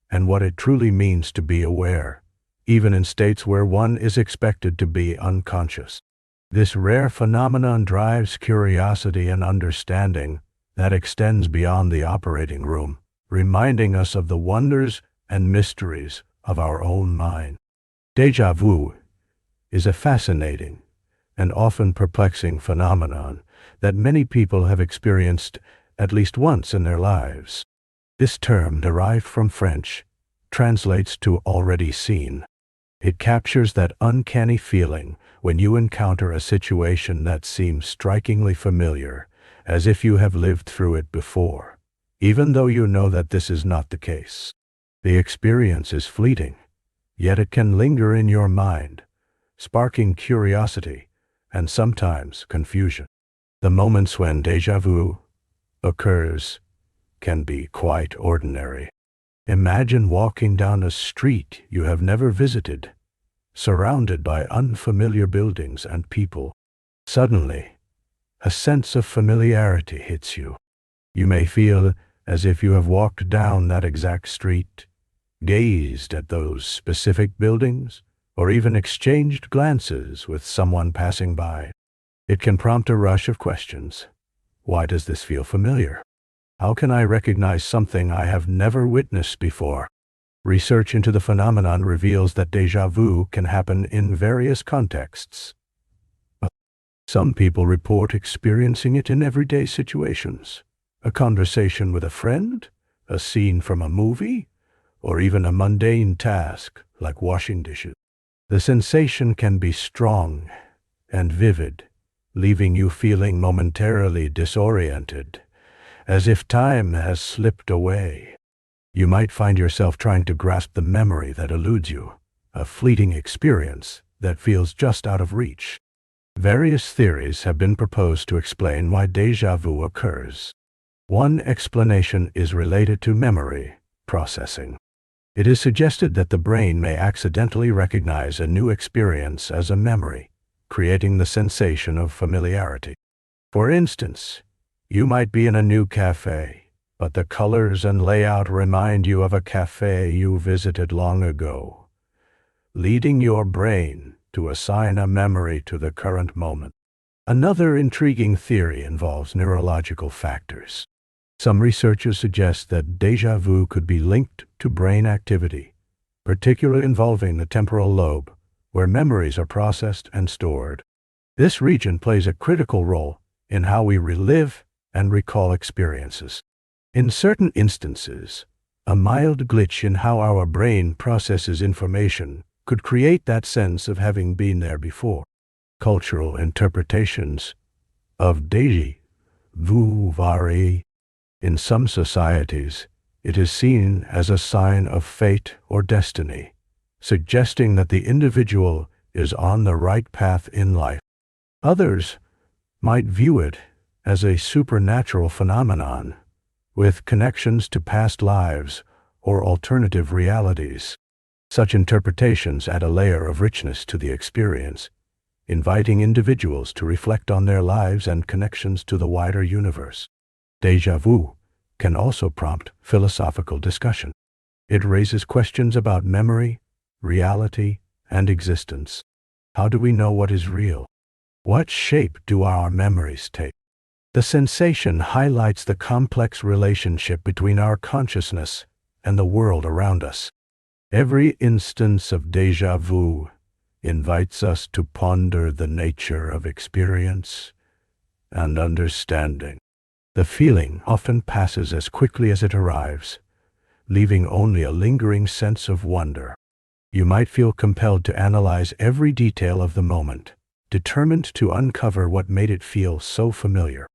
[SPEAKER 1] and what it truly means to be aware, even in states where one is expected to be unconscious. This rare phenomenon drives curiosity and understanding that extends beyond the operating room, reminding us of the wonders and mysteries of our own mind. Déjà vu is a fascinating and often perplexing phenomenon that many people have experienced at least once in their lives. This term, derived from French, translates to already seen. It captures that uncanny feeling when you encounter a situation that seems strikingly familiar, as if you have lived through it before, even though you know that this is not the case. The experience is fleeting, yet it can linger in your mind, sparking curiosity and sometimes confusion. The moments when déjà vu occurs can be quite ordinary. Imagine walking down a street you have never visited, surrounded by unfamiliar buildings and people. Suddenly, a sense of familiarity hits you. You may feel as if you have walked down that exact street, gazed at those specific buildings, or even exchanged glances with someone passing by. It can prompt a rush of questions. Why does this feel familiar? How can I recognize something I have never witnessed before? Research into the phenomenon reveals that déjà vu can happen in various contexts. Some people report experiencing it in everyday situations. A conversation with a friend, a scene from a movie, or even a mundane task like washing dishes. The sensation can be strong and vivid, leaving you feeling momentarily disoriented, as if time has slipped away. You might find yourself trying to grasp the memory that eludes you, a fleeting experience that feels just out of reach. Various theories have been proposed to explain why déjà vu occurs. One explanation is related to memory processing. It is suggested that the brain may accidentally recognize a new experience as a memory, creating the sensation of familiarity. For instance, you might be in a new cafe, but the colors and layout remind you of a cafe you visited long ago, leading your brain to assign a memory to the current moment. Another intriguing theory involves neurological factors. Some researchers suggest that déjà vu could be linked to brain activity, particularly involving the temporal lobe, where memories are processed and stored. This region plays a critical role in how we relive and recall experiences. In certain instances, a mild glitch in how our brain processes information could create that sense of having been there before. Cultural interpretations of déjà vu vary. In some societies, it is seen as a sign of fate or destiny, suggesting that the individual is on the right path in life. Others might view it as a supernatural phenomenon, with connections to past lives or alternative realities. Such interpretations add a layer of richness to the experience, inviting individuals to reflect on their lives and connections to the wider universe. Déjà vu can also prompt philosophical discussion. It raises questions about memory, reality, and existence. How do we know what is real? What shape do our memories take? The sensation highlights the complex relationship between our consciousness and the world around us. Every instance of déjà vu invites us to ponder the nature of experience and understanding. The feeling often passes as quickly as it arrives, leaving only a lingering sense of wonder. You might feel compelled to analyze every detail of the moment, determined to uncover what made it feel so familiar.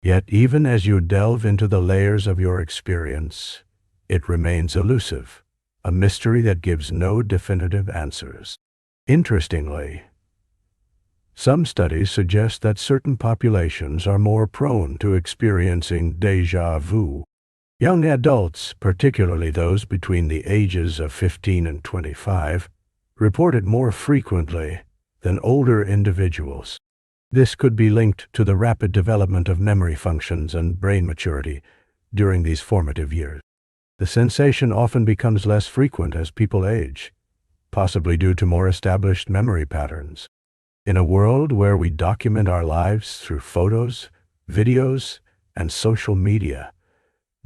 [SPEAKER 1] Yet even as you delve into the layers of your experience, it remains elusive, a mystery that gives no definitive answers. Interestingly, some studies suggest that certain populations are more prone to experiencing déjà vu. Young adults, particularly those between the ages of 15 and 25, report it more frequently than older individuals. This could be linked to the rapid development of memory functions and brain maturity during these formative years. The sensation often becomes less frequent as people age, possibly due to more established memory patterns. In a world where we document our lives through photos, videos, and social media,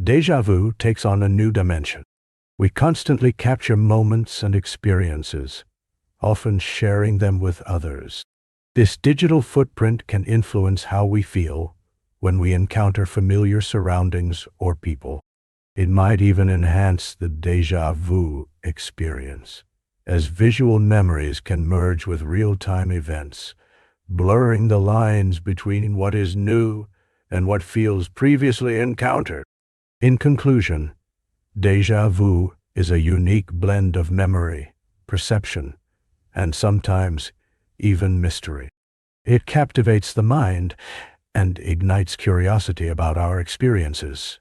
[SPEAKER 1] déjà vu takes on a new dimension. We constantly capture moments and experiences, often sharing them with others. This digital footprint can influence how we feel when we encounter familiar surroundings or people. It might even enhance the déjà vu experience, as visual memories can merge with real-time events, blurring the lines between what is new and what feels previously encountered. In conclusion, déjà vu is a unique blend of memory, perception, and sometimes even mystery. It captivates the mind and ignites curiosity about our experiences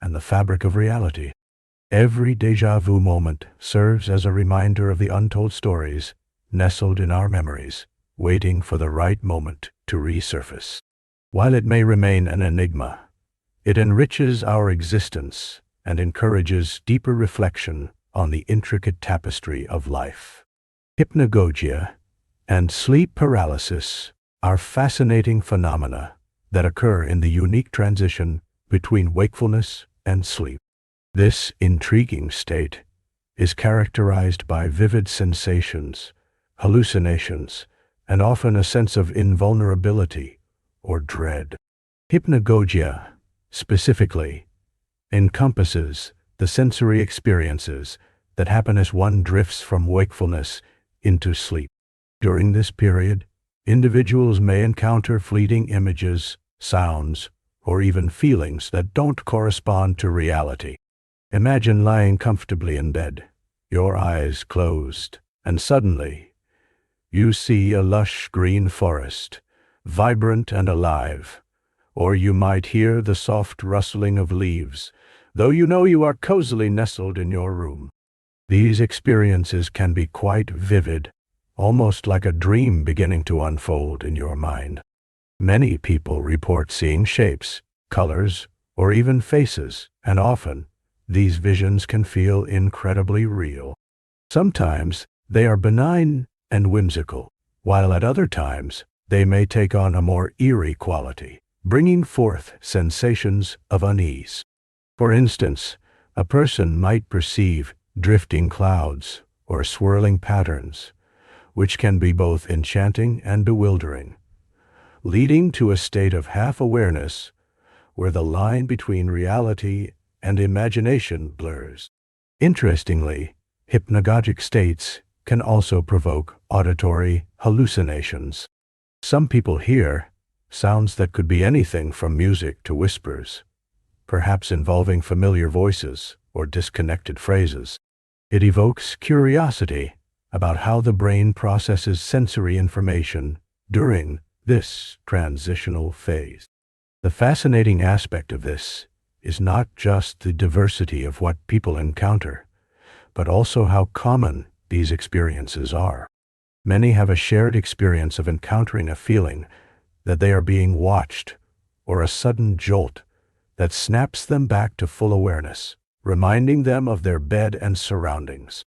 [SPEAKER 1] and the fabric of reality. Every déjà vu moment serves as a reminder of the untold stories nestled in our memories, waiting for the right moment to resurface. While it may remain an enigma, it enriches our existence and encourages deeper reflection on the intricate tapestry of life. Hypnagogia and sleep paralysis are fascinating phenomena that occur in the unique transition between wakefulness and sleep. This intriguing state is characterized by vivid sensations, hallucinations, and often a sense of invulnerability or dread. Hypnagogia, specifically, encompasses the sensory experiences that happen as one drifts from wakefulness into sleep. During this period, individuals may encounter fleeting images, sounds, or even feelings that don't correspond to reality. Imagine lying comfortably in bed, your eyes closed, and suddenly you see a lush green forest, vibrant and alive. Or you might hear the soft rustling of leaves, though you know you are cozily nestled in your room. These experiences can be quite vivid, almost like a dream beginning to unfold in your mind. Many people report seeing shapes, colors, or even faces, and often these visions can feel incredibly real. Sometimes they are benign and whimsical, while at other times they may take on a more eerie quality, bringing forth sensations of unease. For instance, a person might perceive drifting clouds or swirling patterns, which can be both enchanting and bewildering, leading to a state of half-awareness where the line between reality and imagination blurs. Interestingly, hypnagogic states can also provoke auditory hallucinations. Some people hear sounds that could be anything from music to whispers, perhaps involving familiar voices or disconnected phrases. It evokes curiosity about how the brain processes sensory information during this transitional phase. The fascinating aspect of this is not just the diversity of what people encounter, but also how common these experiences are. Many have a shared experience of encountering a feeling that they are being watched, or a sudden jolt that snaps them back to full awareness, reminding them of their bed and surroundings.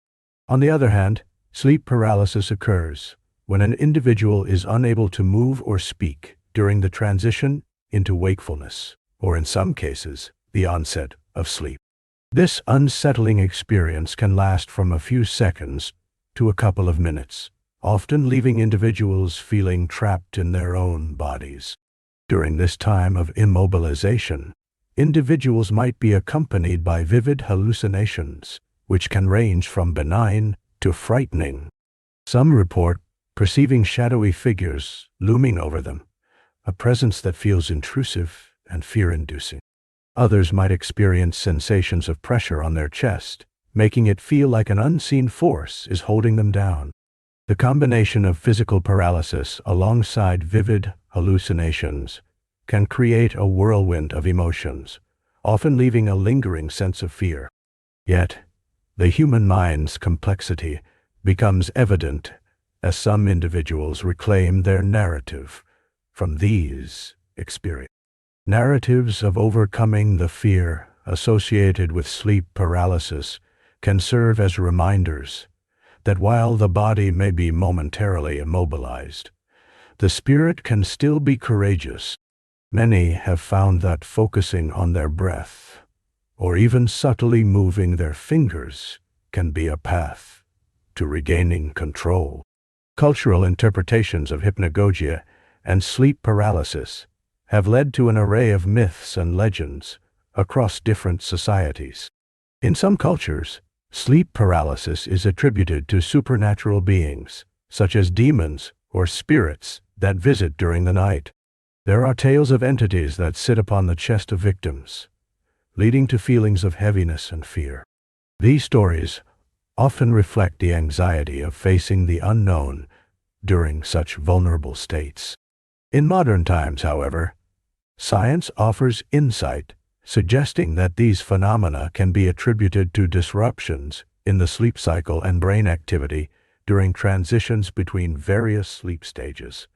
[SPEAKER 1] On the other hand, sleep paralysis occurs when an individual is unable to move or speak during the transition into wakefulness, or in some cases, the onset of sleep. This unsettling experience can last from a few seconds to a couple of minutes, often leaving individuals feeling trapped in their own bodies. During this time of immobilization, individuals might be accompanied by vivid hallucinations, which can range from benign to frightening. Some report perceiving shadowy figures looming over them, a presence that feels intrusive and fear-inducing. Others might experience sensations of pressure on their chest, making it feel like an unseen force is holding them down. The combination of physical paralysis alongside vivid hallucinations can create a whirlwind of emotions, often leaving a lingering sense of fear. Yet, the human mind's complexity becomes evident as some individuals reclaim their narrative from these experiences. Narratives of overcoming the fear associated with sleep paralysis can serve as reminders that while the body may be momentarily immobilized, the spirit can still be courageous. Many have found that focusing on their breath, or even subtly moving their fingers, can be a path to regaining control. Cultural interpretations of hypnagogia and sleep paralysis have led to an array of myths and legends across different societies. In some cultures, sleep paralysis is attributed to supernatural beings, such as demons or spirits that visit during the night. There are tales of entities that sit upon the chest of victims, leading to feelings of heaviness and fear. These stories often reflect the anxiety of facing the unknown during such vulnerable states. In modern times, however, science offers insight, suggesting that these phenomena can be attributed to disruptions in the sleep cycle and brain activity during transitions between various sleep stages.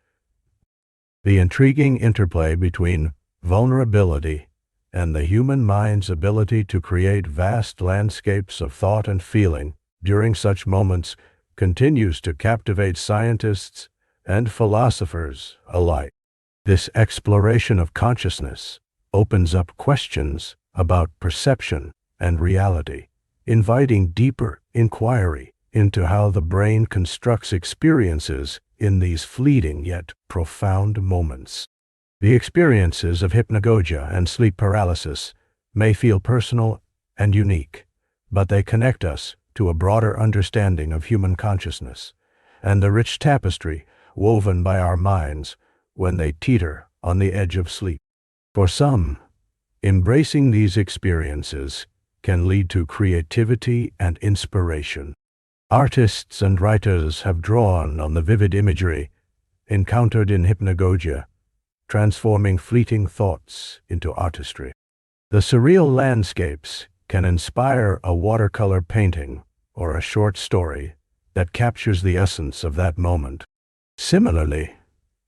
[SPEAKER 1] The intriguing interplay between vulnerability and the human mind's ability to create vast landscapes of thought and feeling during such moments continues to captivate scientists and philosophers alike. This exploration of consciousness opens up questions about perception and reality, inviting deeper inquiry into how the brain constructs experiences in these fleeting yet profound moments. The experiences of hypnagogia and sleep paralysis may feel personal and unique, but they connect us to a broader understanding of human consciousness and the rich tapestry woven by our minds when they teeter on the edge of sleep. For some, embracing these experiences can lead to creativity and inspiration. Artists and writers have drawn on the vivid imagery encountered in Hypnagogia, transforming fleeting thoughts into artistry. The surreal landscapes can inspire a watercolor painting or a short story that captures the essence of that moment. Similarly,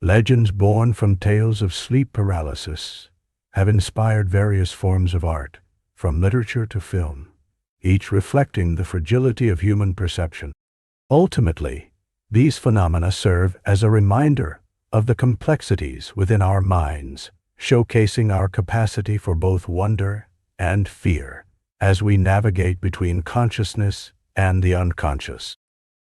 [SPEAKER 1] legends born from tales of sleep paralysis have inspired various forms of art, from literature to film, each reflecting the fragility of human perception. Ultimately, these phenomena serve as a reminder of the complexities within our minds, showcasing our capacity for both wonder and fear as we navigate between consciousness and the unconscious.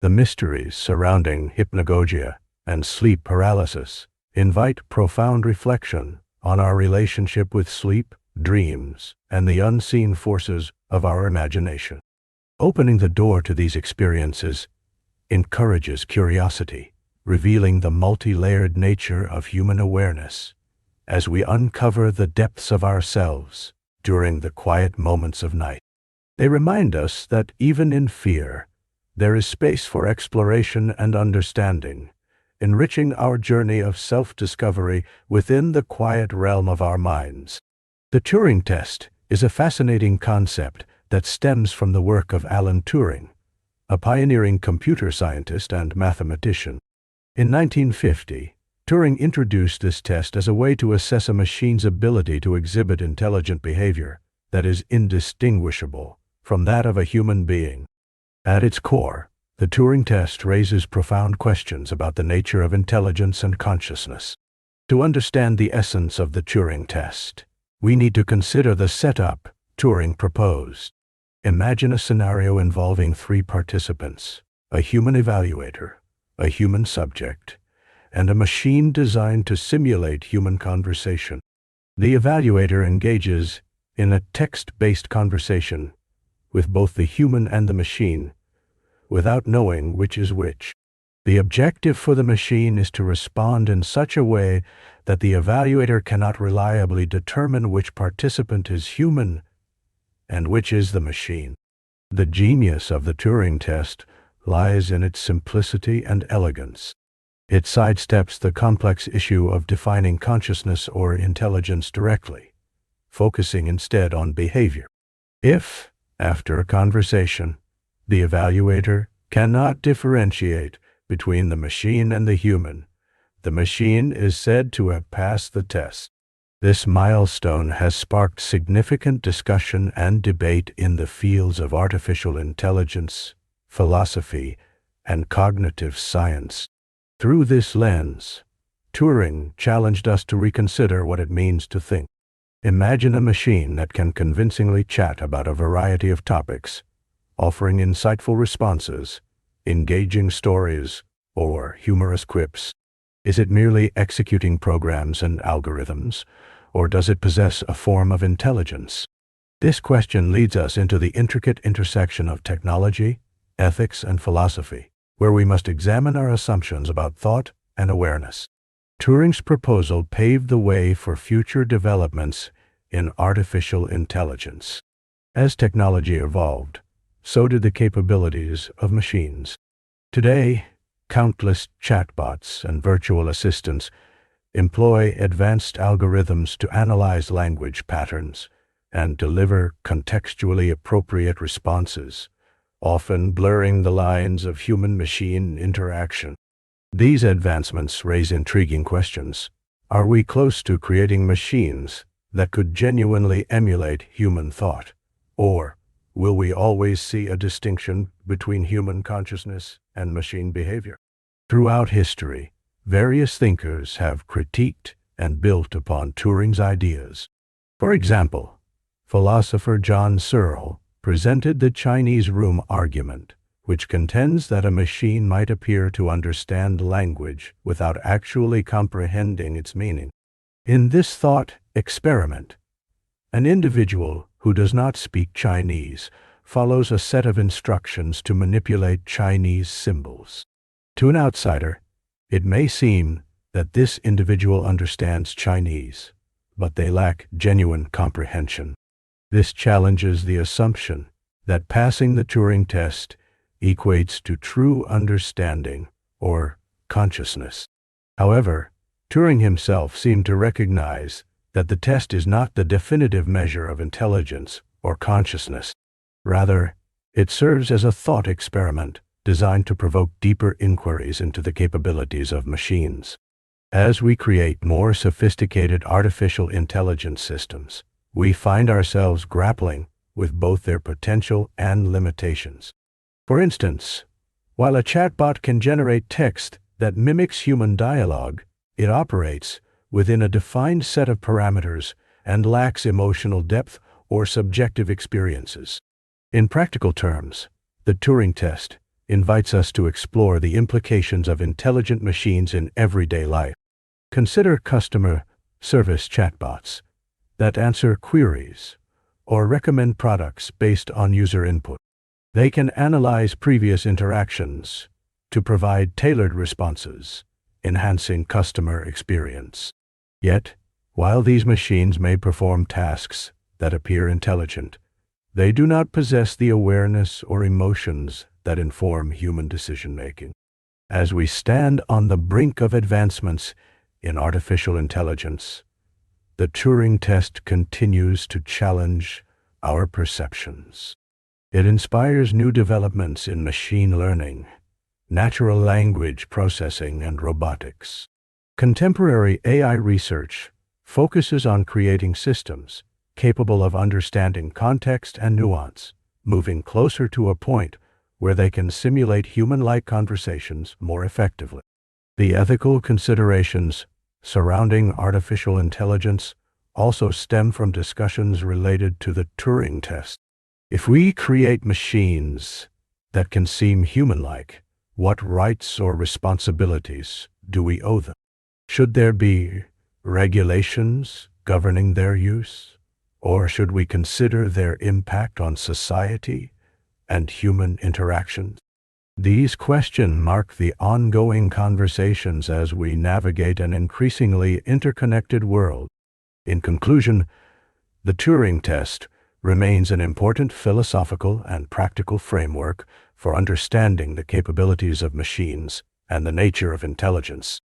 [SPEAKER 1] The mysteries surrounding hypnagogia and sleep paralysis invite profound reflection on our relationship with sleep, dreams, and the unseen forces of our imagination. Opening the door to these experiences encourages curiosity, revealing the multi-layered nature of human awareness as we uncover the depths of ourselves during the quiet moments of night. They remind us that even in fear, there is space for exploration and understanding, enriching our journey of self-discovery within the quiet realm of our minds. The Turing test is a fascinating concept that stems from the work of Alan Turing, a pioneering computer scientist and mathematician. In 1950, Turing introduced this test as a way to assess a machine's ability to exhibit intelligent behavior that is indistinguishable from that of a human being. At its core, the Turing test raises profound questions about the nature of intelligence and consciousness. To understand the essence of the Turing test, we need to consider the setup Turing proposed. Imagine a scenario involving three participants: a human evaluator, a human subject, and a machine designed to simulate human conversation. The evaluator engages in a text-based conversation with both the human and the machine, without knowing which is which. The objective for the machine is to respond in such a way that the evaluator cannot reliably determine which participant is human and which is the machine. The genius of the Turing test lies in its simplicity and elegance. It sidesteps the complex issue of defining consciousness or intelligence directly, focusing instead on behavior. If, after a conversation, the evaluator cannot differentiate between the machine and the human, the machine is said to have passed the test. This milestone has sparked significant discussion and debate in the fields of artificial intelligence, philosophy, and cognitive science. Through this lens, Turing challenged us to reconsider what it means to think. Imagine a machine that can convincingly chat about a variety of topics, offering insightful responses, engaging stories, or humorous quips. Is it merely executing programs and algorithms, or does it possess a form of intelligence? This question leads us into the intricate intersection of technology, ethics, and philosophy, where we must examine our assumptions about thought and awareness. Turing's proposal paved the way for future developments in artificial intelligence. As technology evolved, so did the capabilities of machines. Today, countless chatbots and virtual assistants employ advanced algorithms to analyze language patterns and deliver contextually appropriate responses, often blurring the lines of human-machine interaction. These advancements raise intriguing questions. Are we close to creating machines that could genuinely emulate human thought? Or will we always see a distinction between human consciousness and machine behavior? Throughout history, various thinkers have critiqued and built upon Turing's ideas. For example, philosopher John Searle presented the Chinese room argument, which contends that a machine might appear to understand language without actually comprehending its meaning. In this thought experiment, An individual who does not speak Chinese follows a set of instructions to manipulate Chinese symbols. To an outsider, it may seem that this individual understands Chinese, but they lack genuine comprehension. This challenges the assumption that passing the Turing test equates to true understanding or consciousness. However, Turing himself seemed to recognize that the test is not the definitive measure of intelligence or consciousness. Rather, it serves as a thought experiment designed to provoke deeper inquiries into the capabilities of machines. As we create more sophisticated artificial intelligence systems, we find ourselves grappling with both their potential and limitations. For instance, while a chatbot can generate text that mimics human dialogue, it operates within a defined set of parameters and lacks emotional depth or subjective experiences. In practical terms, the Turing test invites us to explore the implications of intelligent machines in everyday life. Consider customer service chatbots that answer queries or recommend products based on user input. They can analyze previous interactions to provide tailored responses, enhancing customer experience. Yet, while these machines may perform tasks that appear intelligent, they do not possess the awareness or emotions that inform human decision-making. As we stand on the brink of advancements in artificial intelligence, the Turing test continues to challenge our perceptions. It inspires new developments in machine learning, natural language processing, and robotics. Contemporary AI research focuses on creating systems capable of understanding context and nuance, moving closer to a point where they can simulate human-like conversations more effectively. The ethical considerations surrounding artificial intelligence also stem from discussions related to the Turing test. If we create machines that can seem human-like, what rights or responsibilities do we owe them? Should there be regulations governing their use? Or should we consider their impact on society and human interactions? These questions mark the ongoing conversations as we navigate an increasingly interconnected world. In conclusion, the Turing test remains an important philosophical and practical framework for understanding the capabilities of machines and the nature of intelligence.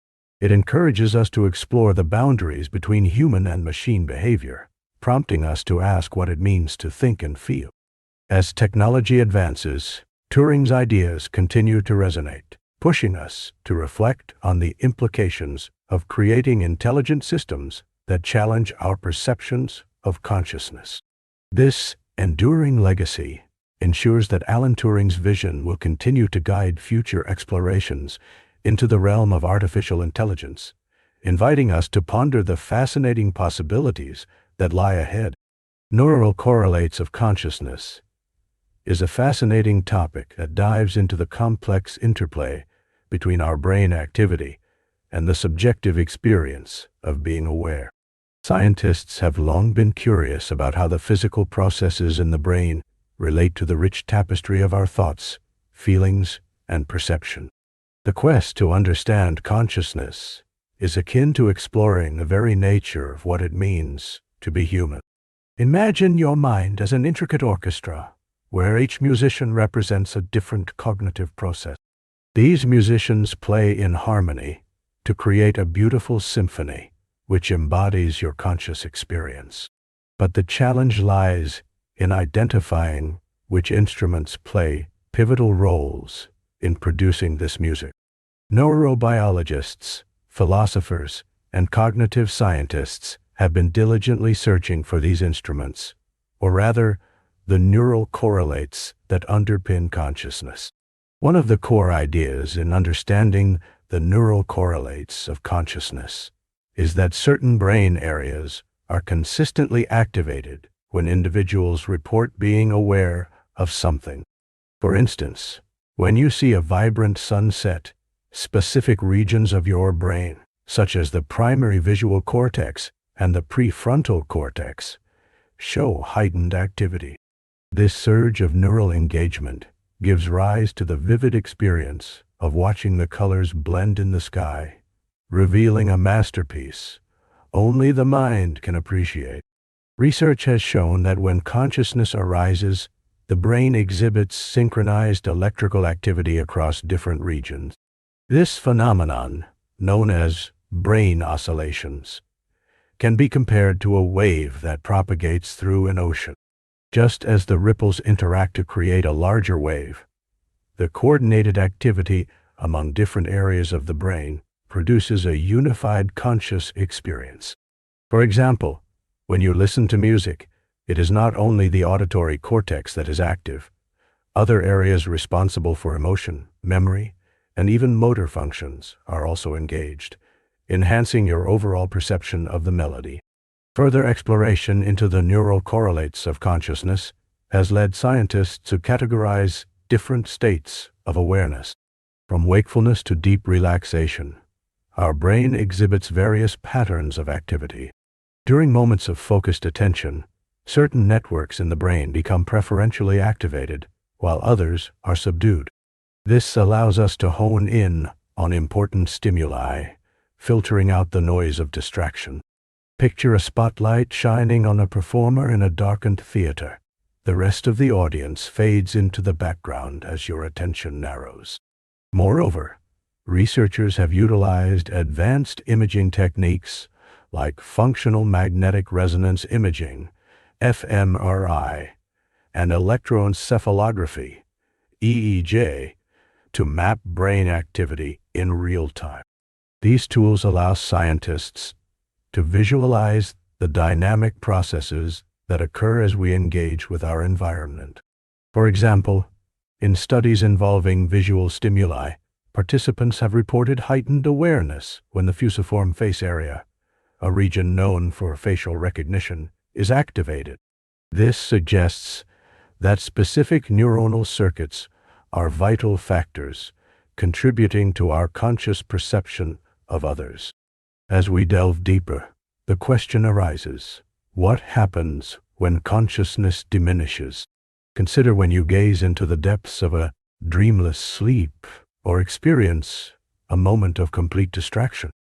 [SPEAKER 1] It encourages us to explore the boundaries between human and machine behavior, prompting us to ask what it means to think and feel. As technology advances, Turing's ideas continue to resonate, pushing us to reflect on the implications of creating intelligent systems that challenge our perceptions of consciousness. This enduring legacy ensures that Alan Turing's vision will continue to guide future explorations into the realm of artificial intelligence, inviting us to ponder the fascinating possibilities that lie ahead. Neural correlates of consciousness is a fascinating topic that dives into the complex interplay between our brain activity and the subjective experience of being aware. Scientists have long been curious about how the physical processes in the brain relate to the rich tapestry of our thoughts, feelings, and perception. The quest to understand consciousness is akin to exploring the very nature of what it means to be human. Imagine your mind as an intricate orchestra, where each musician represents a different cognitive process. These musicians play in harmony to create a beautiful symphony which embodies your conscious experience. But the challenge lies in identifying which instruments play pivotal roles in producing this music. Neurobiologists, philosophers, and cognitive scientists have been diligently searching for these instruments, or rather, the neural correlates that underpin consciousness. One of the core ideas in understanding the neural correlates of consciousness is that certain brain areas are consistently activated when individuals report being aware of something. For instance, when you see a vibrant sunset, specific regions of your brain, such as the primary visual cortex and the prefrontal cortex, show heightened activity. This surge of neural engagement gives rise to the vivid experience of watching the colors blend in the sky, revealing a masterpiece only the mind can appreciate. Research has shown that when consciousness arises, the brain exhibits synchronized electrical activity across different regions. This phenomenon, known as brain oscillations, can be compared to a wave that propagates through an ocean. Just as the ripples interact to create a larger wave, the coordinated activity among different areas of the brain produces a unified conscious experience. For example, when you listen to music, it is not only the auditory cortex that is active. Other areas responsible for emotion, memory, and even motor functions are also engaged, enhancing your overall perception of the melody. Further exploration into the neural correlates of consciousness has led scientists to categorize different states of awareness. From wakefulness to deep relaxation, our brain exhibits various patterns of activity. During moments of focused attention, certain networks in the brain become preferentially activated, while others are subdued. This allows us to hone in on important stimuli, filtering out the noise of distraction. Picture a spotlight shining on a performer in a darkened theater. The rest of the audience fades into the background as your attention narrows. Moreover, researchers have utilized advanced imaging techniques like functional magnetic resonance imaging, fMRI, and electroencephalography, EEG, to map brain activity in real time. These tools allow scientists to visualize the dynamic processes that occur as we engage with our environment. For example, in studies involving visual stimuli, participants have reported heightened awareness when the fusiform face area, a region known for facial recognition, is activated. This suggests that specific neuronal circuits are vital factors contributing to our conscious perception of others. As we delve deeper, the question arises, what happens when consciousness diminishes? Consider when you gaze into the depths of a dreamless sleep or experience a moment of complete distraction.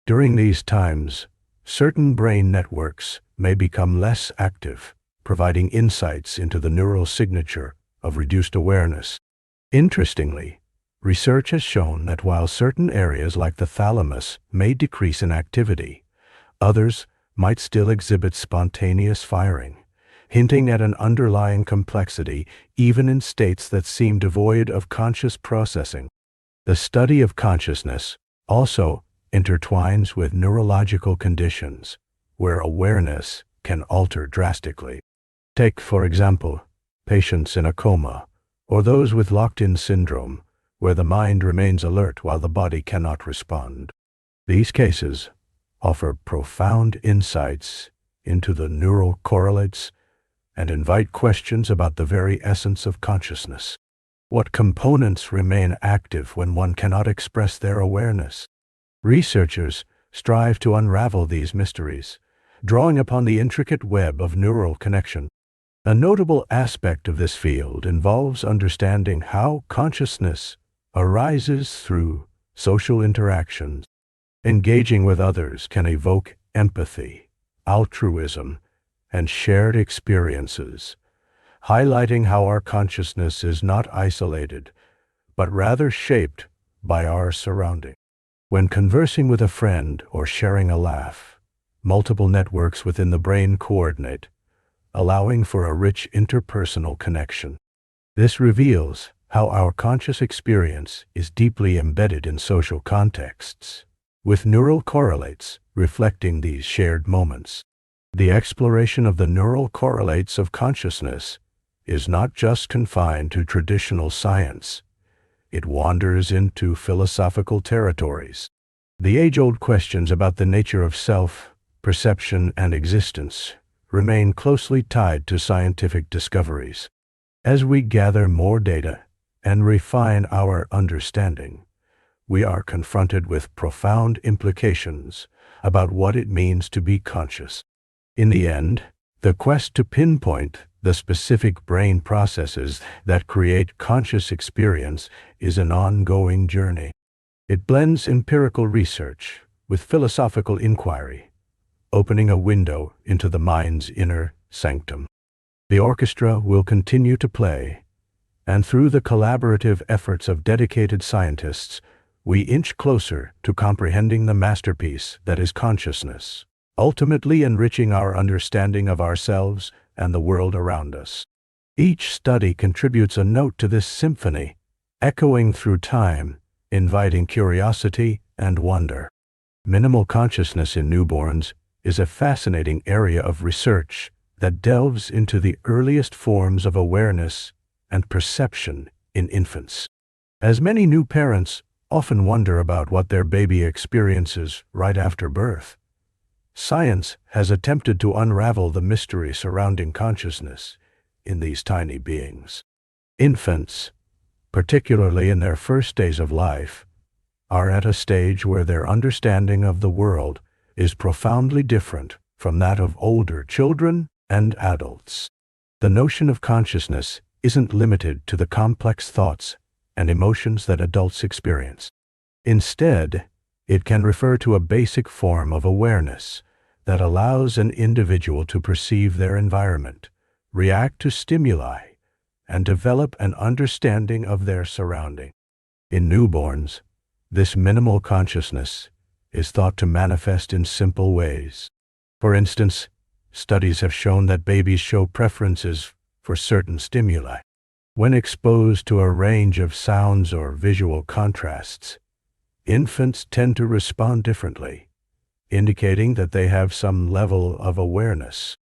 [SPEAKER 1] During these times, certain brain networks may become less active, providing insights into the neural signature of reduced awareness. Interestingly, research has shown that while certain areas like the thalamus may decrease in activity, others might still exhibit spontaneous firing, hinting at an underlying complexity even in states that seem devoid of conscious processing. The study of consciousness also intertwines with neurological conditions where awareness can alter drastically. Take, for example, patients in a coma or those with locked-in syndrome, where the mind remains alert while the body cannot respond. These cases offer profound insights into the neural correlates and invite questions about the very essence of consciousness. What components remain active when one cannot express their awareness? Researchers strive to unravel these mysteries, drawing upon the intricate web of neural connection. A notable aspect of this field involves understanding how consciousness arises through social interactions. Engaging with others can evoke empathy, altruism, and shared experiences, highlighting how our consciousness is not isolated, but rather shaped by our surroundings. When conversing with a friend or sharing a laugh, multiple networks within the brain coordinate, allowing for a rich interpersonal connection. This reveals how our conscious experience is deeply embedded in social contexts, with neural correlates reflecting these shared moments. The exploration of the neural correlates of consciousness is not just confined to traditional science. It wanders into philosophical territories. The age-old questions about the nature of self, perception, and existence remain closely tied to scientific discoveries. As we gather more data and refine our understanding, we are confronted with profound implications about what it means to be conscious. In the end, The quest to pinpoint the specific brain processes that create conscious experience is an ongoing journey. It blends empirical research with philosophical inquiry, opening a window into the mind's inner sanctum. The orchestra will continue to play, and through the collaborative efforts of dedicated scientists, we inch closer to comprehending the masterpiece that is consciousness, ultimately enriching our understanding of ourselves and the world around us. Each study contributes a note to this symphony, echoing through time, inviting curiosity and wonder. Minimal consciousness in newborns is a fascinating area of research that delves into the earliest forms of awareness and perception in infants. As many new parents often wonder about what their baby experiences right after birth, science has attempted to unravel the mystery surrounding consciousness in these tiny beings. Infants, particularly in their first days of life, are at a stage where their understanding of the world is profoundly different from that of older children and adults. The notion of consciousness isn't limited to the complex thoughts and emotions that adults experience. Instead, it can refer to a basic form of awareness that allows an individual to perceive their environment, react to stimuli, and develop an understanding of their surrounding. In newborns, this minimal consciousness is thought to manifest in simple ways. For instance, studies have shown that babies show preferences for certain stimuli. When exposed to a range of sounds or visual contrasts, infants tend to respond differently, indicating that they have some level of awareness.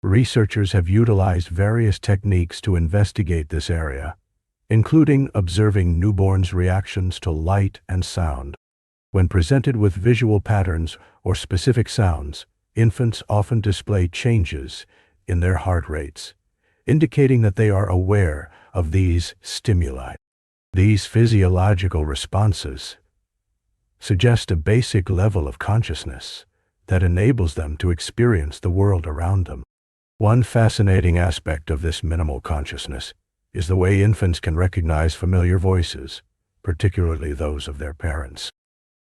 [SPEAKER 1] Researchers have utilized various techniques to investigate this area, including observing newborns' reactions to light and sound. When presented with visual patterns or specific sounds, infants often display changes in their heart rates, indicating that they are aware of these stimuli. These physiological responses suggest a basic level of consciousness that enables them to experience the world around them. One fascinating aspect of this minimal consciousness is the way infants can recognize familiar voices, particularly those of their parents.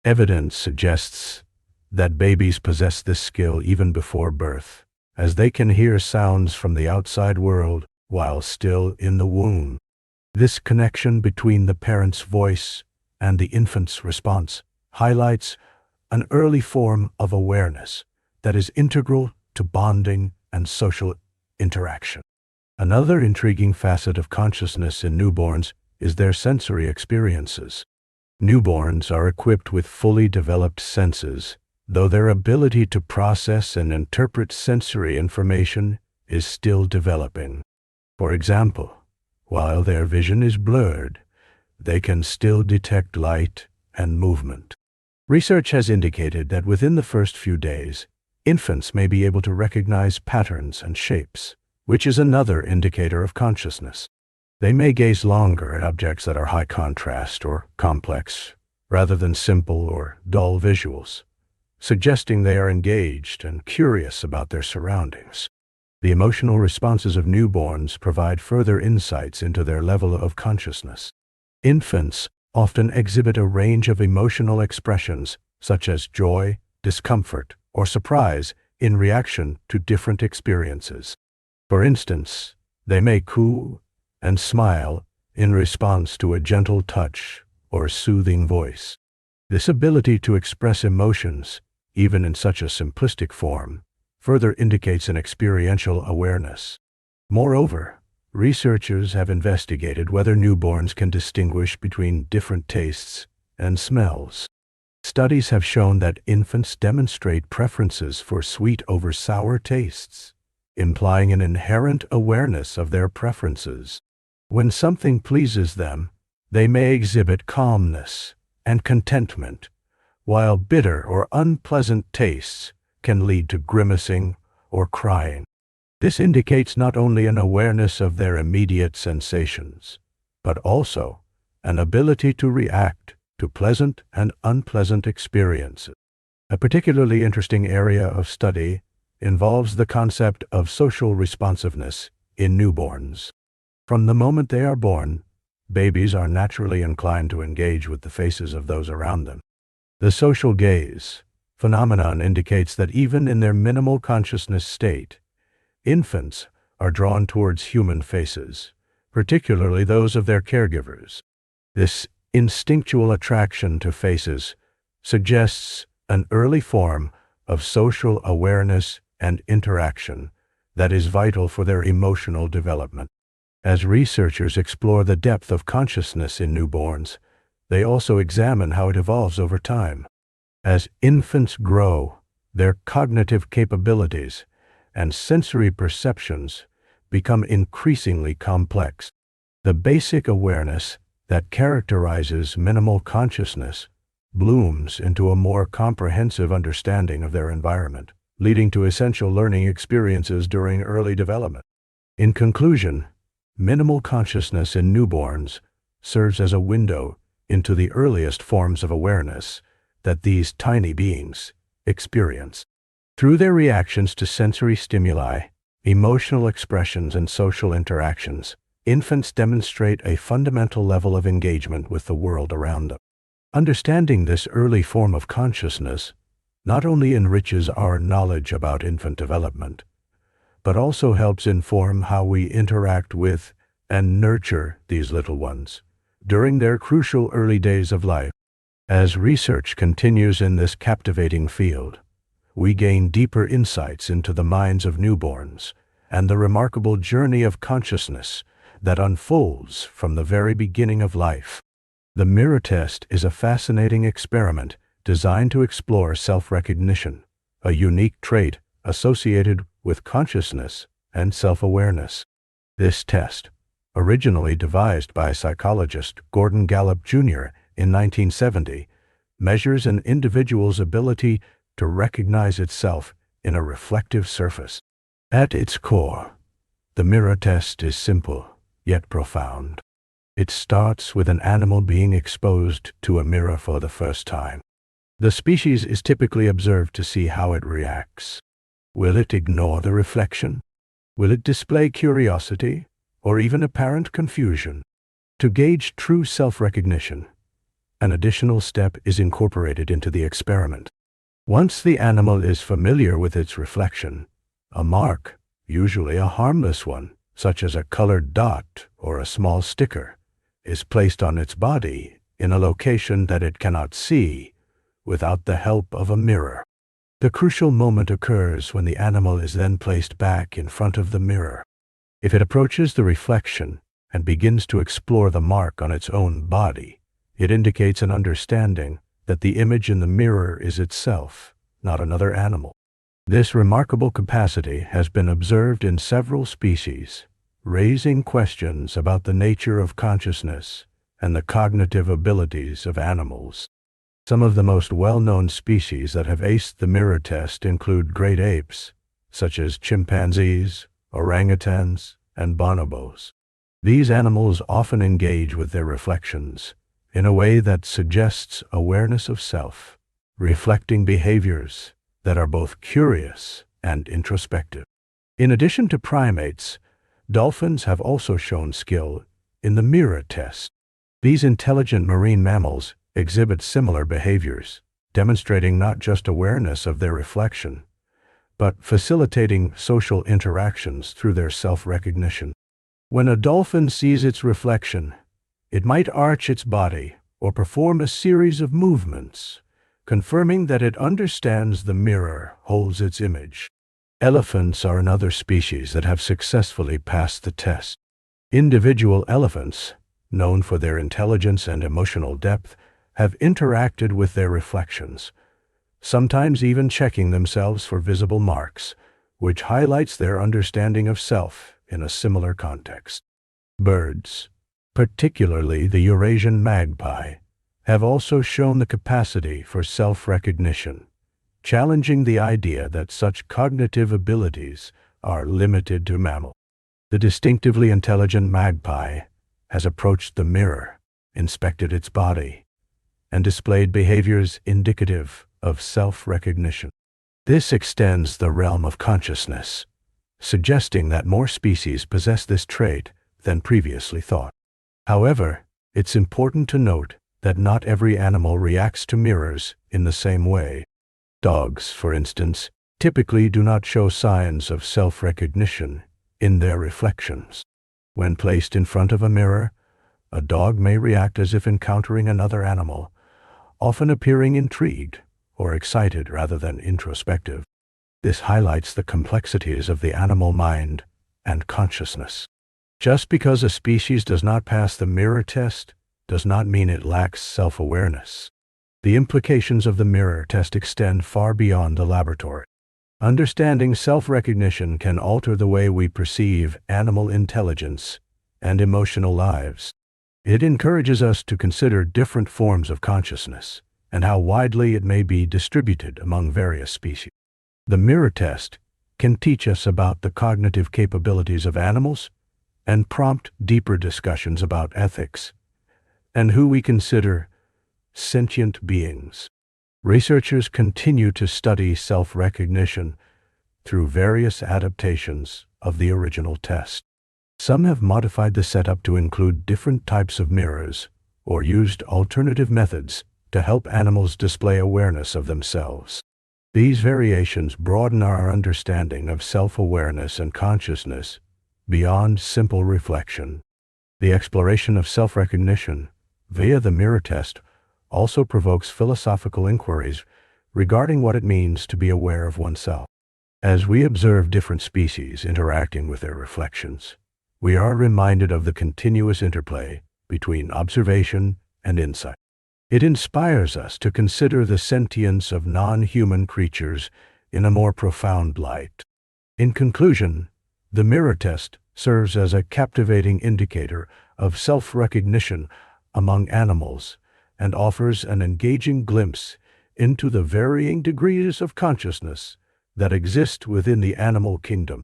[SPEAKER 1] Evidence suggests that babies possess this skill even before birth, as they can hear sounds from the outside world while still in the womb. This connection between the parent's voice and the infant's response highlights an early form of awareness that is integral to bonding and social interaction. Another intriguing facet of consciousness in newborns is their sensory experiences. Newborns are equipped with fully developed senses, though their ability to process and interpret sensory information is still developing. For example, while their vision is blurred, they can still detect light and movement. Research has indicated that within the first few days, infants may be able to recognize patterns and shapes, which is another indicator of consciousness. They may gaze longer at objects that are high contrast or complex, rather than simple or dull visuals, suggesting they are engaged and curious about their surroundings. The emotional responses of newborns provide further insights into their level of consciousness. Infants often exhibit a range of emotional expressions, such as joy, discomfort, or surprise, in reaction to different experiences. For instance, they may coo and smile in response to a gentle touch or soothing voice. This ability to express emotions, even in such a simplistic form, further indicates an experiential awareness. Moreover, researchers have investigated whether newborns can distinguish between different tastes and smells. Studies have shown that infants demonstrate preferences for sweet over sour tastes, implying an inherent awareness of their preferences. When something pleases them, they may exhibit calmness and contentment, while bitter or unpleasant tastes can lead to grimacing or crying. This indicates not only an awareness of their immediate sensations, but also an ability to react to pleasant and unpleasant experiences. A particularly interesting area of study involves the concept of social responsiveness in newborns. From the moment they are born, babies are naturally inclined to engage with the faces of those around them. The social gaze phenomenon indicates that even in their minimal consciousness state, infants are drawn towards human faces, particularly those of their caregivers. This instinctual attraction to faces suggests an early form of social awareness and interaction that is vital for their emotional development. As researchers explore the depth of consciousness in newborns, they also examine how it evolves over time. As infants grow, their cognitive capabilities and sensory perceptions become increasingly complex. The basic awareness that characterizes minimal consciousness blooms into a more comprehensive understanding of their environment, leading to essential learning experiences during early development. In conclusion, minimal consciousness in newborns serves as a window into the earliest forms of awareness that these tiny beings experience. Through their reactions to sensory stimuli, emotional expressions, and social interactions, infants demonstrate a fundamental level of engagement with the world around them. Understanding this early form of consciousness not only enriches our knowledge about infant development, but also helps inform how we interact with and nurture these little ones during their crucial early days of life. As research continues in this captivating field, we gain deeper insights into the minds of newborns and the remarkable journey of consciousness that unfolds from the very beginning of life. The mirror test is a fascinating experiment designed to explore self-recognition, a unique trait associated with consciousness and self-awareness. This test, originally devised by psychologist Gordon Gallup Jr. in 1970, measures an individual's ability to recognize itself in a reflective surface. At its core, the mirror test is simple yet profound. It starts with an animal being exposed to a mirror for the first time. The species is typically observed to see how it reacts. Will it ignore the reflection? Will it display curiosity or even apparent confusion? To gauge true self-recognition, an additional step is incorporated into the experiment. Once the animal is familiar with its reflection, a mark, usually a harmless one, such as a colored dot or a small sticker, is placed on its body in a location that it cannot see without the help of a mirror. The crucial moment occurs when the animal is then placed back in front of the mirror. If it approaches the reflection and begins to explore the mark on its own body, it indicates an understanding that the image in the mirror is itself, not another animal. This remarkable capacity has been observed in several species, raising questions about the nature of consciousness and the cognitive abilities of animals. Some of the most well-known species that have aced the mirror test include great apes, such as chimpanzees, orangutans, and bonobos. These animals often engage with their reflections in a way that suggests awareness of self, reflecting behaviors that are both curious and introspective. In addition to primates, dolphins have also shown skill in the mirror test. These intelligent marine mammals exhibit similar behaviors, demonstrating not just awareness of their reflection, but facilitating social interactions through their self-recognition. When a dolphin sees its reflection, it might arch its body or perform a series of movements, confirming that it understands the mirror holds its image. Elephants are another species that have successfully passed the test. Individual elephants, known for their intelligence and emotional depth, have interacted with their reflections, sometimes even checking themselves for visible marks, which highlights their understanding of self in a similar context. Birds, particularly the Eurasian magpie, have also shown the capacity for self-recognition, challenging the idea that such cognitive abilities are limited to mammals. The distinctively intelligent magpie has approached the mirror, inspected its body, and displayed behaviors indicative of self-recognition. This extends the realm of consciousness, suggesting that more species possess this trait than previously thought. However, it's important to note that not every animal reacts to mirrors in the same way. Dogs, for instance, typically do not show signs of self-recognition in their reflections. When placed in front of a mirror, a dog may react as if encountering another animal, often appearing intrigued or excited rather than introspective. This highlights the complexities of the animal mind and consciousness. Just because a species does not pass the mirror test does not mean it lacks self-awareness. The implications of the mirror test extend far beyond the laboratory. Understanding self-recognition can alter the way we perceive animal intelligence and emotional lives. It encourages us to consider different forms of consciousness and how widely it may be distributed among various species. The mirror test can teach us about the cognitive capabilities of animals and prompt deeper discussions about ethics and who we consider sentient beings. Researchers continue to study self-recognition through various adaptations of the original test. Some have modified the setup to include different types of mirrors or used alternative methods to help animals display awareness of themselves. These variations broaden our understanding of self-awareness and consciousness beyond simple reflection. The exploration of self-recognition via the mirror test also provokes philosophical inquiries regarding what it means to be aware of oneself. As we observe different species interacting with their reflections, we are reminded of the continuous interplay between observation and insight. It inspires us to consider the sentience of non-human creatures in a more profound light. In conclusion, the mirror test serves as a captivating indicator of self-recognition among animals and offers an engaging glimpse into the varying degrees of consciousness that exist within the animal kingdom.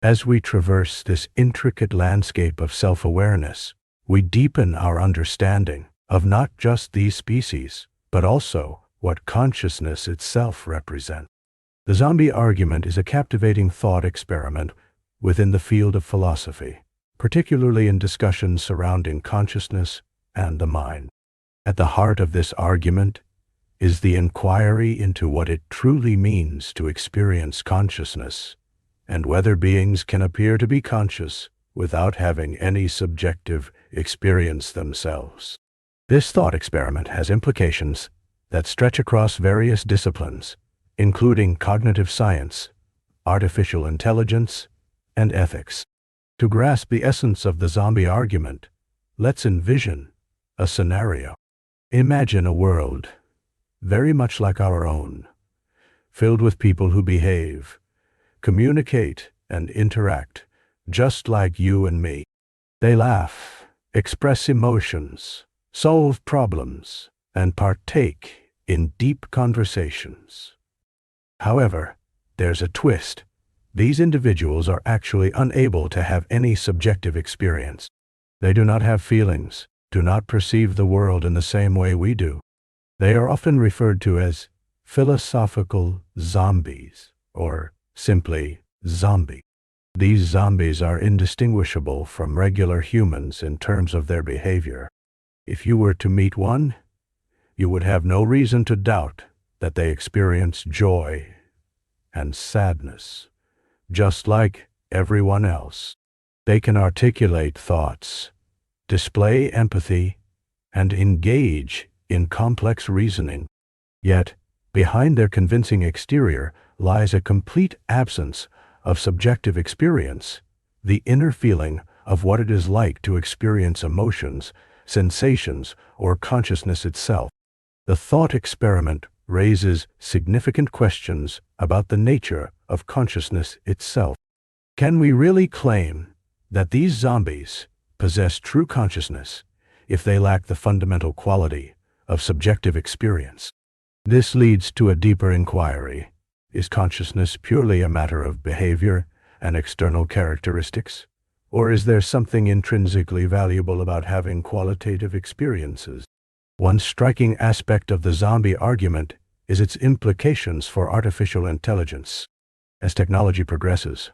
[SPEAKER 1] As we traverse this intricate landscape of self-awareness, we deepen our understanding of not just these species, but also what consciousness itself represents. The zombie argument is a captivating thought experiment within the field of philosophy, particularly in discussions surrounding consciousness and the mind. At the heart of this argument is the inquiry into what it truly means to experience consciousness, and whether beings can appear to be conscious without having any subjective experience themselves. This thought experiment has implications that stretch across various disciplines, including cognitive science, artificial intelligence, and ethics. To grasp the essence of the zombie argument, let's envision a scenario. Imagine a world very much like our own, filled with people who behave, communicate, and interact just like you and me. They laugh, express emotions, solve problems, and partake in deep conversations. However, there's a twist. These individuals are actually unable to have any subjective experience. They do not have feelings, do not perceive the world in the same way we do. They are often referred to as philosophical zombies, or simply zombie. These zombies are indistinguishable from regular humans in terms of their behavior. If you were to meet one, you would have no reason to doubt that they experience joy and sadness, just like everyone else. They can articulate thoughts, display empathy, and engage in complex reasoning. Yet, behind their convincing exterior lies a complete absence of subjective experience, the inner feeling of what it is like to experience emotions, sensations, or consciousness itself. The thought experiment raises significant questions about the nature of consciousness itself. Can we really claim that these zombies possess true consciousness if they lack the fundamental quality of subjective experience? This leads to a deeper inquiry. Is consciousness purely a matter of behavior and external characteristics? Or is there something intrinsically valuable about having qualitative experiences? One striking aspect of the zombie argument is its implications for artificial intelligence. As technology progresses,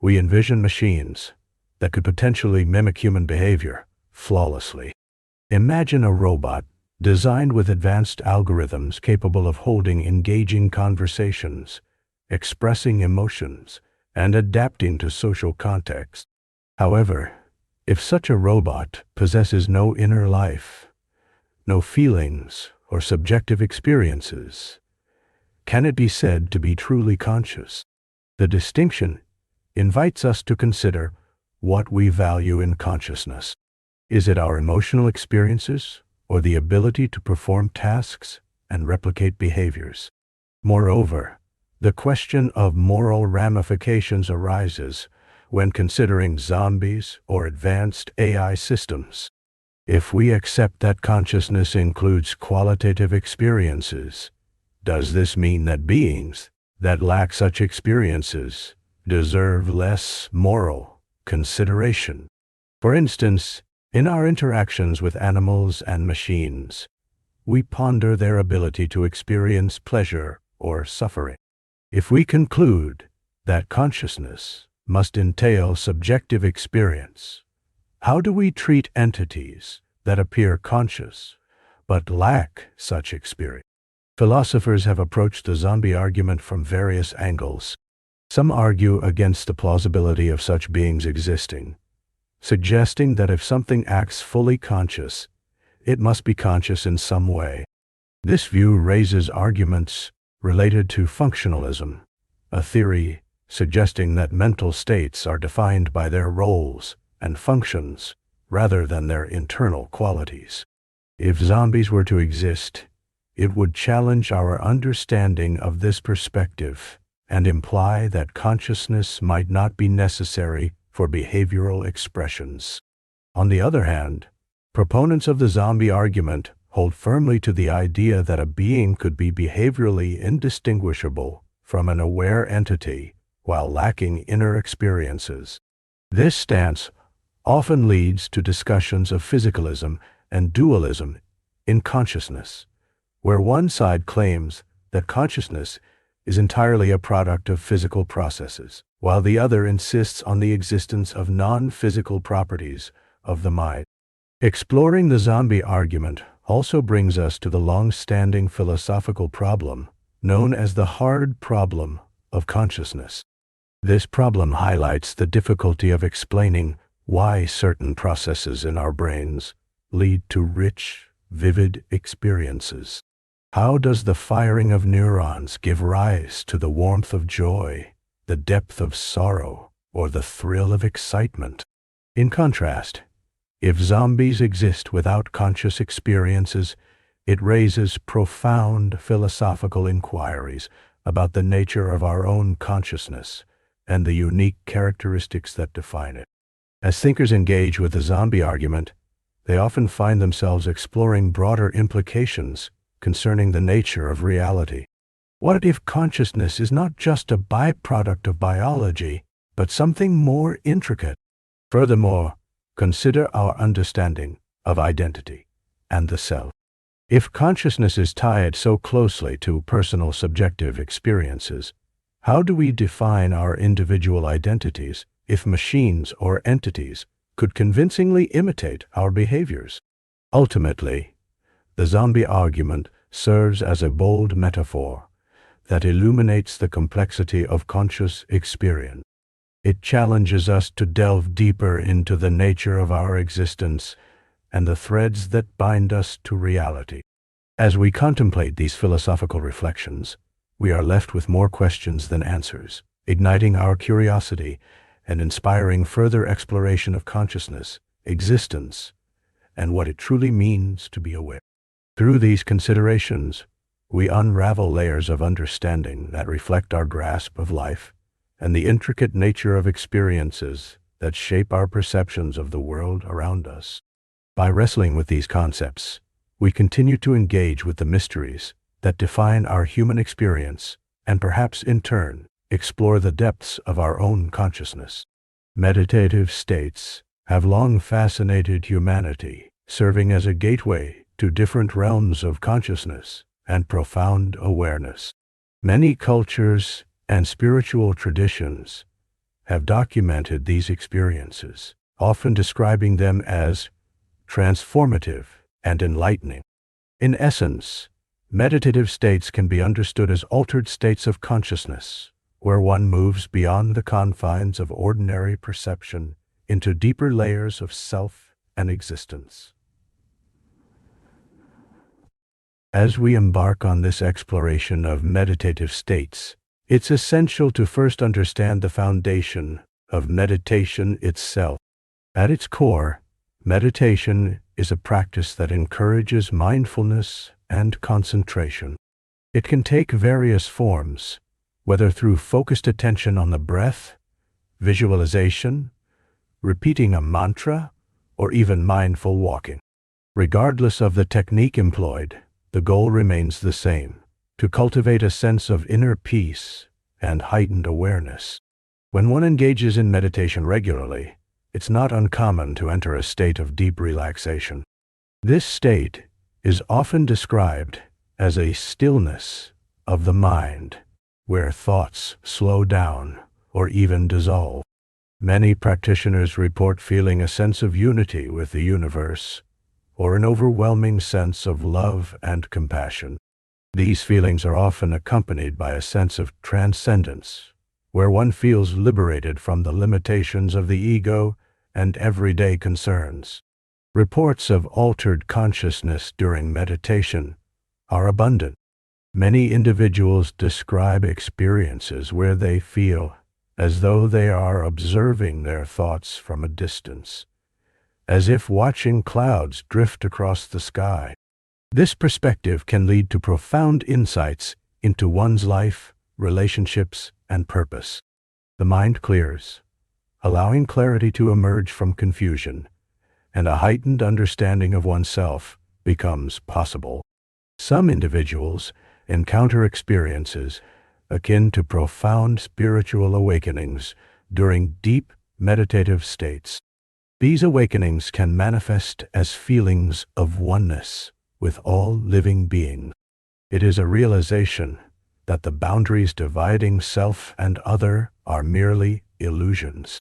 [SPEAKER 1] we envision machines that could potentially mimic human behavior flawlessly. Imagine a robot designed with advanced algorithms capable of holding engaging conversations, expressing emotions, and adapting to social context. However, if such a robot possesses no inner life, no feelings or subjective experiences, can it be said to be truly conscious? The distinction invites us to consider what we value in consciousness. Is it our emotional experiences or the ability to perform tasks and replicate behaviors? Moreover, the question of moral ramifications arises when considering zombies or advanced AI systems. If we accept that consciousness includes qualitative experiences, does this mean that beings that lack such experiences deserve less moral consideration? For instance, in our interactions with animals and machines, we ponder their ability to experience pleasure or suffering. If we conclude that consciousness must entail subjective experience, how do we treat entities that appear conscious but lack such experience? Philosophers have approached the zombie argument from various angles. Some argue against the plausibility of such beings existing, suggesting that if something acts fully conscious, it must be conscious in some way. This view raises arguments related to functionalism, a theory suggesting that mental states are defined by their roles and functions rather than their internal qualities. If zombies were to exist, it would challenge our understanding of this perspective and imply that consciousness might not be necessary for behavioral expressions. On the other hand, proponents of the zombie argument hold firmly to the idea that a being could be behaviorally indistinguishable from an aware entity while lacking inner experiences. This stance often leads to discussions of physicalism and dualism in consciousness, where one side claims that consciousness is entirely a product of physical processes, while the other insists on the existence of non-physical properties of the mind. Exploring the zombie argument also brings us to the long-standing philosophical problem known as the hard problem of consciousness. This problem highlights the difficulty of explaining why certain processes in our brains lead to rich, vivid experiences. How does the firing of neurons give rise to the warmth of joy, the depth of sorrow, or the thrill of excitement? In contrast, if zombies exist without conscious experiences, it raises profound philosophical inquiries about the nature of our own consciousness and the unique characteristics that define it. As thinkers engage with the zombie argument, they often find themselves exploring broader implications concerning the nature of reality. What if consciousness is not just a byproduct of biology, but something more intricate? Furthermore, consider our understanding of identity and the self. If consciousness is tied so closely to personal subjective experiences, how do we define our individual identities if machines or entities could convincingly imitate our behaviors? Ultimately, the zombie argument serves as a bold metaphor that illuminates the complexity of conscious experience. It challenges us to delve deeper into the nature of our existence and the threads that bind us to reality. As we contemplate these philosophical reflections, we are left with more questions than answers, igniting our curiosity and inspiring further exploration of consciousness, existence, and what it truly means to be aware. Through these considerations, we unravel layers of understanding that reflect our grasp of life and the intricate nature of experiences that shape our perceptions of the world around us. By wrestling with these concepts, we continue to engage with the mysteries that define our human experience and perhaps in turn explore the depths of our own consciousness. Meditative states have long fascinated humanity, serving as a gateway to different realms of consciousness and profound awareness. Many cultures and spiritual traditions have documented these experiences, often describing them as transformative and enlightening. In essence, meditative states can be understood as altered states of consciousness, where one moves beyond the confines of ordinary perception into deeper layers of self and existence. As we embark on this exploration of meditative states, it's essential to first understand the foundation of meditation itself. At its core, meditation is a practice that encourages mindfulness and concentration. It can take various forms, whether through focused attention on the breath, visualization, repeating a mantra, or even mindful walking. Regardless of the technique employed, the goal remains the same: to cultivate a sense of inner peace and heightened awareness. When one engages in meditation regularly, it's not uncommon to enter a state of deep relaxation. This state is often described as a stillness of the mind, where thoughts slow down or even dissolve. Many practitioners report feeling a sense of unity with the universe, or an overwhelming sense of love and compassion. These feelings are often accompanied by a sense of transcendence, where one feels liberated from the limitations of the ego and everyday concerns. Reports of altered consciousness during meditation are abundant. Many individuals describe experiences where they feel as though they are observing their thoughts from a distance, as if watching clouds drift across the sky. This perspective can lead to profound insights into one's life, relationships, and purpose. The mind clears, allowing clarity to emerge from confusion, and a heightened understanding of oneself becomes possible. Some individuals encounter experiences akin to profound spiritual awakenings during deep meditative states. These awakenings can manifest as feelings of oneness with all living beings. It is a realization that the boundaries dividing self and other are merely illusions.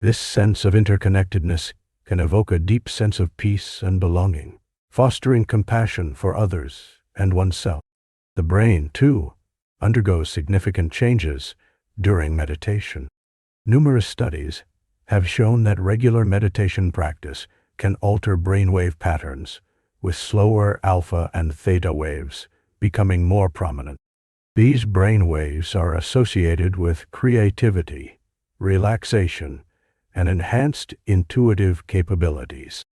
[SPEAKER 1] This sense of interconnectedness can evoke a deep sense of peace and belonging, fostering compassion for others and oneself. The brain, too, undergoes significant changes during meditation. Numerous studies have shown that regular meditation practice can alter brainwave patterns, with slower alpha and theta waves becoming more prominent. These brainwaves are associated with creativity, relaxation, and enhanced intuitive capabilities.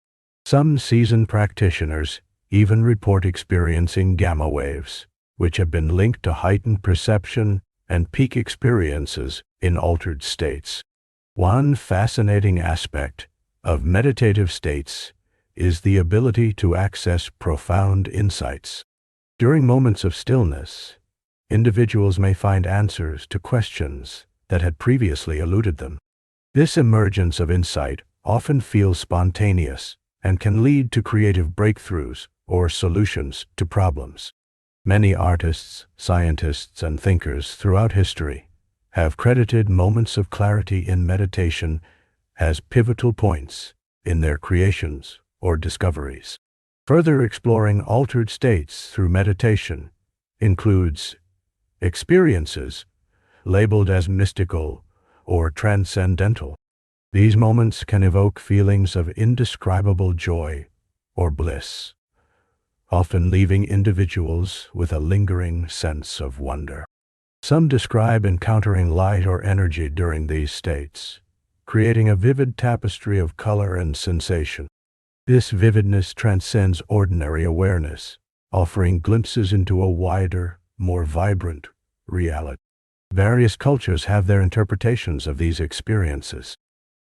[SPEAKER 1] Some seasoned practitioners even report experiencing gamma waves, which have been linked to heightened perception and peak experiences in altered states. One fascinating aspect of meditative states is the ability to access profound insights. During moments of stillness, individuals may find answers to questions that had previously eluded them. This emergence of insight often feels spontaneous and can lead to creative breakthroughs or solutions to problems. Many artists, scientists, and thinkers throughout history have credited moments of clarity in meditation as pivotal points in their creations or discoveries. Further exploring altered states through meditation includes experiences labeled as mystical or transcendental. These moments can evoke feelings of indescribable joy or bliss, often leaving individuals with a lingering sense of wonder. Some describe encountering light or energy during these states, creating a vivid tapestry of color and sensation. This vividness transcends ordinary awareness, offering glimpses into a wider, more vibrant reality. Various cultures have their interpretations of these experiences.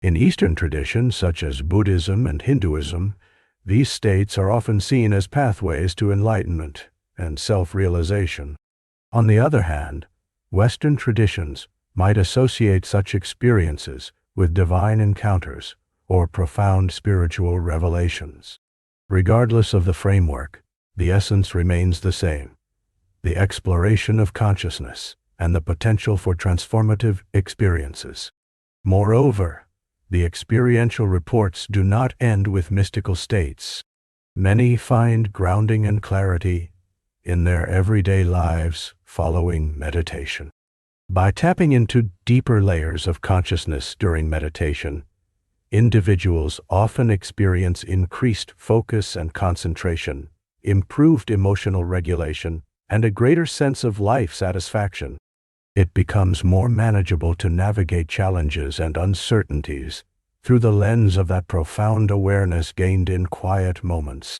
[SPEAKER 1] In Eastern traditions such as Buddhism and Hinduism, these states are often seen as pathways to enlightenment and self-realization. On the other hand, Western traditions might associate such experiences with divine encounters or profound spiritual revelations. Regardless of the framework, the essence remains the same: the exploration of consciousness, and the potential for transformative experiences. Moreover, the experiential reports do not end with mystical states. Many find grounding and clarity in their everyday lives following meditation. By tapping into deeper layers of consciousness during meditation, individuals often experience increased focus and concentration, improved emotional regulation, and a greater sense of life satisfaction. It becomes more manageable to navigate challenges and uncertainties through the lens of that profound awareness gained in quiet moments.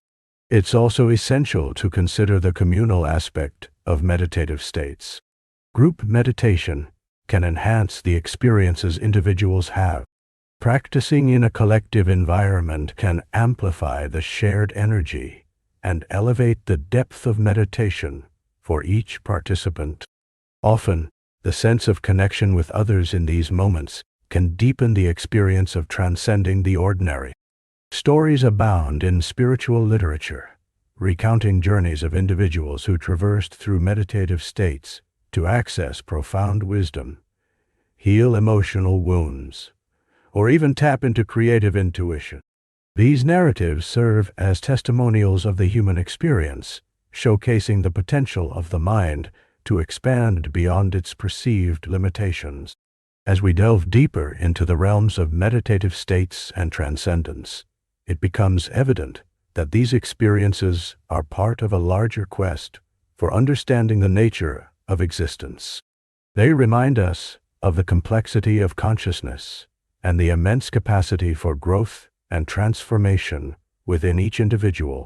[SPEAKER 1] It's also essential to consider the communal aspect of meditative states. Group meditation can enhance the experiences individuals have. Practicing in a collective environment can amplify the shared energy and elevate the depth of meditation for each participant. Often, the sense of connection with others in these moments can deepen the experience of transcending the ordinary. Stories abound in spiritual literature, recounting journeys of individuals who traversed through meditative states to access profound wisdom, heal emotional wounds, or even tap into creative intuition. These narratives serve as testimonials of the human experience, showcasing the potential of the mind to expand beyond its perceived limitations. As we delve deeper into the realms of meditative states and transcendence, it becomes evident that these experiences are part of a larger quest for understanding the nature of existence. They remind us of the complexity of consciousness and the immense capacity for growth and transformation within each individual.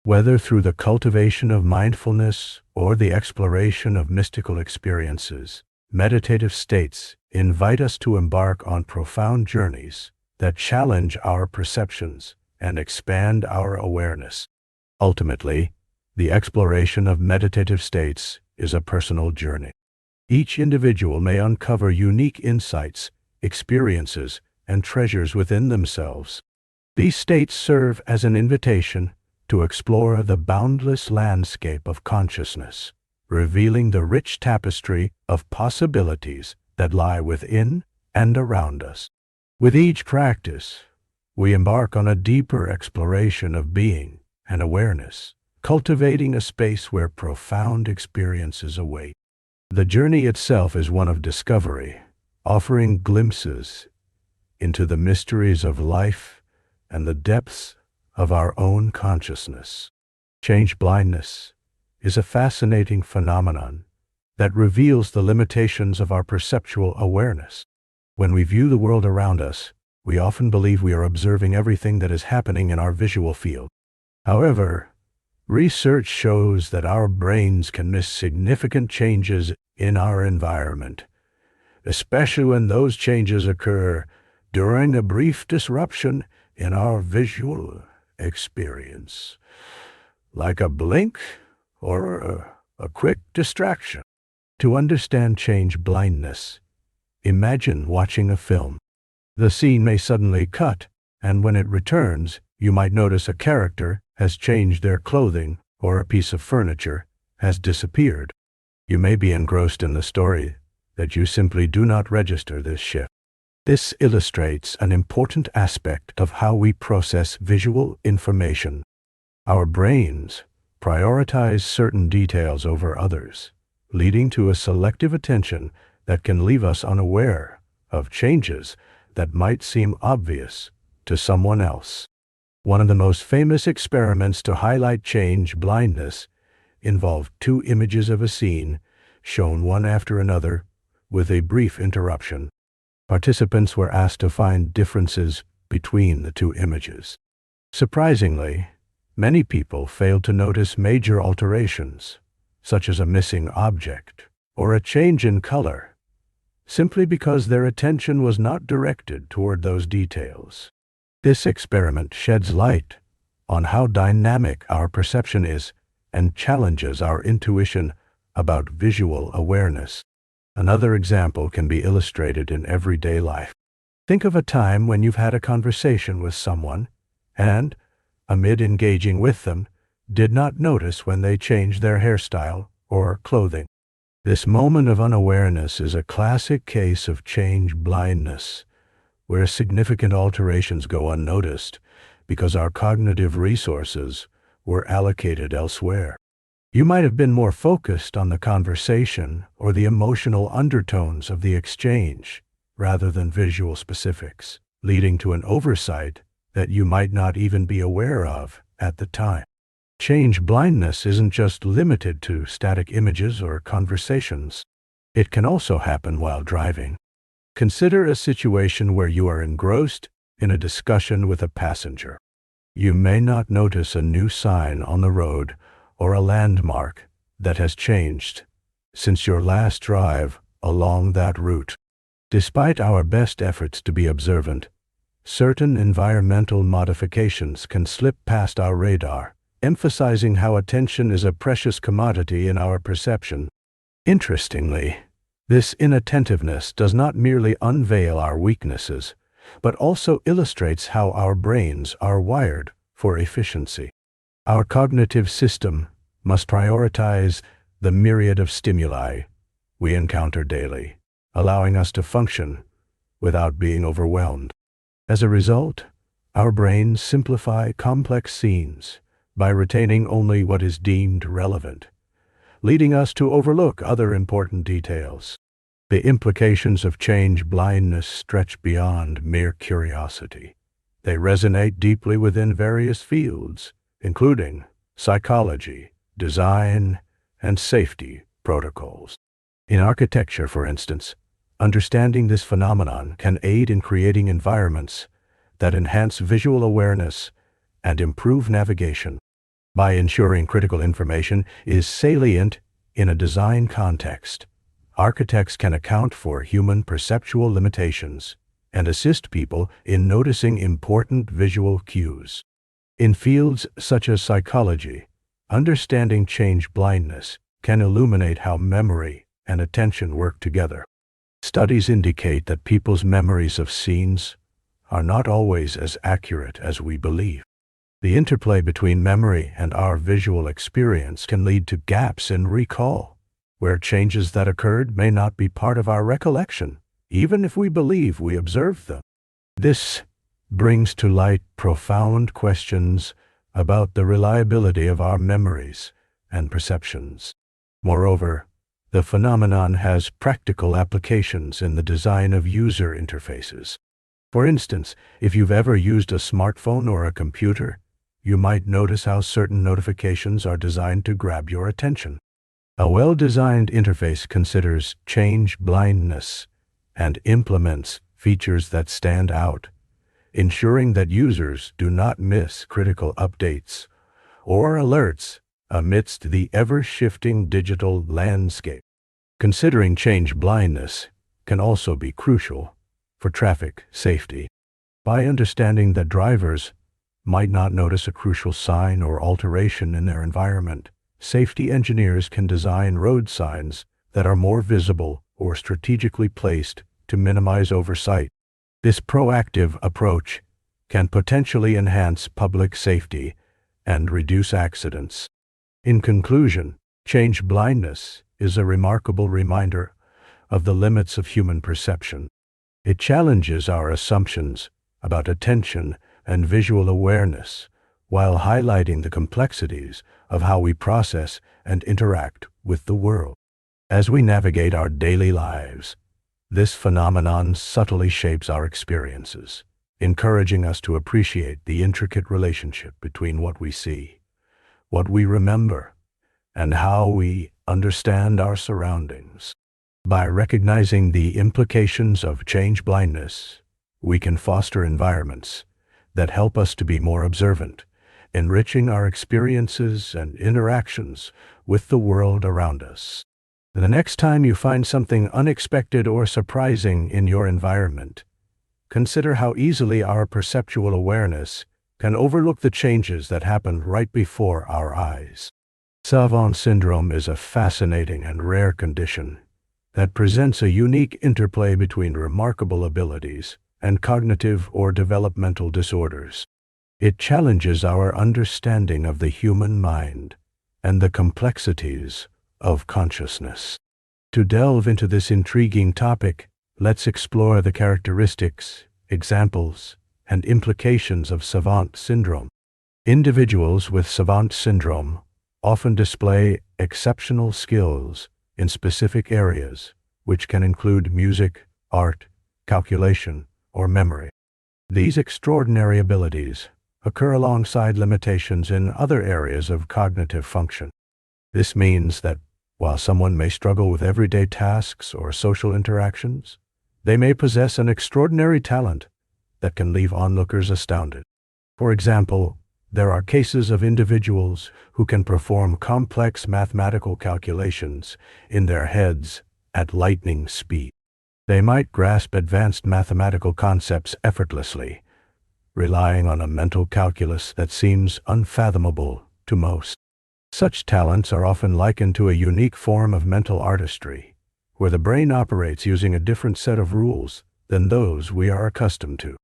[SPEAKER 1] Whether through the cultivation of mindfulness or the exploration of mystical experiences, meditative states invite us to embark on profound journeys that challenge our perceptions and expand our awareness. Ultimately, the exploration of meditative states is a personal journey. Each individual may uncover unique insights, experiences, and treasures within themselves. These states serve as an invitation to explore the boundless landscape of consciousness, revealing the rich tapestry of possibilities that lie within and around us. With each practice, we embark on a deeper exploration of being and awareness, cultivating a space where profound experiences await. The journey itself is one of discovery, offering glimpses into the mysteries of life and the depths of our own consciousness. Change blindness is a fascinating phenomenon that reveals the limitations of our perceptual awareness. When we view the world around us, we often believe we are observing everything that is happening in our visual field. However, research shows that our brains can miss significant changes in our environment, especially when those changes occur during a brief disruption in our visual experience, like a blink or a quick distraction. To understand change blindness, imagine watching a film. The scene may suddenly cut, and when it returns, you might notice a character has changed their clothing or a piece of furniture has disappeared. You may be engrossed in the story that you simply do not register this shift. This illustrates an important aspect of how we process visual information. Our brains prioritize certain details over others, leading to a selective attention that can leave us unaware of changes that might seem obvious to someone else. One of the most famous experiments to highlight change blindness involved two images of a scene shown one after another with a brief interruption. Participants were asked to find differences between the two images. Surprisingly, many people failed to notice major alterations, such as a missing object or a change in color, simply because their attention was not directed toward those details. This experiment sheds light on how dynamic our perception is and challenges our intuition about visual awareness. Another example can be illustrated in everyday life. Think of a time when you've had a conversation with someone and, amid engaging with them, did not notice when they changed their hairstyle or clothing. This moment of unawareness is a classic case of change blindness, where significant alterations go unnoticed because our cognitive resources were allocated elsewhere. You might have been more focused on the conversation or the emotional undertones of the exchange rather than visual specifics, leading to an oversight that you might not even be aware of at the time. Change blindness isn't just limited to static images or conversations. It can also happen while driving. Consider a situation where you are engrossed in a discussion with a passenger. You may not notice a new sign on the road or a landmark that has changed since your last drive along that route. Despite our best efforts to be observant, certain environmental modifications can slip past our radar, emphasizing how attention is a precious commodity in our perception. Interestingly, this inattentiveness does not merely unveil our weaknesses, but also illustrates how our brains are wired for efficiency. Our cognitive system must prioritize the myriad of stimuli we encounter daily, allowing us to function without being overwhelmed. As a result, our brains simplify complex scenes by retaining only what is deemed relevant, leading us to overlook other important details. The implications of change blindness stretch beyond mere curiosity. They resonate deeply within various fields, including psychology, design, and safety protocols. In architecture, for instance, understanding this phenomenon can aid in creating environments that enhance visual awareness and improve navigation. By ensuring critical information is salient in a design context, architects can account for human perceptual limitations and assist people in noticing important visual cues. In fields such as psychology, understanding change blindness can illuminate how memory and attention work together. Studies indicate that people's memories of scenes are not always as accurate as we believe. The interplay between memory and our visual experience can lead to gaps in recall, where changes that occurred may not be part of our recollection, even if we believe we observed them. This brings to light profound questions about the reliability of our memories and perceptions. Moreover, the phenomenon has practical applications in the design of user interfaces. For instance, if you've ever used a smartphone or a computer, you might notice how certain notifications are designed to grab your attention. A well-designed interface considers change blindness and implements features that stand out, ensuring that users do not miss critical updates or alerts amidst the ever-shifting digital landscape. Considering change blindness can also be crucial for traffic safety. By understanding that drivers might not notice a crucial sign or alteration in their environment, safety engineers can design road signs that are more visible or strategically placed to minimize oversight. This proactive approach can potentially enhance public safety and reduce accidents. In conclusion, change blindness is a remarkable reminder of the limits of human perception. It challenges our assumptions about attention and visual awareness, while highlighting the complexities of how we process and interact with the world. As we navigate our daily lives, this phenomenon subtly shapes our experiences, encouraging us to appreciate the intricate relationship between what we see, what we remember, and how we understand our surroundings. By recognizing the implications of change blindness, we can foster environments that help us to be more observant, enriching our experiences and interactions with the world around us. The next time you find something unexpected or surprising in your environment, consider how easily our perceptual awareness can overlook the changes that happen right before our eyes. Savant Syndrome is a fascinating and rare condition that presents a unique interplay between remarkable abilities and cognitive or developmental disorders. It challenges our understanding of the human mind and the complexities of consciousness. To delve into this intriguing topic, let's explore the characteristics, examples, and implications of Savant Syndrome. Individuals with Savant Syndrome often display exceptional skills in specific areas, which can include music, art, calculation, or memory. These extraordinary abilities occur alongside limitations in other areas of cognitive function. This means that while someone may struggle with everyday tasks or social interactions, they may possess an extraordinary talent that can leave onlookers astounded. For example, there are cases of individuals who can perform complex mathematical calculations in their heads at lightning speed. They might grasp advanced mathematical concepts effortlessly, relying on a mental calculus that seems unfathomable to most. Such talents are often likened to a unique form of mental artistry, where the brain operates using a different set of rules than those we are accustomed to.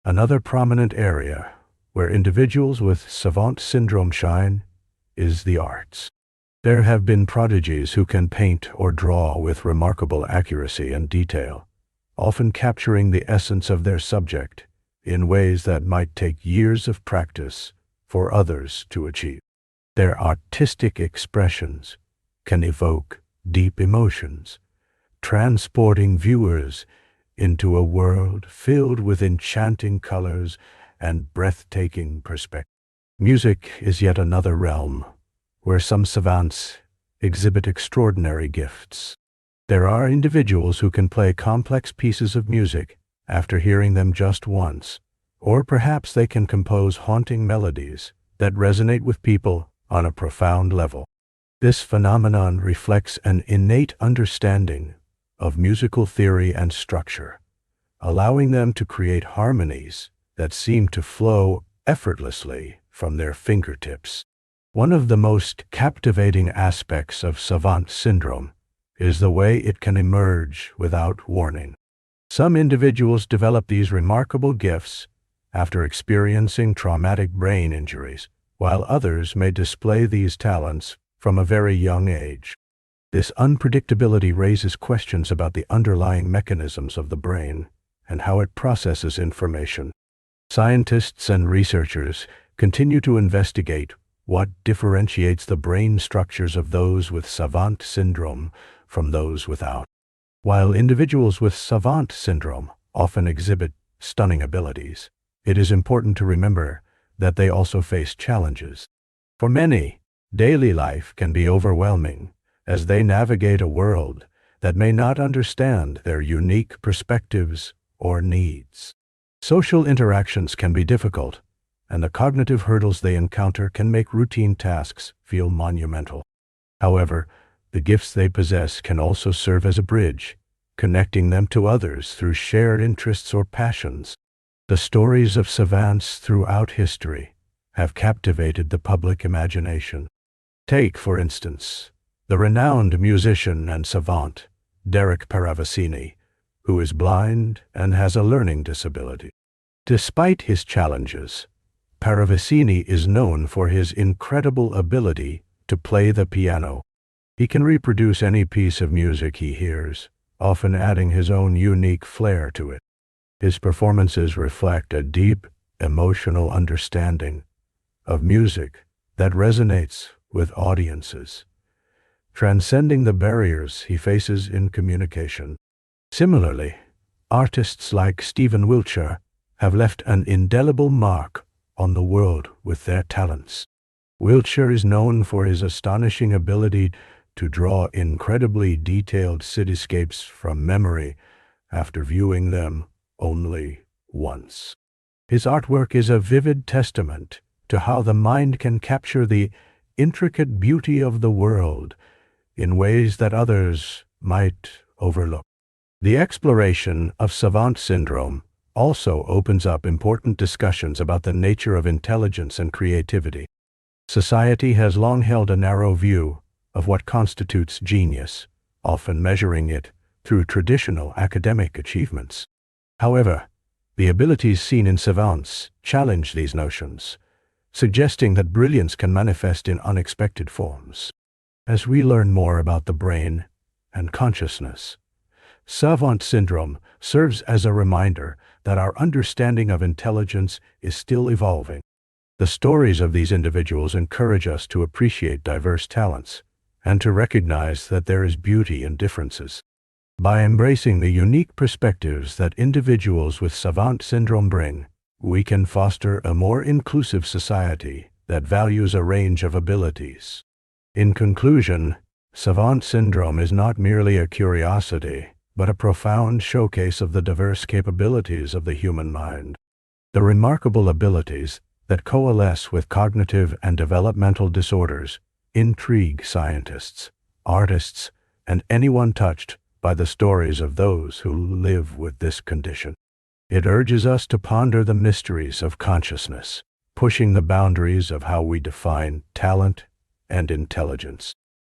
[SPEAKER 1] Another prominent area where individuals with Savant Syndrome shine is the arts. There have been prodigies who can paint or draw with remarkable accuracy and detail, often capturing the essence of their subject in ways that might take years of practice for others to achieve. Their artistic expressions can evoke deep emotions, transporting viewers into a world filled with enchanting colors and breathtaking perspectives. Music is yet another realm where some savants exhibit extraordinary gifts. There are individuals who can play complex pieces of music after hearing them just once, or perhaps they can compose haunting melodies that resonate with people on a profound level. This phenomenon reflects an innate understanding of musical theory and structure, allowing them to create harmonies that seem to flow effortlessly from their fingertips. One of the most captivating aspects of Savant Syndrome is the way it can emerge without warning. Some individuals develop these remarkable gifts after experiencing traumatic brain injuries, while others may display these talents from a very young age. This unpredictability raises questions about the underlying mechanisms of the brain and how it processes information. Scientists and researchers continue to investigate what differentiates the brain structures of those with Savant Syndrome from those without. While individuals with Savant Syndrome often exhibit stunning abilities, it is important to remember that they also face challenges. For many, daily life can be overwhelming as they navigate a world that may not understand their unique perspectives or needs. Social interactions can be difficult, and the cognitive hurdles they encounter can make routine tasks feel monumental. However, the gifts they possess can also serve as a bridge, connecting them to others through shared interests or passions. The stories of savants throughout history have captivated the public imagination. Take, for instance, the renowned musician and savant, Derek Paravicini, who is blind and has a learning disability. Despite his challenges, Paravicini is known for his incredible ability to play the piano. He can reproduce any piece of music he hears, often adding his own unique flair to it. His performances reflect a deep, emotional understanding of music that resonates with audiences, transcending the barriers he faces in communication. Similarly, artists like Stephen Wiltshire have left an indelible mark on the world with their talents. Wiltshire is known for his astonishing ability to draw incredibly detailed cityscapes from memory after viewing them only once. His artwork is a vivid testament to how the mind can capture the intricate beauty of the world in ways that others might overlook. The exploration of Savant Syndrome also opens up important discussions about the nature of intelligence and creativity. Society has long held a narrow view of what constitutes genius, often measuring it through traditional academic achievements. However, the abilities seen in savants challenge these notions, suggesting that brilliance can manifest in unexpected forms. as we learn more about the brain and consciousness. Savant Syndrome serves as a reminder that our understanding of intelligence is still evolving. The stories of these individuals encourage us to appreciate diverse talents and to recognize that there is beauty in differences. By embracing the unique perspectives that individuals with Savant Syndrome bring, we can foster a more inclusive society that values a range of abilities. In conclusion, Savant Syndrome is not merely a curiosity, but a profound showcase of the diverse capabilities of the human mind. The remarkable abilities that coalesce with cognitive and developmental disorders intrigue scientists, artists, and anyone touched by the stories of those who live with this condition. It urges us to ponder the mysteries of consciousness, pushing the boundaries of how we define talent and intelligence.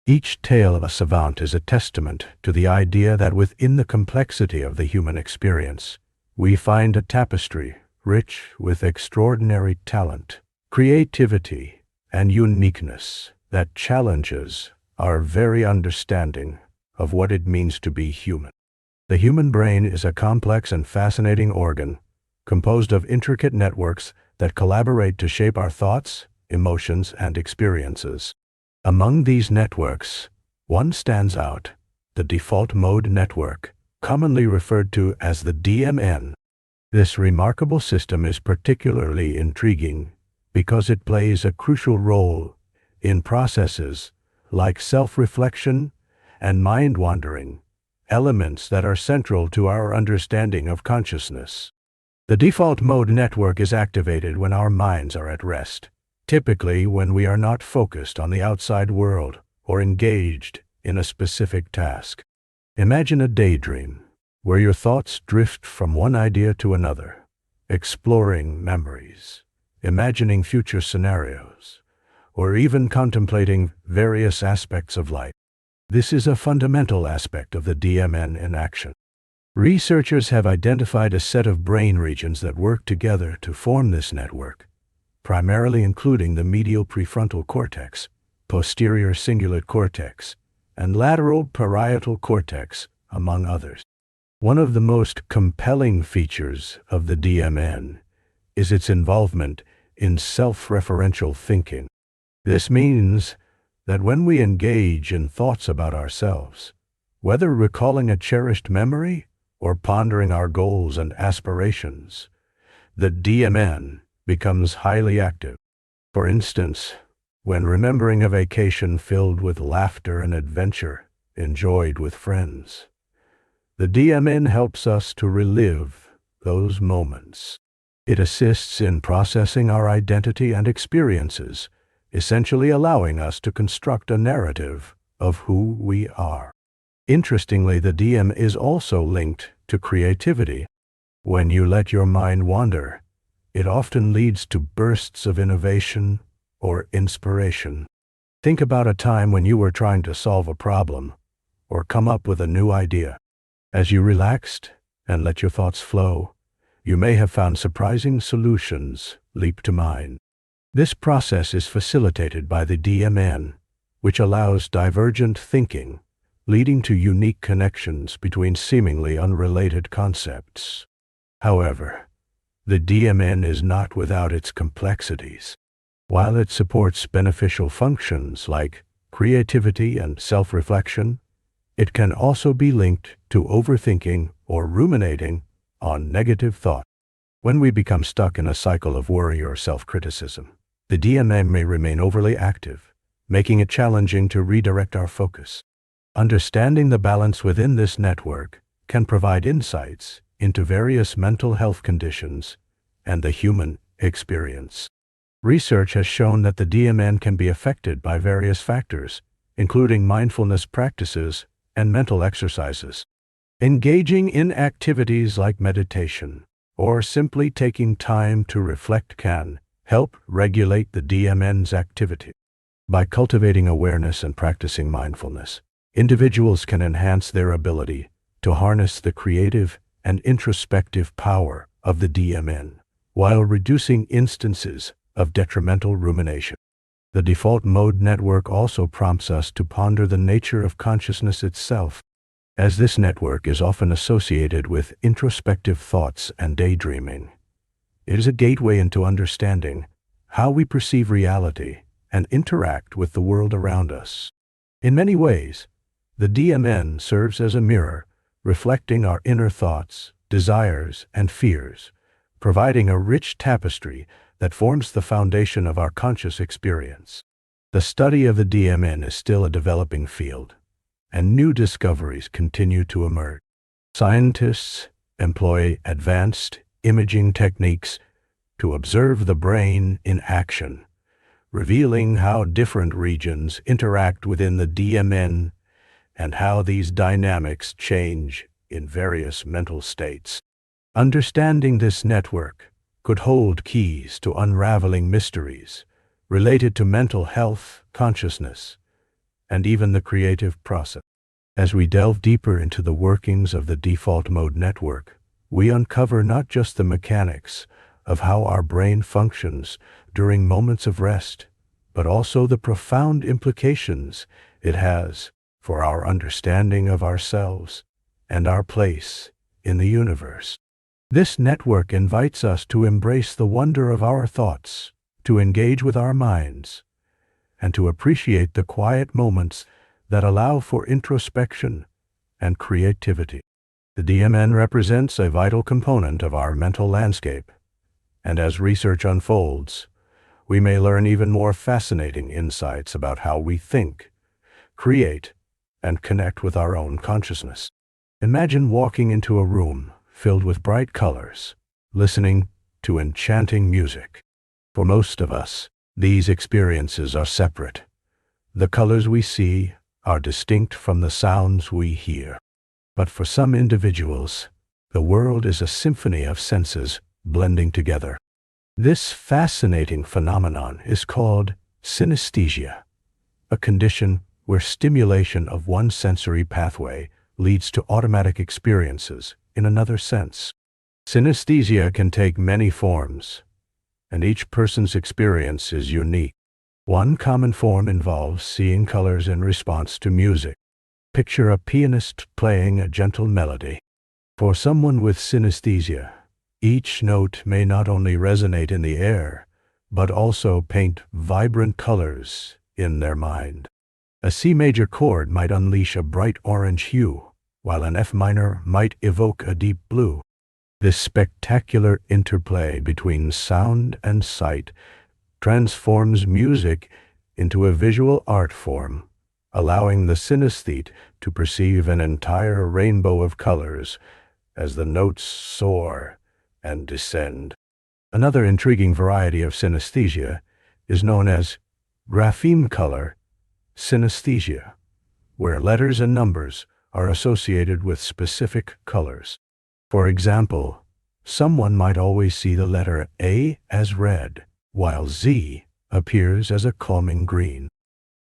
[SPEAKER 1] Each tale of a savant is a testament to the idea that within the complexity of the human experience, we find a tapestry rich with extraordinary talent, creativity, and uniqueness that challenges our very understanding of what it means to be human. The human brain is a complex and fascinating organ composed of intricate networks that collaborate to shape our thoughts, emotions, and experiences. Among these networks, one stands out, the default mode network, commonly referred to as the DMN. This remarkable system is particularly intriguing because it plays a crucial role in processes like self-reflection and mind-wandering, elements that are central to our understanding of consciousness. The default mode network is activated when our minds are at rest, typically when we are not focused on the outside world or engaged in a specific task. Imagine a daydream where your thoughts drift from one idea to another, exploring memories, imagining future scenarios, or even contemplating various aspects of life. This is a fundamental aspect of the DMN in action. Researchers have identified a set of brain regions that work together to form this network, primarily including the medial prefrontal cortex, posterior cingulate cortex, and lateral parietal cortex, among others. One of the most compelling features of the DMN is its involvement in self-referential thinking. This means that when we engage in thoughts about ourselves, whether recalling a cherished memory or pondering our goals and aspirations, the DMN becomes highly active. For instance, when remembering a vacation filled with laughter and adventure enjoyed with friends, the DMN helps us to relive those moments. It assists in processing our identity and experiences, essentially allowing us to construct a narrative of who we are. Interestingly, the DM is also linked to creativity. When you let your mind wander, it often leads to bursts of innovation or inspiration. Think about a time when you were trying to solve a problem or come up with a new idea. As you relaxed and let your thoughts flow, you may have found surprising solutions leap to mind. This process is facilitated by the DMN, which allows divergent thinking, leading to unique connections between seemingly unrelated concepts. However, the DMN is not without its complexities. While it supports beneficial functions like creativity and self-reflection, it can also be linked to overthinking or ruminating on negative thought. When we become stuck in a cycle of worry or self-criticism, the DMN may remain overly active, making it challenging to redirect our focus. Understanding the balance within this network can provide insights into various mental health conditions and the human experience. Research has shown that the DMN can be affected by various factors, including mindfulness practices and mental exercises. Engaging in activities like meditation or simply taking time to reflect can help regulate the DMN's activity. By cultivating awareness and practicing mindfulness, individuals can enhance their ability to harness the creative and introspective power of the DMN, while reducing instances of detrimental rumination. The default mode network also prompts us to ponder the nature of consciousness itself, as this network is often associated with introspective thoughts and daydreaming. It is a gateway into understanding how we perceive reality and interact with the world around us. In many ways, the DMN serves as a mirror, reflecting our inner thoughts, desires, and fears, providing a rich tapestry that forms the foundation of our conscious experience. The study of the DMN is still a developing field, and new discoveries continue to emerge. Scientists employ advanced imaging techniques to observe the brain in action, revealing how different regions interact within the DMN and how these dynamics change in various mental states. Understanding this network could hold keys to unraveling mysteries related to mental health, consciousness, and even the creative process. As we delve deeper into the workings of the default mode network, we uncover not just the mechanics of how our brain functions during moments of rest, but also the profound implications it has for our understanding of ourselves and our place in the universe. This network invites us to embrace the wonder of our thoughts, to engage with our minds, and to appreciate the quiet moments that allow for introspection and creativity. The DMN represents a vital component of our mental landscape, and as research unfolds, we may learn even more fascinating insights about how we think, create, and connect with our own consciousness. Imagine walking into a room filled with bright colors, listening to enchanting music. For most of us, these experiences are separate. The colors we see are distinct from the sounds we hear. But for some individuals, the world is a symphony of senses blending together. This fascinating phenomenon is called synaesthesia, a condition where stimulation of one sensory pathway leads to automatic experiences in another sense. Synaesthesia can take many forms, and each person's experience is unique. One common form involves seeing colors in response to music. Picture a pianist playing a gentle melody. For someone with synaesthesia, each note may not only resonate in the air, but also paint vibrant colors in their mind. A C major chord might unleash a bright orange hue, while an F minor might evoke a deep blue. This spectacular interplay between sound and sight transforms music into a visual art form, allowing the synesthete to perceive an entire rainbow of colors as the notes soar and descend. Another intriguing variety of synesthesia is known as grapheme color synesthesia, where letters and numbers are associated with specific colors. For example, someone might always see the letter A as red, while Z appears as a calming green.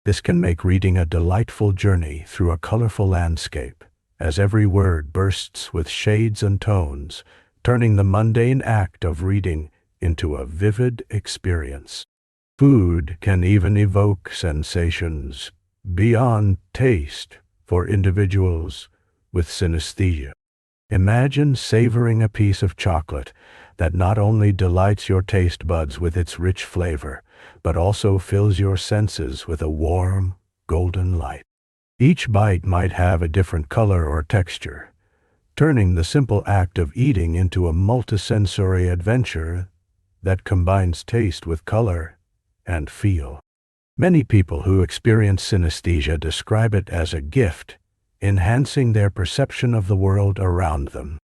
[SPEAKER 1] This can make reading a delightful journey through a colorful landscape, as every word bursts with shades and tones, turning the mundane act of reading into a vivid experience. Food can even evoke sensations beyond taste for individuals with synesthesia. Imagine savoring a piece of chocolate that not only delights your taste buds with its rich flavor, but also fills your senses with a warm, golden light. Each bite might have a different color or texture, turning the simple act of eating into a multisensory adventure that combines taste with color and feel. Many people who experience synesthesia describe it as a gift, enhancing their perception of the world around them.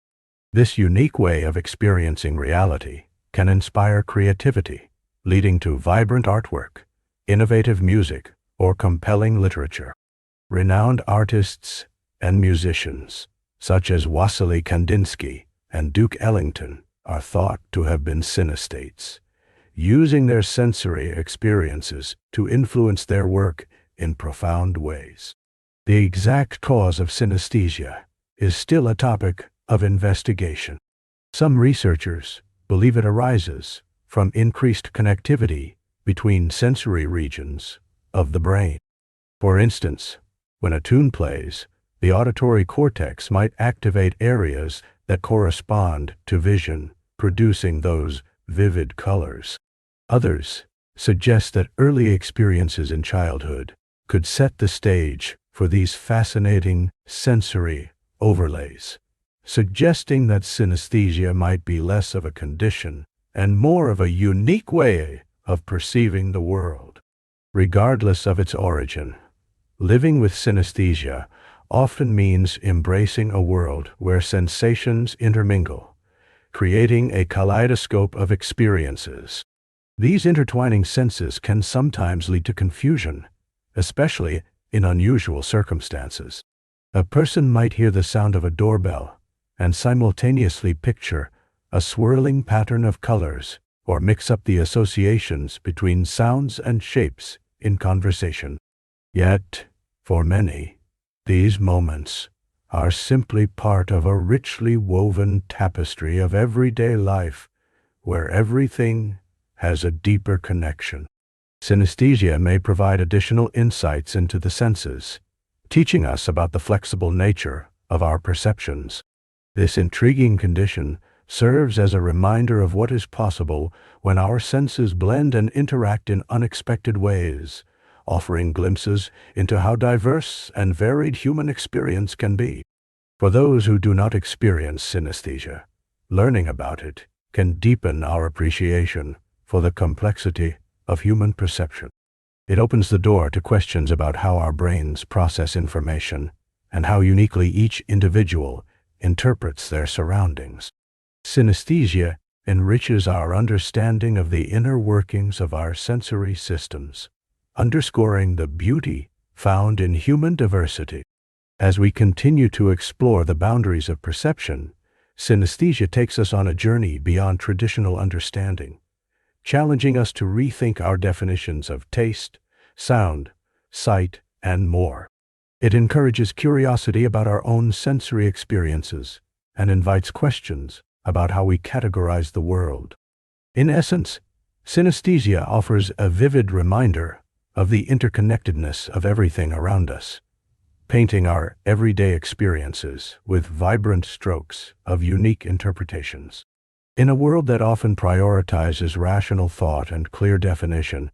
[SPEAKER 1] This unique way of experiencing reality can inspire creativity, leading to vibrant artwork, innovative music, or compelling literature. Renowned artists and musicians, such as Wassily Kandinsky and Duke Ellington, are thought to have been synesthetes, using their sensory experiences to influence their work in profound ways. The exact cause of synesthesia is still a topic of investigation. Some researchers believe it arises from increased connectivity between sensory regions of the brain. For instance, when a tune plays, the auditory cortex might activate areas that correspond to vision, producing those vivid colors. Others suggest that early experiences in childhood could set the stage for these fascinating sensory overlays, suggesting that synesthesia might be less of a condition and more of a unique way of perceiving the world. Regardless of its origin, living with synesthesia often means embracing a world where sensations intermingle, creating a kaleidoscope of experiences. These intertwining senses can sometimes lead to confusion, especially in unusual circumstances. A person might hear the sound of a doorbell and simultaneously picture a swirling pattern of colors or mix up the associations between sounds and shapes in conversation. Yet, for many, these moments are simply part of a richly woven tapestry of everyday life where everything has a deeper connection. Synesthesia may provide additional insights into the senses, teaching us about the flexible nature of our perceptions. This intriguing condition serves as a reminder of what is possible when our senses blend and interact in unexpected ways, offering glimpses into how diverse and varied human experience can be. For those who do not experience synesthesia, learning about it can deepen our appreciation for the complexity of human perception. It opens the door to questions about how our brains process information and how uniquely each individual interprets their surroundings. Synesthesia enriches our understanding of the inner workings of our sensory systems, underscoring the beauty found in human diversity. As we continue to explore the boundaries of perception, synesthesia takes us on a journey beyond traditional understanding, challenging us to rethink our definitions of taste, sound, sight, and more. It encourages curiosity about our own sensory experiences and invites questions about how we categorize the world. In essence, synesthesia offers a vivid reminder of the interconnectedness of everything around us, painting our everyday experiences with vibrant strokes of unique interpretations. In a world that often prioritizes rational thought and clear definition,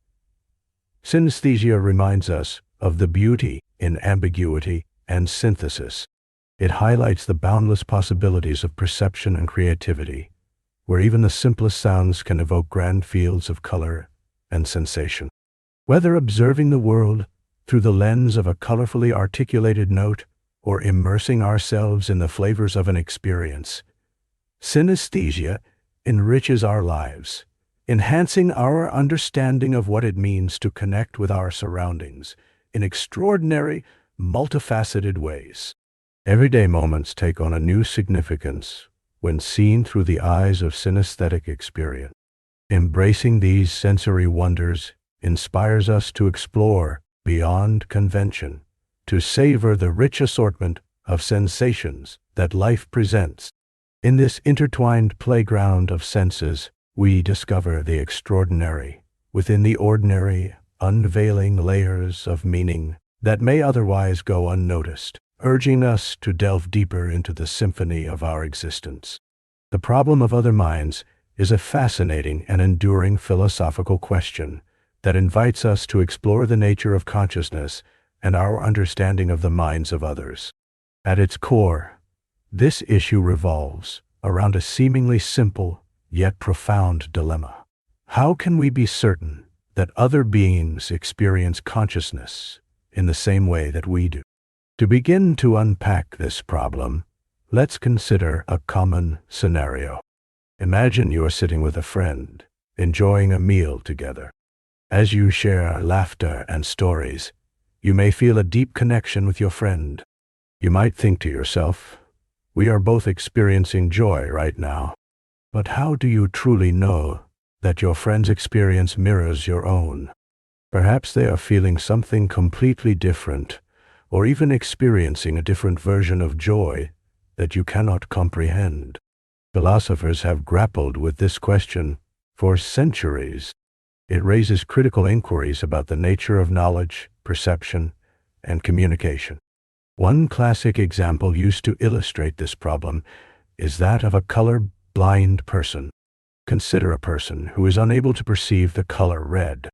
[SPEAKER 1] synesthesia reminds us of the beauty in ambiguity and synthesis. It highlights the boundless possibilities of perception and creativity, where even the simplest sounds can evoke grand fields of color and sensation. Whether observing the world through the lens of a colorfully articulated note or immersing ourselves in the flavors of an experience, synesthesia enriches our lives, enhancing our understanding of what it means to connect with our surroundings in extraordinary, multifaceted ways. Everyday moments take on a new significance when seen through the eyes of synesthetic experience. Embracing these sensory wonders inspires us to explore beyond convention, to savor the rich assortment of sensations that life presents. In this intertwined playground of senses, we discover the extraordinary within the ordinary, unveiling layers of meaning that may otherwise go unnoticed, urging us to delve deeper into the symphony of our existence. The problem of other minds is a fascinating and enduring philosophical question that invites us to explore the nature of consciousness and our understanding of the minds of others. At its core, this issue revolves around a seemingly simple yet profound dilemma. How can we be certain that other beings experience consciousness in the same way that we do? To begin to unpack this problem, let's consider a common scenario. Imagine you are sitting with a friend, enjoying a meal together. As you share laughter and stories, you may feel a deep connection with your friend. You might think to yourself, "We are both experiencing joy right now." But how do you truly know that your friend's experience mirrors your own? Perhaps they are feeling something completely different, or even experiencing a different version of joy that you cannot comprehend. Philosophers have grappled with this question for centuries. It raises critical inquiries about the nature of knowledge, perception, and communication. One classic example used to illustrate this problem is that of a color-blind person. Consider a person who is unable to perceive the color red.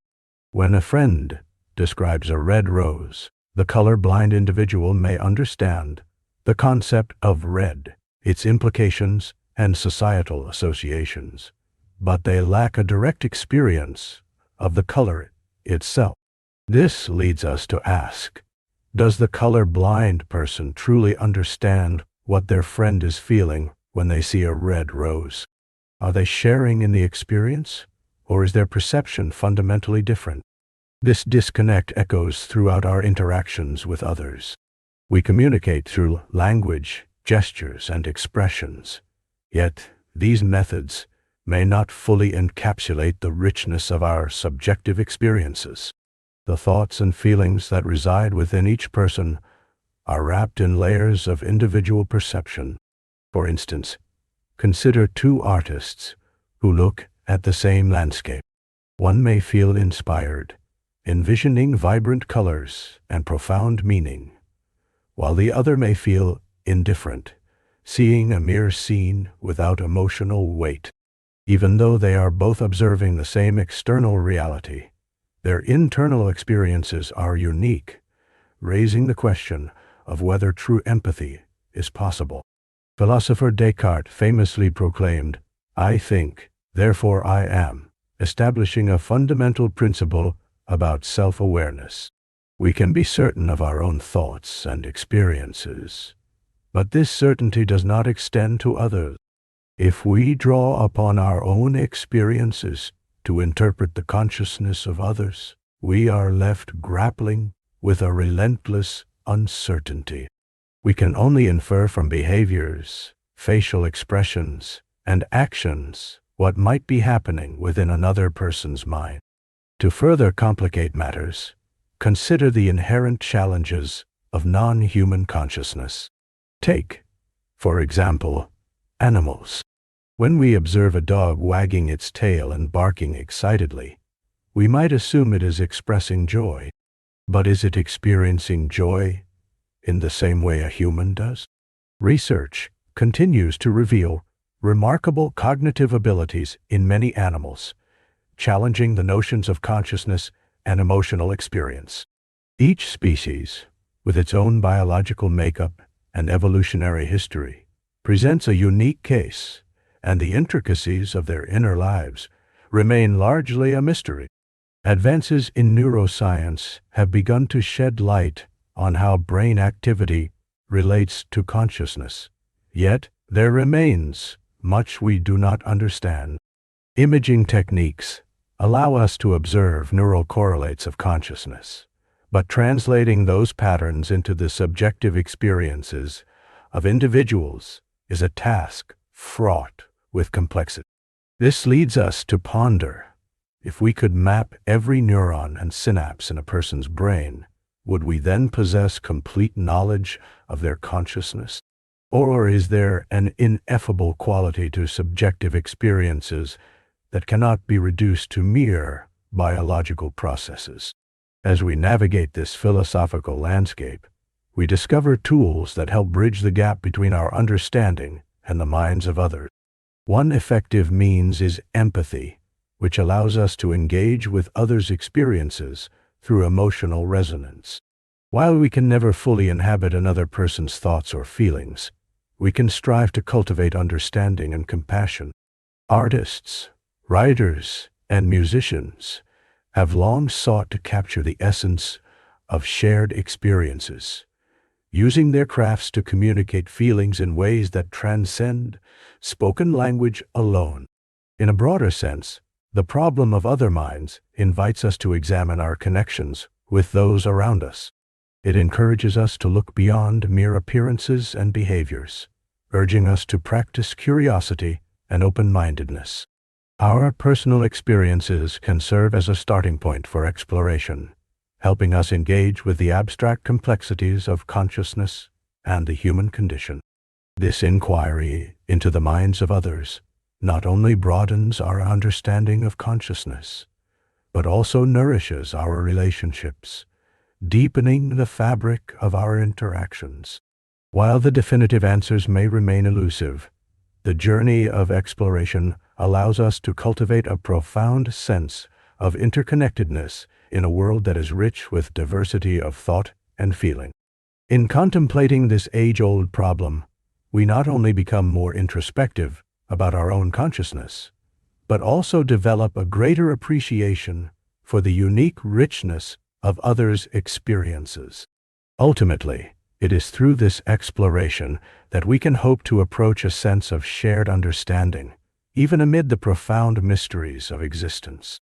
[SPEAKER 1] When a friend describes a red rose, the color-blind individual may understand the concept of red, its implications, and societal associations, but they lack a direct experience of the color itself. This leads us to ask, does the color-blind person truly understand what their friend is feeling when they see a red rose? Are they sharing in the experience, or is their perception fundamentally different? This disconnect echoes throughout our interactions with others. We communicate through language, gestures, and expressions, yet these methods may not fully encapsulate the richness of our subjective experiences. The thoughts and feelings that reside within each person are wrapped in layers of individual perception. For instance, consider two artists who look at the same landscape. One may feel inspired, envisioning vibrant colors and profound meaning, while the other may feel indifferent, seeing a mere scene without emotional weight. Even though they are both observing the same external reality, their internal experiences are unique, raising the question of whether true empathy is possible. Philosopher Descartes famously proclaimed, "I think, therefore I am," establishing a fundamental principle about self-awareness. We can be certain of our own thoughts and experiences, but this certainty does not extend to others. If we draw upon our own experiences to interpret the consciousness of others, we are left grappling with a relentless uncertainty. We can only infer from behaviors, facial expressions, and actions what might be happening within another person's mind. To further complicate matters, consider the inherent challenges of non-human consciousness. Take, for example, animals. When we observe a dog wagging its tail and barking excitedly, we might assume it is expressing joy. But is it experiencing joy in the same way a human does? Research continues to reveal remarkable cognitive abilities in many animals, challenging the notions of consciousness and emotional experience. Each species, with its own biological makeup and evolutionary history, presents a unique case, and the intricacies of their inner lives remain largely a mystery. Advances in neuroscience have begun to shed light on how brain activity relates to consciousness. Yet, there remains much we do not understand. Imaging techniques allow us to observe neural correlates of consciousness, but translating those patterns into the subjective experiences of individuals is a task fraught with complexity. This leads us to ponder, if we could map every neuron and synapse in a person's brain, would we then possess complete knowledge of their consciousness? Or is there an ineffable quality to subjective experiences that cannot be reduced to mere biological processes? As we navigate this philosophical landscape, we discover tools that help bridge the gap between our understanding and the minds of others. One effective means is empathy, which allows us to engage with others' experiences through emotional resonance. While we can never fully inhabit another person's thoughts or feelings, we can strive to cultivate understanding and compassion. Artists, writers, and musicians have long sought to capture the essence of shared experiences, using their crafts to communicate feelings in ways that transcend spoken language alone. In a broader sense, the problem of other minds invites us to examine our connections with those around us. It encourages us to look beyond mere appearances and behaviors, urging us to practice curiosity and open-mindedness. Our personal experiences can serve as a starting point for exploration, helping us engage with the abstract complexities of consciousness and the human condition. This inquiry into the minds of others not only broadens our understanding of consciousness, but also nourishes our relationships, deepening the fabric of our interactions. While the definitive answers may remain elusive, the journey of exploration allows us to cultivate a profound sense of interconnectedness in a world that is rich with diversity of thought and feeling. In contemplating this age-old problem, we not only become more introspective about our own consciousness, but also develop a greater appreciation for the unique richness of others' experiences. Ultimately, it is through this exploration that we can hope to approach a sense of shared understanding, even amid the profound mysteries of existence.